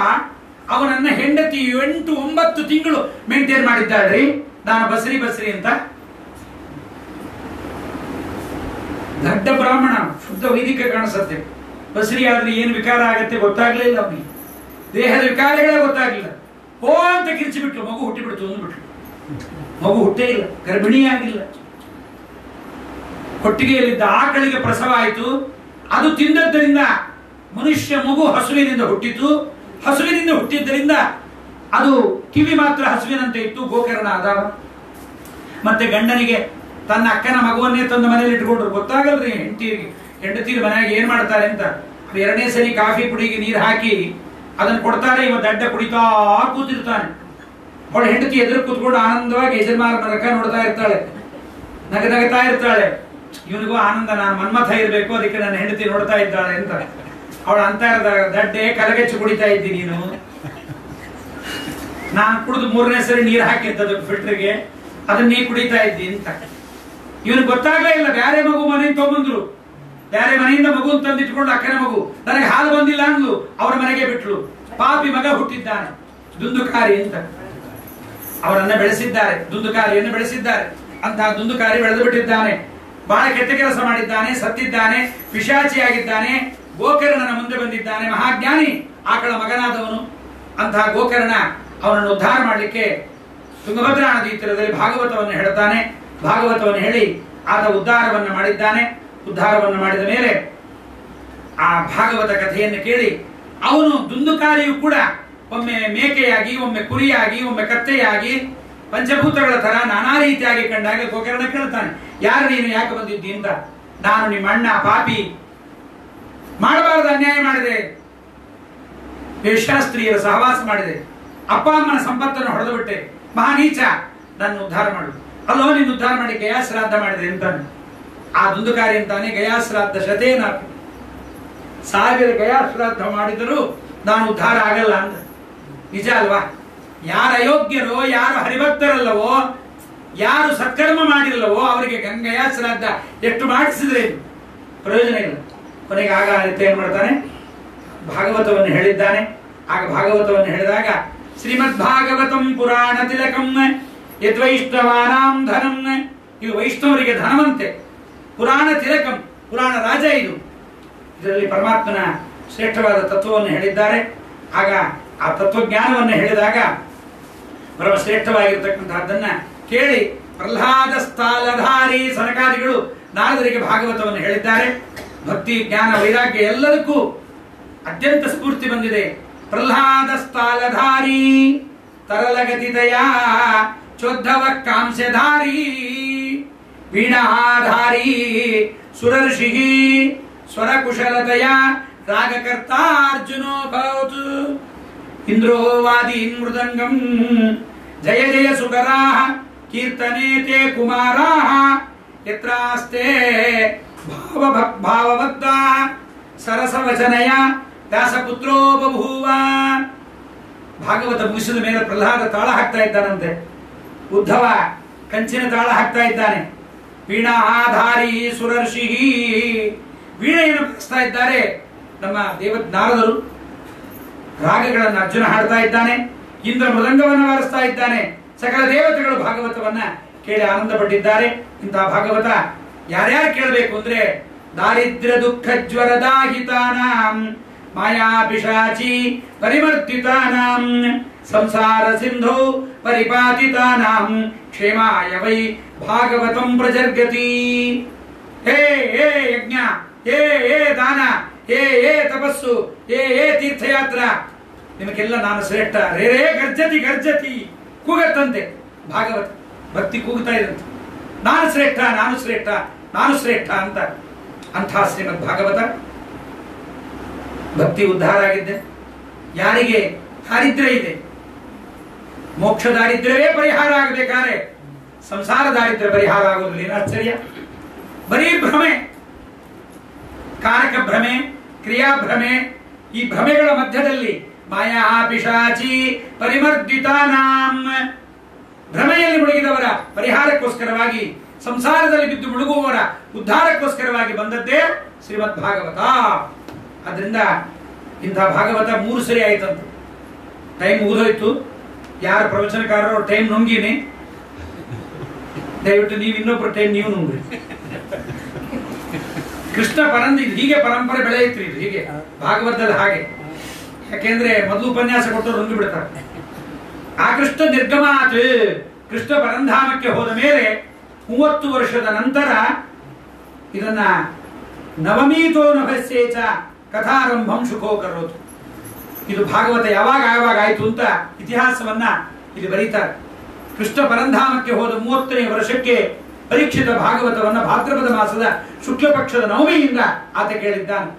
ಅವನನ್ನ ಹೆಂಡತಿ 8-9 ತಿಂಗಳು ಮೇಂಟೈನ್ ಮಾಡಿದ್ದಾಳ್ರಿ. ನಾನು ಬಸರಿ ಅಂತ ದಡ್ಡ ಬ್ರಾಹ್ಮಣ, ಶುದ್ಧ ವೈದಿಕ ಕಾಣಿಸುತ್ತೆ. ಬಸರಿ ಆದ್ರೆ ಏನು ವಿಕಾರ ಆಗತ್ತೆ ಗೊತ್ತಾಗ್ಲೇ ಇಲ್ಲ ಅವನಿಗೆ. ದೇಹದ ವಿಕಾರಗಳೇ ಗೊತ್ತಾಗ್ಲಿಲ್ಲ. ಹೋ ಅಂತ ಕಿರಿಚಿಬಿಟ್ಲು, ಮಗು ಹುಟ್ಟಿಬಿಡ್ತು ಅಂದ್ಬಿಟ್ಲು. ಮಗು ಹುಟ್ಟೇ ಇಲ್ಲ, ಗರ್ಭಿಣಿಯಾಗಿಲ್ಲ. ಕೊಟ್ಟಿಗೆಯಲ್ಲಿದ್ದ ಆಕಳಿಗೆ ಪ್ರಸವ ಆಯಿತು. ಅದು ತಿಂದದ್ದರಿಂದ ಮನುಷ್ಯ ಮಗು ಹಸುವಿನಿಂದ ಹುಟ್ಟಿತು. ಹಸುವಿನಿಂದ ಹುಟ್ಟಿದ್ದರಿಂದ ಅದು ಕಿವಿ ಮಾತ್ರ ಹಸುವಿನಂತೆ ಇತ್ತು. ಗೋಕರ್ಣ ಆದವ. ಮತ್ತೆ ಗಂಡನಿಗೆ ತನ್ನ ಅಕ್ಕನ ಮಗುವನ್ನೇ ತಂದು ಮನೇಲಿ ಇಟ್ಕೊಂಡ್ರು. ಗೊತ್ತಾಗಲ್ರಿ ಹೆಂಡತಿಗೆ ಮನೆಯಾಗ ಏನ್ ಮಾಡ್ತಾರೆ ಅಂತ. 2ನೇ ಸರಿ ಕಾಫಿ ಪುಡಿಗೆ ನೀರು ಹಾಕಿ ಅದನ್ನು ಕೊಡ್ತಾರೆ. ಇವ ದಡ್ಡ ಕುಡಿತಾ ಕೂತಿರ್ತಾನೆ. ಅವಳ ಹೆಂಡತಿ ಎದುರು ಕೂತ್ಕೊಂಡು ಆನಂದವಾಗಿ ಯಜಮಾನ ನರಕ ನೋಡ್ತಾ ಇರ್ತಾಳೆ, ನಗನಗತಾ ಇರ್ತಾಳೆ. ಇವನಿಗೂ ಆನಂದ, ನಾನು ಮನ್ಮಥ ಇರ್ಬೇಕು, ಅದಕ್ಕೆ ನನ್ನ ಹೆಂಡತಿ ನೋಡ್ತಾ ಇದ್ದಾಳೆ ಅಂತ. ಅವಳು ಅಂತ ಇರ್ದಾಗ, ದಡ್ಡೆ ಕಲಗಚ್ಚು ಕುಡಿತಾ ಇದ್ದಿ ನೀನು, ನಾನು ಕುಡಿದು 3ನೇ ಸರಿ ನೀರು ಹಾಕಿದ್ದದು ಫಿಲ್ಟರ್ಗೆ, ಅದನ್ನ ನೀ ಕುಡಿತಾ ಇದ್ದಿ ಅಂತ. ಇವನು ಗೊತ್ತಾಗ್ಲೇ ಇಲ್ಲ. ಬ್ಯಾರೆ ಮಗು ಮನೆಯಿಂದ ತಗೊಂಡ್ಬಂದ್ರು. ಬ್ಯಾರೆ ಮನೆಯಿಂದ ಮಗು ತಂದಿಟ್ಕೊಂಡು ಅಕ್ಕನ ಮಗು, ನನಗೆ ಹಾಲು ಬಂದಿಲ್ಲ ಅಂದ್ಲು. ಅವರ ಮನೆಗೆ ಬಿಟ್ಲು. ಪಾಪಿ ಮಗ ಹುಟ್ಟಿದ್ದಾನೆ, ದುಂದುಕಾರಿ ಅಂತ. ಅವರನ್ನ ಬೆಳೆಸಿದ್ದಾರೆ, ದುಂದುಕಾರಿಯನ್ನು ಬೆಳೆಸಿದ್ದಾರೆ. ಅಂತಹ ದುಂದುಕಾರಿ ಬೆಳೆದು ಬಿಟ್ಟಿದ್ದಾನೆ. ಬಹಳ ಕೆಟ್ಟ ಕೆಲಸ ಮಾಡಿದ್ದಾನೆ, ಸತ್ತಿದ್ದಾನೆ, ಪಿಶಾಚಿಯಾಗಿದ್ದಾನೆ. ಗೋಕರ್ಣನ ಮುಂದೆ ಬಂದಿದ್ದಾನೆ, ಮಹಾಜ್ಞಾನಿ, ಆಕಳ ಮಗನಾದವನು. ಅಂತಹ ಗೋಕರ್ಣ ಅವನನ್ನು ಉದ್ಧಾರ ಮಾಡಲಿಕ್ಕೆ ತುಂಗಭದ್ರಾ ನದಿ ತೀರದಲ್ಲಿ ಭಾಗವತವನ್ನು ಹೇಳ್ತಾನೆ. ಭಾಗವತವನ್ನು ಹೇಳಿ ಆತ ಉದ್ಧಾರವನ್ನು ಮಾಡಿದ್ದಾನೆ. ಉದ್ಧಾರವನ್ನು ಮಾಡಿದ ಮೇಲೆ ಆ ಭಾಗವತ ಕಥೆಯನ್ನು ಕೇಳಿ ಅವನು ದುಂದುಕಾರಿಯು ಕೂಡ ಒಮ್ಮೆ ಮೇಕೆಯಾಗಿ, ಒಮ್ಮೆ ಕುರಿಯಾಗಿ, ಒಮ್ಮೆ ಕತ್ತೆಯಾಗಿ, ಪಂಚಭೂತಗಳ ತರ ನಾನಾ ರೀತಿಯಾಗಿ ಕಂಡಾಗ ಗೋಕರ್ಣ ಕೇಳ್ತಾನೆ, ಯಾರು ನೀನು, ಯಾಕೆ ಬಂದಿದ್ದಿ ಅಂತ. ನಾನು ನಿಮ್ಮ ಅಣ್ಣ ಪಾಪಿ, ಮಾಡಬಾರದು ಅನ್ಯಾಯ ಮಾಡಿದೆ, ವೇಶ್ಯಾಸ್ತ್ರೀಯರ ಸಹವಾಸ ಮಾಡಿದೆ, ಅಪ್ಪ ಅಮ್ಮನ ಸಂಪತ್ತನ್ನು ಹೊಡೆದು ಬಿಟ್ಟೆ, ಮಹಾನೀಚ, ನನ್ನ ಉದ್ಧಾರ ಮಾಡು. ಅಲ್ಲೋ ನೀನು ಉದ್ಧಾರ ಮಾಡಿ ಗಯಾಶ್ರಾದ್ದ ಮಾಡಿದೆ ಅಂತಾನೆ. ಆ ದುಂದುಕಾರಿ ಅಂತಾನೆ, ಗಯಾಶ್ರಾದ್ದ ಶತೇನ, 1000 ಗಯಾಶ್ರಾದ್ದ ಮಾಡಿದರೂ ನಾನು ಉದ್ಧಾರ ಆಗಲ್ಲ ಅಂತ. ನಿಜ ಅಲ್ವಾ? ಯಾರು ಅಯೋಗ್ಯರೋ, ಯಾರು ಹರಿಭಕ್ತರಲ್ಲವೋ, ಯಾರು ಸತ್ಕರ್ಮ ಮಾಡಿರಲ್ಲವೋ ಅವರಿಗೆ ಗಂಗಯ ಶ್ರಾದ್ದ ಎಷ್ಟು ಮಾಡಿಸಿದ್ರೆ ಪ್ರಯೋಜನ ಇಲ್ಲ. ಕೊನೆಗೆ ಆಗ ಏನ್ ಮಾಡ್ತಾನೆ, ಭಾಗವತವನ್ನು ಹೇಳಿದ್ದಾನೆ. ಆಗ ಭಾಗವತವನ್ನು ಹೇಳಿದಾಗ ಶ್ರೀಮದ್ ಭಾಗವತಂ ಪುರಾಣ ತಿಲಕಂ ಯದ್ವೈಷ್ಣವಾನಾಂ ಧನಂ. ಇದು ವೈಷ್ಣವರಿಗೆ ಧನವಂತೆ. ಪುರಾಣ ತಿಲಕಂ, ಪುರಾಣ ರಾಜ ಇದು. ಇದರಲ್ಲಿ ಪರಮಾತ್ಮನ ಶ್ರೇಷ್ಠವಾದ ತತ್ವವನ್ನು ಹೇಳಿದ್ದಾರೆ. ಆಗ ಆ ತತ್ವಜ್ಞಾನವನ್ನು ಹೇಳಿದಾಗ ಪರಮ ಶ್ರೇಷ್ಠವಾಗಿರ್ತಕ್ಕಂಥದ್ದನ್ನ ಕೇಳಿ ಪ್ರಹ್ಲಾದ ಸ್ಥಾಲಧಾರಿ ಸನಕಾದಿಗಳು ನಾರದರಿಗೆ ಭಾಗವತವನ್ನು ಹೇಳಿದ್ದಾರೆ. ಭಕ್ತಿ, ಜ್ಞಾನ, ವೈರಾಗ್ಯ ಎಲ್ಲದಕ್ಕೂ ಅತ್ಯಂತ ಸ್ಫೂರ್ತಿ ಬಂದಿದೆ. ಪ್ರಹ್ಲಾದ ಸ್ಥಾಲಧಾರಿ ತರಲಗತಿದಯ ಚೋದ್ಧವ ಕಾಂಸ್ಯಧಾರಿ ವೀಣಾಧಾರಿ ಸುರರ್ಷಿ ಸ್ವರಕುಶಲತೆಯ ರಾಗಕರ್ತ ಅರ್ಜುನೋ ಭವತು ಇಂದ್ರೋ ವಾದಿ ಮೃದಂಗಂ ಜಯ ಜಯ ಸುಕರಾಃ ಕೀರ್ತನೆ ತೇ ಕುಮಾರಾಃ ಯತ್ರಾಸ್ತೆ ಭಾವಭಕ್ತ ಸರಸವಚನಯ ವ್ಯಾಸಪುತ್ರೋ ಬಭೂವ. ಭಾಗವತ ಮುಗಿಸಿದ ಮೇಲೆ ಪ್ರಹ್ಲಾದ ತಾಳ ಹಾಕ್ತಾ ಇದ್ದಾನಂತೆ. ಉದ್ಧವ ಕಂಚಿನ ತಾಳ ಹಾಕ್ತಾ ಇದ್ದಾನೆ. ವೀಣಾಧಾರಿ ಸುರರ್ಷಿ. ವೀಣೆಯನ್ನು ನುಡಿಸ್ತಾ ಇದ್ದಾರೆ ನಮ್ಮ ನಾರದರು. ರಾಗಗಳನ್ನು ಅರ್ಜುನ ಹಾಡ್ತಾ ಇದ್ದಾನೆ, ಇಂದ್ರ ಮೃದಂಗವನ್ನು ಬಾರಿಸ್ತಾ ಇದ್ದಾನೆ. ಸಕಲ ದೇವತೆಗಳು ಭಾಗವತವನ್ನ ಕೇಳಿ ಆನಂದ ಪಟ್ಟಿದ್ದಾರೆ. ಇಂತಹ ಭಾಗವತ ಯಾರ್ಯಾರು ಕೇಳಬೇಕು ಅಂದ್ರೆ ದಾರಿದ್ರ್ಯ ದುಃಖ ಜ್ವರದಾಹಿತಾನಾಂ ಮಾಯಾ ಪಿಶಾಚಿ ಪರಿವರ್ತಿತಾನಾಂ ಸಂಸಾರ ಸಿಂಧು ಪರಿಪಾತಿತಾನಾಂ ಕ್ಷೇಮಾಯ ವೈ ಭಾಗವತಂ ಪ್ರಜರ್ಗತಿ. ಹೇ ಹೇ ಯಜ್ಞ, ಹೇ ಹೇ ದಾನ, ಹೇ ಹೇ ತಪಸ್ಸು, ಹೇ ಹೇ ತೀರ್ಥಯಾತ್ರ, ನಿಮಗೆಲ್ಲ ನಾನು ಶ್ರೇಷ್ಠ. ರೇ ರೇ ಗರ್ಜತಿ ಗರ್ಜತಿ, ಕೂಗತ್ತಂತೆ ಭಾಗವತ. ಭಕ್ತಿ ಕೂಗ್ತಾ ಇದಂತೆ, ನಾನು ಶ್ರೇಷ್ಠ, ನಾನು ಶ್ರೇಷ್ಠ, ನಾನು ಶ್ರೇಷ್ಠ ಅಂತ. ಅಂಥ ಶ್ರೀಮದ್ ಭಾಗವತ ಭಕ್ತಿ ಉದ್ಧಾರ ಆಗಿದ್ದೆ. ಯಾರಿಗೆ ದಾರಿದ್ರ್ಯ ಇದೆ, ಮೋಕ್ಷ ದಾರಿದ್ರ್ಯವೇ ಪರಿಹಾರ ಆಗಬೇಕಾದ್ರೆ ಸಂಸಾರ ದಾರಿದ್ರ್ಯ ಪರಿಹಾರ ಆಗೋದಿಲ್ಲ. ಏನು ಆಶ್ಚರ್ಯ! ಬರೀ ಭ್ರಮೆ, ಕಾರಕ ಭ್ರಮೆ, ಕ್ರಿಯಾ ಭ್ರಮೆ, ಈ ಭ್ರಮೆಗಳ ಮಧ್ಯದಲ್ಲಿ ಮಾಯಾ ಪಿಶಾಚಿ ಪರಿಮರ್ದಿತಾನಾಂ, ಭ್ರಮೆಯಲ್ಲಿ ಮುಳುಗಿದವರ ಪರಿಹಾರಕ್ಕೋಸ್ಕರವಾಗಿ, ಸಂಸಾರದಲ್ಲಿ ಬಿದ್ದು ಮುಳುಗುವವರ ಉದ್ಧಾರಕ್ಕೋಸ್ಕರವಾಗಿ ಬಂದದ್ದೇ ಶ್ರೀಮದ್ ಭಾಗವತ. ಆದ್ರಿಂದ ಇಂಥ ಭಾಗವತ 3 ಸರಿ ಆಯ್ತಂತ. ಟೈಮ್ ಮುಗಿದೋಯ್ತು. ಯಾರ ಪ್ರವಚನಕಾರರು ಟೈಮ್ ನುಂಗಿನಿ, ದಯವಿಟ್ಟು ನೀವು ಇನ್ನೊಬ್ಬರು ಟೈಮ್ ನೀವು ನುಂಗ್ರಿ. ಕೃಷ್ಣ ಪರಂದಿ ಹೀಗೆ ಪರಂಪರೆ ಬೆಳೆಯಿತ್ರಿ, ಇದು ಹೀಗೆ ಭಾಗವತದಲ್ಲಿ ಹಾಗೆ. ಯಾಕೆಂದ್ರೆ ಮೊದಲು ಉಪನ್ಯಾಸ ಕೊಟ್ಟು ನುಂಗಿ ಬಿಡ್ತಾರೆ. ಆ ಕೃಷ್ಣ ನಿರ್ಗಮಾತ್, ಕೃಷ್ಣ ಪರಂಧಾಮಕ್ಕೆ ಹೋದ ಮೇಲೆ 30 ವರ್ಷದ ನಂತರ ಇದನ್ನ ನವಮೀತೋ ನಭಸ್ಯೇಚ ಕಥಾರಂಭಂ ಶುಕೋ ಕರೋತು. ಇದು ಭಾಗವತ ಯಾವಾಗ ಆಯ್ತು ಅಂತ ಇತಿಹಾಸವನ್ನ ಇಲ್ಲಿ ಬರೀತಾರೆ. ಕೃಷ್ಣ ಪರಂಧಾಮಕ್ಕೆ ಹೋದ 30ನೇ ವರ್ಷಕ್ಕೆ ಪರೀಕ್ಷಿತ ಭಾಗವತವನ್ನ ಭಾದ್ರಪದ ಮಾಸದ ಶುಕ್ಲ ಪಕ್ಷದ ನವಮಿಯಿಂದ ಆತ ಕೇಳಿದ್ದಾನೆ.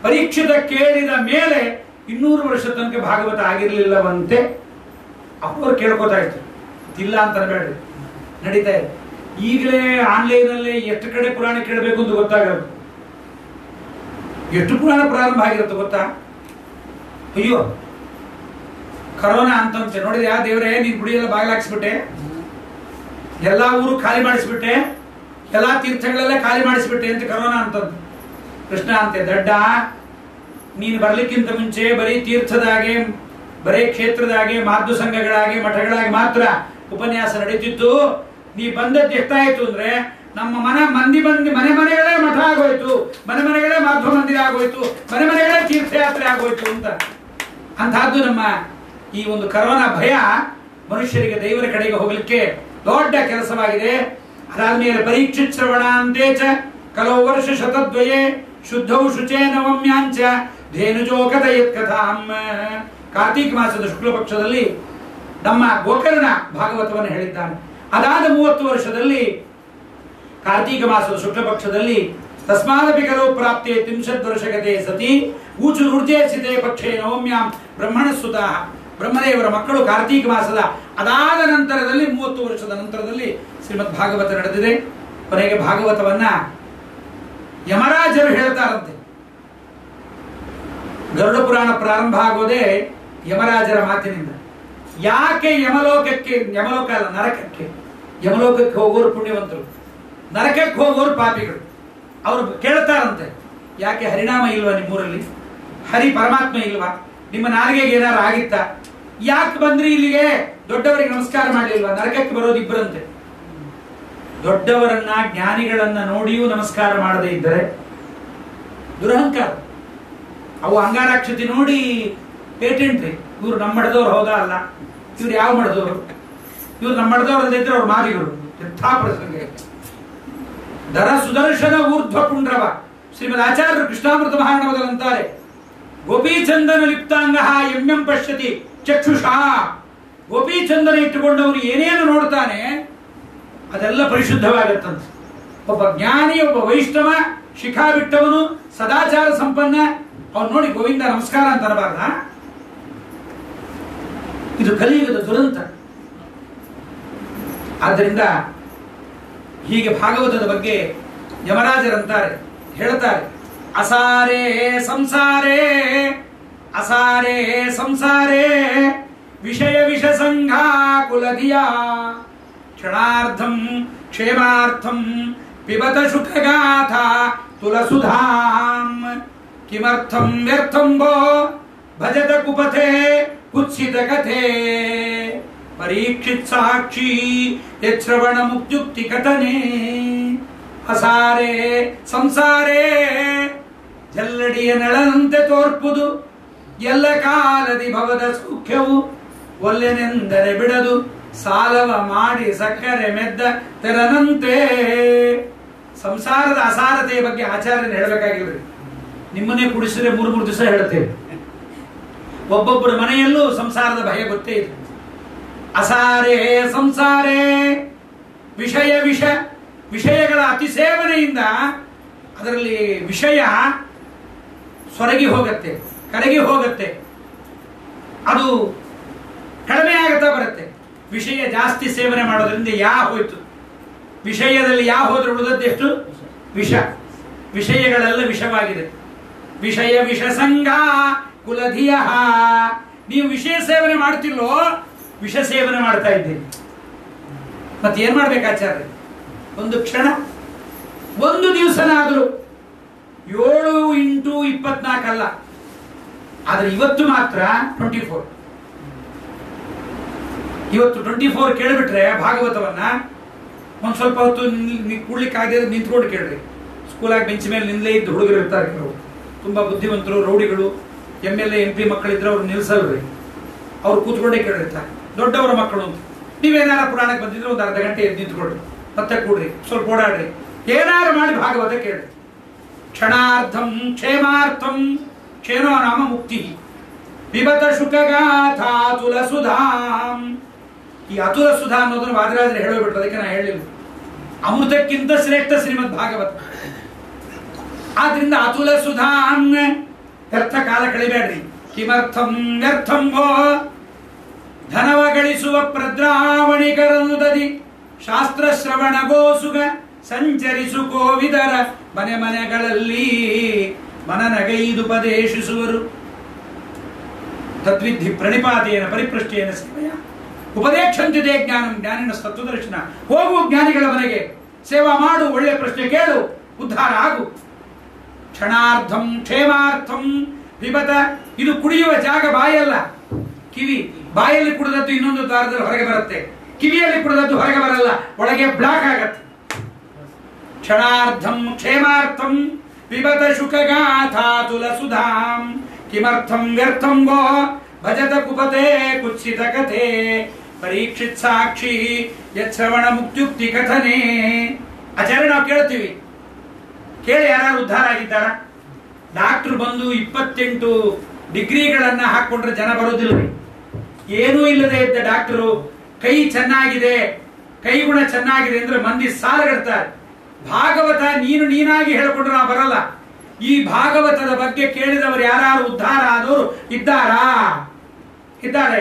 ಪರೀಕ್ಷಿತ ಕೇಳಿದ ಮೇಲೆ 200 ವರ್ಷ ತನಕ ಭಾಗವತ ಆಗಿರ್ಲಿಲ್ಲವಂತೆ. ಅವರು ಕೇಳ್ಕೊತಾ ಇತ್ತು, ಇಲ್ಲ ಅಂತ ಅನ್ಬೇಡ್ರಿ, ನಡೀತಾ ಇದೆ. ಈಗಲೇ ಆನ್ಲೈನ್ ಅಲ್ಲಿ ಎಷ್ಟು ಕಡೆ ಪುರಾಣ ಕೇಳಬೇಕು ಅಂತ ಗೊತ್ತಾಗಲ್ಲ. ಎಷ್ಟು ಪುರಾಣ ಪ್ರಾರಂಭ ಆಗಿರುತ್ತೆ ಗೊತ್ತಾ? ಅಯ್ಯೋ ಕರೋನಾ ಅಂತಂತೆ ನೋಡಿದ್ರೆ, ಯಾ ದೇವರೇ ನೀನ್ ಗುಡಿಯೆಲ್ಲ ಬಾಗಿಲಾಕ್ಸ್ಬಿಟ್ಟೆ, ಎಲ್ಲಾ ಊರು ಖಾಲಿ ಮಾಡಿಸ್ಬಿಟ್ಟೆ, ಎಲ್ಲಾ ತೀರ್ಥಗಳೆಲ್ಲ ಖಾಲಿ ಮಾಡಿಸ್ಬಿಟ್ಟೆ ಅಂತ ಕರೋನಾ ಅಂತಂತೆ. ಕೃಷ್ಣ ಅಂತೆ, ದಡ್ಡ, ನೀನು ಬರ್ಲಿಕ್ಕಿಂತ ಮುಂಚೆ ಬರೀ ತೀರ್ಥದಾಗೆ, ಬರೀ ಕ್ಷೇತ್ರದಾಗೆ, ಮಾಧ್ವ ಸಂಘಗಳಾಗೆ, ಮಠಗಳಾಗಿ ಮಾತ್ರ ಉಪನ್ಯಾಸ ನಡೀತಿತ್ತು. ನೀ ಬಂದದ್ದು ಎಷ್ಟಾಯ್ತು ಅಂದ್ರೆ ನಮ್ಮ ಮನೆಗಳೇ ಮಠ ಆಗೋಯ್ತು, ಮನೆಗಳೇ ಮಾಧ್ವ ಮಂದಿರ ಆಗೋಯ್ತು, ಮನೆಗಳೇ ತೀರ್ಥಯಾತ್ರೆ ಆಗೋಯ್ತು ಅಂತ. ಅಂತಹದ್ದು ನಮ್ಮ ಈ ಒಂದು ಕರೋನಾ ಭಯ ಮನುಷ್ಯರಿಗೆ ದೈವರ ಕಡೆಗೆ ಹೋಗಲಿಕ್ಕೆ ದೊಡ್ಡ ಕೆಲಸವಾಗಿದೆ. ಅದಾದ್ಮೇಲೆ ಪರೀಕ್ಷಿತ್ ಶ್ರವಣ ಅಂತೇಚ ಕಲೋ ವರ್ಷ ಶತದ್ವಯೇ ಶುದ್ಧೌ ಶುಚೇ ನವಮ್ಯಾಂಚ ಧೇನುಜೋಕದಯತ್ ಕಥಾಂ. ಕಾರ್ತೀಕ ಮಾಸದ ಶುಕ್ಲ ಪಕ್ಷದಲ್ಲಿ ನಮ್ಮ ಗೋಕರ್ಣ ಭಾಗವತವನ್ನು ಹೇಳಿದ್ದಾನೆ. ಅದಾದ 30 ವರ್ಷದಲ್ಲಿ ಕಾರ್ತೀಕ ಮಾಸದ ಶುಕ್ಲ ಪಕ್ಷದಲ್ಲಿ ತಸ್ಮಾದಪಿ ಕಲೋ ಪ್ರಾಪ್ತೆ 30 ವರ್ಷಗತೆ ಸತಿ ಊಚು ಊರ್ಜೇಸಿತೆ ಪಕ್ಷೇ ನವಮ್ಯಾಂ ಬ್ರಹ್ಮಣ ಸುತಾ. ಬ್ರಹ್ಮದೇವರ ಮಕ್ಕಳು ಕಾರ್ತೀಕ ಮಾಸದ ಅದಾದ ನಂತರದಲ್ಲಿ 30 ವರ್ಷದ ನಂತರದಲ್ಲಿ ಶ್ರೀಮದ್ ಭಾಗವತ ನಡೆದಿದೆ. ಕೊನೆಗೆ ಭಾಗವತವನ್ನ ಯಮರಾಜರು ಹೇಳ್ತಾರಂತೆ. ಗರುಡ ಪುರಾಣ ಪ್ರಾರಂಭ ಆಗೋದೇ ಯಮರಾಜರ ಮಾತಿನಿಂದ. ಯಾಕೆ ಯಮಲೋಕ ಅಲ್ಲ, ನರಕಕ್ಕೆ. ಯಮಲೋಕಕ್ಕೆ ಹೋಗೋರು ಪುಣ್ಯವಂತರು, ನರಕಕ್ಕೆ ಹೋಗೋರು ಪಾಪಿಗಳು. ಅವರು ಕೇಳ್ತಾರಂತೆ, ಯಾಕೆ ಹರಿನಾಮ ಇಲ್ವಾ ನಿಮ್ಮೂರಲ್ಲಿ? ಹರಿ ಪರಮಾತ್ಮ ಇಲ್ವಾ? ನಿಮ್ಮ ನಾಲಿಗೆಗೆ ಏನಾರು ಆಗಿತ್ತ? ಯಾಕೆ ಬಂದ್ರಿ ಇಲ್ಲಿಗೆ? ದೊಡ್ಡವರಿಗೆ ನಮಸ್ಕಾರ ಮಾಡಲಿಲ್ವಾ? ನರಕಕ್ಕೆ ಬರೋದು ಇಬ್ಬರಂತೆ. ದೊಡ್ಡವರನ್ನ, ಜ್ಞಾನಿಗಳನ್ನ ನೋಡಿಯೂ ನಮಸ್ಕಾರ ಮಾಡದೇ ಇದ್ದರೆ ದುರಹಂಕಾರ. ಅವು ಅಂಗಾರಾಕ್ಷತಿ ನೋಡಿ ಪೇಟೆಂಟ್ ರೀ, ಇವ್ರು ನಮ್ಮ ಮಠದವ್ರು ಹೌದಾ ಅಲ್ಲ, ಇವ್ರು ಯಾವ ಮಠದವರು, ಇವ್ರು ನಮ್ಮ ಮಠದವ್ರು ಅಲ್ಲದೆ ಇದ್ರೆ ಅವ್ರು ಮಾದಿಗಳು. ಯಥಾ ಪ್ರಸಂಗ ದರ ಸುದರ್ಶನ ಊರ್ಧ್ವ ಪುಂಡ್ರವ. ಶ್ರೀಮದ್ ಆಚಾರ್ಯರು ಕೃಷ್ಣಾಮೃತ ಮಹಾಣವದಲ್ಲಂತಾರೆ, ಗೋಪೀಚಂದನ ಲಿಪ್ತಾಂಗ ಎಂ ಪಶ್ಯತಿ ಚಕ್ಷುಷಾ. ಗೋಪೀಚಂದನ ಇಟ್ಟುಕೊಂಡವನು ಏನೇನು ನೋಡ್ತಾನೆ ಅದೆಲ್ಲ ಪರಿಶುದ್ಧವಾಗತ್ತಂತೆ. ಒಬ್ಬ ಜ್ಞಾನಿ, ಒಬ್ಬ ವೈಷ್ಣವ, ಶಿಖಾ ಬಿಟ್ಟವನು, ಸದಾಚಾರ ಸಂಪನ್ನ, ಅವನು ನೋಡಿ ಗೋವಿಂದ ನಮಸ್ಕಾರ ಅಂತ ಅನ್ನಬಾರ್ದ? ಇದು ಕಲಿಯುಗದ ದುರಂತ. ಆದ್ದರಿಂದ ಹೀಗೆ ಭಾಗವತದ ಬಗ್ಗೆ ಯಮರಾಜರಂತಾರೆ, ಹೇಳ್ತಾರೆ, ಅಸಾರೇ ಸಂಸಾರೇ ಅಸಾರೇ ಸಂಸಾರೇ ವಿಷಯ ವಿಷ ಸಂಘ ಕುಲಧಿಯ ಕ್ಷಣಾರ್ಧಂ ಕ್ಷೇಮಾರ್ಥಂ ಪಿಬತ ಶುಕಗಾಥಾ ತುಲಸುಧಾಂ ಕಿಮರ್ಥಂ ವ್ಯರ್ಥಂ ಭೋ ಭಜತ ಕುಪಥೆ ಕುತ್ಸಿತ ಕಥೆ ಪರೀಕ್ಷಿತ್ ಸಾಕ್ಷಿ ಯಶ್ರವಣ ಮುಕ್ತ್ಯುಕ್ತಿ ಕಥನೆ ಅಸಾರೆ ಸಂಸಾರೇ ಜಲ್ಲಡಿಯ ನಳನಂತೆ ತೋರ್ಪುದು ಎಲ್ಲ ಕಾಲದಿ ಭವದ ಸೌಖ್ಯವು ಒಲ್ಲೆನೆಂದರೆ ಬಿಡದು ಸಾಲವ ಮಾಡಿ ಸಕ್ಕರೆ ಮೆದ್ದ ತೆರನಂತೆ. ಸಂಸಾರದ ಅಸಾರತೆಯ ಬಗ್ಗೆ ಆಚಾರ್ಯನ ಹೇಳಬೇಕಾಗಿಲ್ರಿ, ನಿಮ್ಮನ್ನೇ ಕುಡಿಸಿದ್ರೆ 3 ದಿವಸ ಹೇಳ್ತೇವೆ. ಒಬ್ಬೊಬ್ಬರ ಮನೆಯಲ್ಲೂ ಸಂಸಾರದ ಭಯ ಗೊತ್ತೇ ಇದೆ. ಅಸಾರೇ ಸಂಸಾರೇ ವಿಷಯಗಳ ಅತಿಸೇವನೆಯಿಂದ ಅದರಲ್ಲಿ ವಿಷಯ ಸೊರಗಿ ಹೋಗುತ್ತೆ, ಕರಗಿ ಹೋಗುತ್ತೆ, ಅದು ಕಡಿಮೆ ಆಗುತ್ತಾ ಬರುತ್ತೆ. ವಿಷಯ ಜಾಸ್ತಿ ಸೇವನೆ ಮಾಡೋದ್ರಿಂದ ಯಾ ಹೋಯ್ತು, ವಿಷಯದಲ್ಲಿ ಯಾ ಹೋದ್ರೆ ಉಳಿದದ್ದೆಷ್ಟು ವಿಷ. ವಿಷಯಗಳೆಲ್ಲ ವಿಷವಾಗಿದೆ. ವಿಷ ಸಂಘ ಕುಲಧಿಯ. ನೀವು ವಿಷಯ ಸೇವನೆ ಮಾಡ್ತಿಲ್ಲೋ, ವಿಷ ಸೇವನೆ ಮಾಡ್ತಾ ಇದ್ದೀರಿ. ಮತ್ತೇನ್ ಮಾಡ್ಬೇಕು ಆಚಾರ್ಯ? ಒಂದು ಕ್ಷಣ, ಒಂದು ದಿವಸನಾದರೂ 7x24 ಅಲ್ಲ, ಆದ್ರೆ ಇವತ್ತು ಮಾತ್ರ 24. ಇವತ್ತು 24 ಕೇಳಿಬಿಟ್ರೆ ಭಾಗವತವನ್ನ ಒಂದ್ ಸ್ವಲ್ಪ ಹೊತ್ತು ಕೂಡ್ಲಿಕ್ಕಾಗದೆ ನಿಂತ್ಕೊಂಡು ಕೇಳ್ರಿ. ಸ್ಕೂಲಾಗಿ ಬೆಂಚ್ ಮೇಲೆ ನಿಲ್ಲೇ ಇದ್ದು ಹುಡುಗರು ಇರ್ತಾರೆ, ಕೆಲವರು ತುಂಬಾ ಬುದ್ಧಿವಂತರು, ರೌಡಿಗಳು, MLA MP ಮಕ್ಕಳಿದ್ರೆ ಅವ್ರು ನಿಲ್ಸಲ್ರಿ, ಅವ್ರು ಕೂತ್ಕೊಂಡೇ ಕೇಳಿರ್ತಾರೆ. ದೊಡ್ಡವರ ಮಕ್ಕಳು ಅಂತ ನೀವೇನಾರ ಪುರಾಣಕ್ಕೆ ಬಂದಿದ್ರೆ ಒಂದು ಅರ್ಧ ಗಂಟೆ ಎದ್ದು ನಿಂತ್ಕೊಳ್ರಿ, ಮತ್ತೆ ಕೂಡ್ರಿ, ಸ್ವಲ್ಪ ಓಡಾಡ್ರಿ, ಏನಾರು ಮಾಡಿ ಭಾಗವತ ಕೇಳ್ರಿ. ಕ್ಷಣಾರ್ಥಂ ಕ್ಷೇಮಾರ್ಥಂ ಕ್ಷೇನೋ ನಾಮ ಮುಕ್ತಿ ಪಿಬತ ಶುಕಗಾಥಾ ತುಲಸುಧಾಂ. ಈ ಅತುಲ ಸುಧಾ ಅನ್ನೋದನ್ನು ವಾದಿರಾಜರು ಹೇಳೋಬಿಟ್ರು, ಅದಕ್ಕೆ ನಾ ಹೇಳಿಲ್ಲ. ಅಮೃತಕ್ಕಿಂತ ಶ್ರೇಷ್ಠ ಶ್ರೀಮದ್ ಭಾಗವತ. ಆದ್ರಿಂದ ಅತುಲ ಸುಧಾಂ ವ್ಯರ್ಥ ಕಾಲ ಕಳಿಬೇಡ್ರಿ. ಕಿಮರ್ಥಂ ವ್ಯರ್ಥಂ ಭೋ ಧನವ ಗಳಿಸುವ ಪ್ರದ್ರಾವಣಿಕರನುದದಿ ಶಾಸ್ತ್ರ ಶ್ರವಣ ಗೋಸುಗ ಸಂಚರಿಸು ಕೋವಿದರ ಮನೆಗಳಲ್ಲಿ ಮನನಗೈದುಪದೇಶಿಸುವರು. ತದ್ವಿಧಿ ಪ್ರಣಿಪಾತೇನ ಪರಿಪೃಷ್ಟೇನ ಸೇವೆಯ ಉಪದೇಕ್ಷಂತಿದೆ ಜ್ಞಾನಂ ಜ್ಞಾನಿನ ತತ್ವದರ್ಶನ. ಹೋಗು ಜ್ಞಾನಿಗಳ ಮನೆಗೆ, ಸೇವಾ ಮಾಡು, ಒಳ್ಳೆ ಪ್ರಶ್ನೆ ಕೇಳು, ಉದ್ಧಾರ ಆಗು. ಕ್ಷಣಾರ್ಥಂ ಕ್ಷೇಮಾರ್ಥಂ ಪಿಬತ. ಇದು ಕುಡಿಯುವ ಜಾಗ ಬಾಯಲ್ಲ, ಕಿವಿ. ಬಾಯಲ್ಲಿ ಕುಡಿದದ್ದು ಇನ್ನೊಂದು ದ್ವಾರದಲ್ಲಿ ಹೊರಗೆ ಬರುತ್ತೆ, ಕಿವಿಯಲ್ಲಿ ಕುಡಿದದ್ದು ಹೊರಗೆ ಬರಲ್ಲ, ಒಳಗೆ ಬ್ಲಾಕ್ ಆಗತ್ತೆ. ಕ್ಷಣಾರ್ಥಂ ಕ್ಷೇಮಾರ್ಥಂ ಪಿಬತ ಶುಕಗಾಥಾ ತುಲಸುಧಾಂ ಕಿಮರ್ಥಂ ವ್ಯರ್ಥಂ ಭೋ ಭಜತ ಕುಪತೆ ಕುತ್ಸಿತ ಕಥೆ ಪರೀಕ್ಷಿತ್ ಸಾಕ್ಷಿ ಯಶ್ರವಣ ಮುಕ್ತ್ಯುಕ್ತಿ ಕಥನೆ. ಆಚಾರ್ಯ ನಾವು ಕೇಳ್ತೀವಿ, ಕೇಳಿ ಯಾರು ಉದ್ಧಾರ ಆಗಿದ್ದಾರ? ಡಾಕ್ಟರ್ ಬಂದು 28 ಡಿಗ್ರಿಗಳನ್ನ ಹಾಕೊಂಡ್ರೆ ಜನ ಬರೋದಿಲ್ಲ. ಏನೂ ಇಲ್ಲದೆ ಇದ್ದ ಡಾಕ್ಟರು ಕೈ ಚೆನ್ನಾಗಿದೆ, ಕೈಗುಣ ಚೆನ್ನಾಗಿದೆ ಅಂದ್ರೆ ಮಂದಿ ಸಾಲಗಡ್ತಾರೆ. ಭಾಗವತ ನೀನಾಗಿ ಹೇಳ್ಕೊಂಡ್ರೆ ನಾವು ಬರಲ್ಲ. ಈ ಭಾಗವತದ ಬಗ್ಗೆ ಕೇಳಿದವರು ಯಾರು ಉದ್ಧಾರ ಆದವರು ಇದ್ದಾರಾ? ಇದ್ದಾರೆ.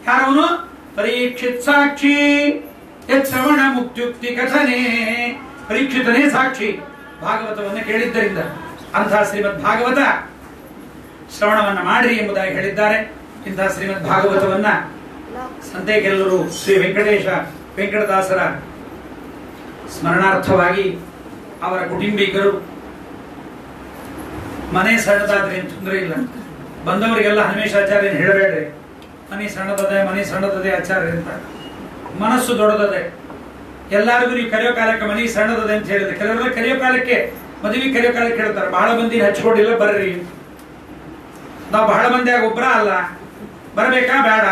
ಯಾರವನು? ಪರೀಕ್ಷಿತ್ ಸಾಕ್ಷಿ ಯಶ್ರವಣ ಮುಕ್ತ್ಯುಕ್ತಿ ಕಥನೆ. ಪರೀಕ್ಷಿತನೇ ಸಾಕ್ಷಿ ಭಾಗವತವನ್ನು ಕೇಳಿದ್ದರಿಂದ. ಅಂತಹ ಶ್ರೀಮದ್ ಭಾಗವತ ಶ್ರವಣವನ್ನ ಮಾಡಿರಿ ಎಂಬುದಾಗಿ ಹೇಳಿದ್ದಾರೆ. ಇಂತಹ ಶ್ರೀಮದ್ ಭಾಗವತವನ್ನ ಸಂತೆಗೆಲ್ಲರೂ ಶ್ರೀ ವೆಂಕಟದಾಸರ ಸ್ಮರಣಾರ್ಥವಾಗಿ ಅವರ ಕುಟುಂಬಿಕರು ಮನೆ ಸಣ್ಣದಾದ್ರೆ ತೊಂದರೆ ಇಲ್ಲ, ಬಂದವರಿಗೆಲ್ಲ ಹನುಮೇಶಾಚಾರ್ಯನ ಹೇಳಬೇಡ್ರಿ, ಮನೆ ಸಣ್ಣದದೆ ಆಚಾರ್ಯ ಅಂತ. ಮನಸ್ಸು ದೊಡ್ಡದದೆ. ಎಲ್ಲರಿಗೂ ನೀವು ಕರೆಯೋ ಕಾಲಕ್ಕೆ ಮನೆ ಸಣ್ಣದದೆ ಅಂತ ಹೇಳಿದ್ರೆ, ಕೆಲವರೆಲ್ಲ ಕರೆಯೋ ಕಾಲಕ್ಕೆ ಮದುವೆ ಕರೆಯೋ ಕಾಲಕ್ಕೆ ಹೇಳ್ತಾರೆ, ಬಹಳ ಮಂದಿ ಹಚ್ಕೊಂಡಿಲ್ಲ ಬರ್ರಿ. ನಾವು ಬಹಳ ಮಂದಿ ಆಗ ಒಬ್ಬರ ಅಲ್ಲ, ಬರಬೇಕಾ ಬೇಡ?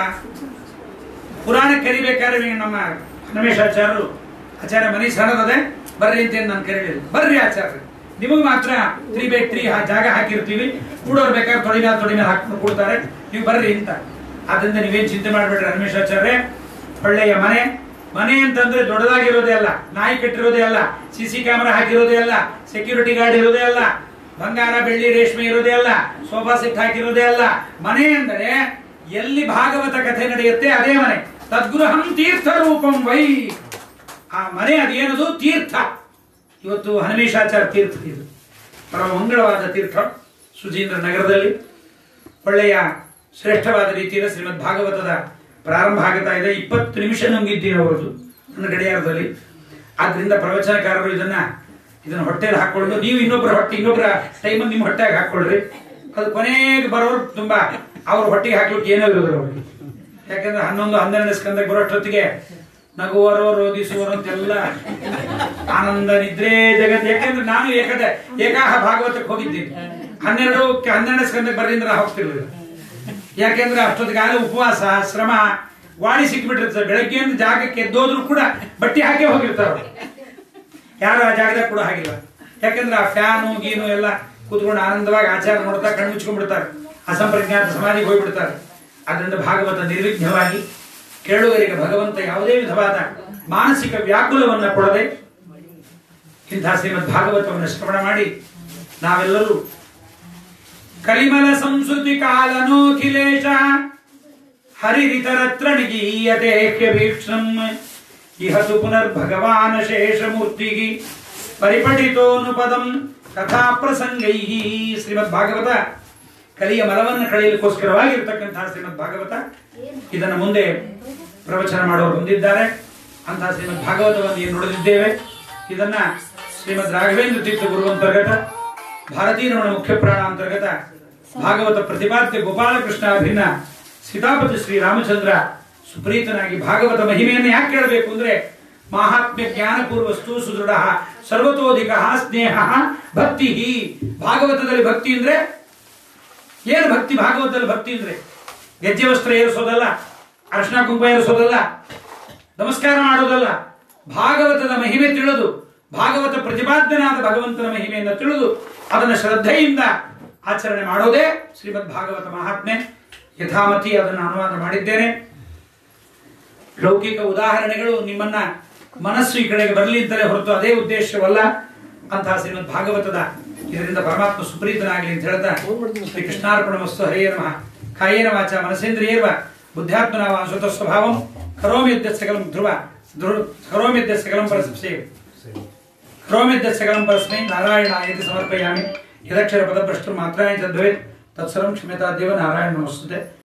ಪುರಾಣಕ್ಕೆ ಕರಿಬೇಕಾದ್ರೆ ನಮ್ಮ ಹನುಮೇಶಾಚಾರ್ಯರು ಆಚಾರ್ಯ ಮನೆ ಸಣ್ಣದದೆ ಬರ್ರಿ ಅಂತ ನಾನು ಕರೀಲಿಲ್ಲ. ಬರ್ರಿ ಆಚಾರ್ಯ, ನಿಮಗೆ ಮಾತ್ರ 3x3 ಜಾಗ ಹಾಕಿರ್ತೀವಿ, ಕೂಡೋರ್ ಬೇಕಾದ್ರೆ ತೊಡಿ ಮೇಲೆ ಹಾಕೊಂಡು ಕೊಡ್ತಾರೆ, ನೀವು ಬರ್ರಿ ಅಂತ. ಆದ್ರಿಂದ ನೀವೇನ್ ಚಿಂತೆ ಮಾಡ್ಬೇಡ್ರಿ ಹನುಮೇಶಾಚಾರ್ಯ. ಒಳ್ಳೆಯ ಮನೆ ಅಂತಂದ್ರೆ ದೊಡ್ಡದಾಗಿರೋದೇ ಅಲ್ಲ, ನಾಯಿ ಕಟ್ಟಿರೋದೇ ಅಲ್ಲ, CC ಕ್ಯಾಮೆರಾ ಹಾಕಿರೋದೇ ಅಲ್ಲ, ಸೆಕ್ಯೂರಿಟಿ ಗಾರ್ಡ್ ಇರೋದೇ ಅಲ್ಲ, ಬಂಗಾರ ಬೆಳ್ಳಿ ರೇಷ್ಮೆ ಇರೋದೇ ಅಲ್ಲ, ಸೋಫಾ ಸೆಟ್ ಹಾಕಿರೋದೇ ಅಲ್ಲ. ಮನೆ ಅಂದರೆ ಎಲ್ಲಿ ಭಾಗವತ ಕಥೆ ನಡೆಯುತ್ತೆ ಅದೇ ಮನೆ. ತದ್ಗೃಹಂ ತೀರ್ಥ ರೂಪಂ ವೈ. ಆ ಮನೆ ಅದೇನದು? ತೀರ್ಥ. ಇವತ್ತು ಹನುಮೇಶಾಚಾರ್ಯ ತೀರ್ಥ, ಇದು ಪರಮ ಮಂಗಳವಾದ ತೀರ್ಥ. ಸುಧೀಂದ್ರ ನಗರದಲ್ಲಿ ಒಳ್ಳೆಯ ಶ್ರೇಷ್ಠವಾದ ರೀತಿಯಲ್ಲಿ ಶ್ರೀಮದ್ ಭಾಗವತದ ಪ್ರಾರಂಭ ಆಗುತ್ತಾ ಇದೆ. 20 ನಿಮಿಷ ನುಂಗಿದ್ದೀನಿ ಅವರದು ನನ್ನ ಗಡಿಯಾರದಲ್ಲಿ. ಆದ್ರಿಂದ ಪ್ರವಚನಕಾರರು ಇದನ್ನ ಹೊಟ್ಟೆಯಲ್ಲಿ ಹಾಕೊಳ್ಳೋದು, ನೀವು ಇನ್ನೊಬ್ಬರ ಟೈಮಲ್ಲಿ ನಿಮ್ಮ ಹೊಟ್ಟೆಗೆ ಹಾಕೊಳ್ಳ್ರಿ. ಅದು ಕೊನೆಗೆ ಬರೋರು ತುಂಬಾ ಅವ್ರ ಹೊಟ್ಟೆಗೆ ಹಾಕ್ಲಿಕ್ಕೆ ಏನೋ ಇರೋದ್ರು ಅವ್ರಿಗೆ. ಯಾಕಂದ್ರೆ 11-12 ಸ್ಕಂದಕ್ಕೆ ಬರೋಷ್ಟೊತ್ತಿಗೆ ನಗುವರೋ ರೋಧಿಸುವರೋ ಅಂತೆಲ್ಲ ಆನಂದ ನಿದ್ರೆ ಜಗತ್. ಯಾಕಂದ್ರೆ ನಾನು ಏಕಾಹ ಭಾಗವತಕ್ಕೆ ಹೋಗಿದ್ದೀನಿ. 12 ಸ್ಕಂದಕ್ಕೆ ಬರದಿಂದ ನಾ ಹೋಗ್ತಿರ್ಲಿಲ್ಲ. ಯಾಕೆಂದ್ರೆ ಅಷ್ಟೊತ್ತಿಗಾಗಲೇ ಉಪವಾಸ ಶ್ರಮ ವಾಡಿ ಸಿಕ್ಬಿಟ್ಟಿರ್ತಾರೆ. ಬೆಳಗ್ಗೆಯಿಂದ ಜಾಗಕ್ಕೆ ಎದ್ದೋದ್ರು ಕೂಡ ಬಟ್ಟೆ ಹಾಕಿ ಹೋಗಿರ್ತಾರೆ. ಯಾರು ಆ ಜಾಗದಾಗ ಕೂಡ ಹಾಗಿಲ್ಲ. ಯಾಕಂದ್ರೆ ಆ ಫ್ಯಾನು ಗೀನು ಎಲ್ಲ ಕೂತ್ಕೊಂಡು ಆನಂದವಾಗಿ ಆಚಾರ ನೋಡ್ತಾ ಕಣ್ಣು ಮುಚ್ಕೊಂಡ್ಬಿಡ್ತಾರೆ. ಅಸಂಪ್ರಜ್ಞಾತ ಸಮಾಧಿಗೆ ಹೋಗ್ಬಿಡ್ತಾರೆ. ಅದರಿಂದ ಭಾಗವತ ನಿರ್ವಿಘ್ನವಾಗಿ ಕೇಳುವರಿಗೆ ಭಗವಂತ ಯಾವುದೇ ವಿಧವಾದ ಮಾನಸಿಕ ವ್ಯಾಕುಲವನ್ನ ಕೊಡದೆ ಇಂತಹ ಶ್ರೀಮದ್ ಭಾಗವತವನ್ನು ಶ್ರವಣ ಮಾಡಿ ನಾವೆಲ್ಲರೂ ಕಲಿಮಲ ಸಂಸ್ಕೃತಿ ಕಾಲನೋಖಿಲೇಶ ಹರಿರಿತರತ್ರ ನಿಗೀಯತೆ ಭೀಕ್ಷಣಂ ಇಹತು ಪುನರ್ಭಗವಾನ್ ಶೇಷಮೂರ್ತಿಗಿ ಪರಿಪಠಿತೋನುಪದಂ ಕಥಾ ಪ್ರಸಂಗೈ. ಶ್ರೀಮದ್ ಭಾಗವತ ಕಲಿಯ ಮಲವನ್ನು ಕಳೆಯಲಿಕ್ಕೋಸ್ಕರವಾಗಿರ್ತಕ್ಕಂತಹ ಶ್ರೀಮದ್ ಭಾಗವತ. ಇದನ್ನು ಮುಂದೆ ಪ್ರವಚನ ಮಾಡೋರು ಬಂದಿದ್ದಾರೆ. ಅಂತಹ ಶ್ರೀಮದ್ ಭಾಗವತವನ್ನು ಏನು ನೋಡಲಿದ್ದೇವೆ. ಇದನ್ನ ಶ್ರೀಮದ್ ರಾಘವೇಂದ್ರ ತೀರ್ಥ ಗುರುವಂತರ್ಗತ, ಭಾರತೀಯ ರಮಣ ಮುಖ್ಯ ಪ್ರಾಣ ಅಂತರ್ಗತ, ಭಾಗವತ ಪ್ರತಿಪಾದ್ಯ ಗೋಪಾಲಕೃಷ್ಣ ಅಭಿನ್ನ ಸೀತಾಪತಿ ಶ್ರೀ ರಾಮಚಂದ್ರ ಸುಪ್ರೀತನಾಗಿ ಭಾಗವತ ಮಹಿಮೆಯನ್ನು ಯಾಕೆ ಕೇಳಬೇಕು ಅಂದ್ರೆ, ಮಾಹಾತ್ಮ್ಯ ಜ್ಞಾನಪೂರ್ವಸ್ತು ಸುದೃಢ ಸರ್ವತೋಧಿಕ ಸ್ನೇಹ ಭಕ್ತಿ. ಭಾಗವತದಲ್ಲಿ ಭಕ್ತಿ ಅಂದ್ರೆ ಏನು? ಭಕ್ತಿ ಭಾಗವತದಲ್ಲಿ ಭಕ್ತಿ ಅಂದ್ರೆ ಗೆಜ್ಜೆ ವಸ್ತ್ರ ಏರಿಸೋದಲ್ಲ, ಅರ್ಶನ ಕುಂಕುಮ ಏರಿಸೋದಲ್ಲ, ನಮಸ್ಕಾರ ಮಾಡೋದಲ್ಲ. ಭಾಗವತದ ಮಹಿಮೆ ತಿಳಿದು, ಭಾಗವತ ಪ್ರತಿಪಾದ್ಯನಾದ ಭಗವಂತನ ಮಹಿಮೆಯನ್ನು ತಿಳಿದು ಅದನ್ನು ಶ್ರದ್ಧೆಯಿಂದ ಆಚರಣೆ ಮಾಡೋದೇ ಶ್ರೀಮದ್ ಭಾಗವತ ಮಹಾತ್ಮೆ. ಯಥಾಮತಿ ಅದನ್ನು ಅನುವಾದ ಮಾಡಿದ್ದೇನೆ. ಲೌಕಿಕ ಉದಾಹರಣೆಗಳು ನಿಮ್ಮನ್ನ ಮನಸ್ಸು ಈ ಕಡೆಗೆ ಬರಲಿ ಅಂತಲೇ ಹೊರತು ಅದೇ ಉದ್ದೇಶವಲ್ಲ. ಅಂತಹ ಶ್ರೀಮದ್ ಭಾಗವತದ ಇದರಿಂದ ಪರಮಾತ್ಮ ಸುಪ್ರೀತನಾಗಲಿ ಅಂತ ಹೇಳ್ತಾ ಶ್ರೀ ಕೃಷ್ಣಾರ್ಪಣಮಸ್ತು. ಹರೇ ನಮಃ. ಕಾಯೇನ ವಾಚ ಮನಸೇಂದ್ರಿಯೇರ್ವ ಬುದ್ಧಾತ್ಮನ ವಾ ಸ್ವತಃ ಸ್ವಭಾವಂ ಕರೋಮ್ಯದ್ಯ ಸಕಲಂ ಕರೋಮ್ಯದ್ಯ ಸಕಲಂ ಪರಸ್ಮೈ ನಾರಾಯಣಾಯತಿ ಸಮರ್ಪಯಾಮಿ. ಯದಕ್ಷರ ಪದಭ್ರಷ್ಟರು ಮಾತ್ರಾಣಿ ತದ್ಭವೇತ್ ತತ್ಸರ್ವಂ ಕ್ಷಮ್ಯತಾದೇವ. ನಾರಾಯಣ ನಮಸ್ತುತೆ.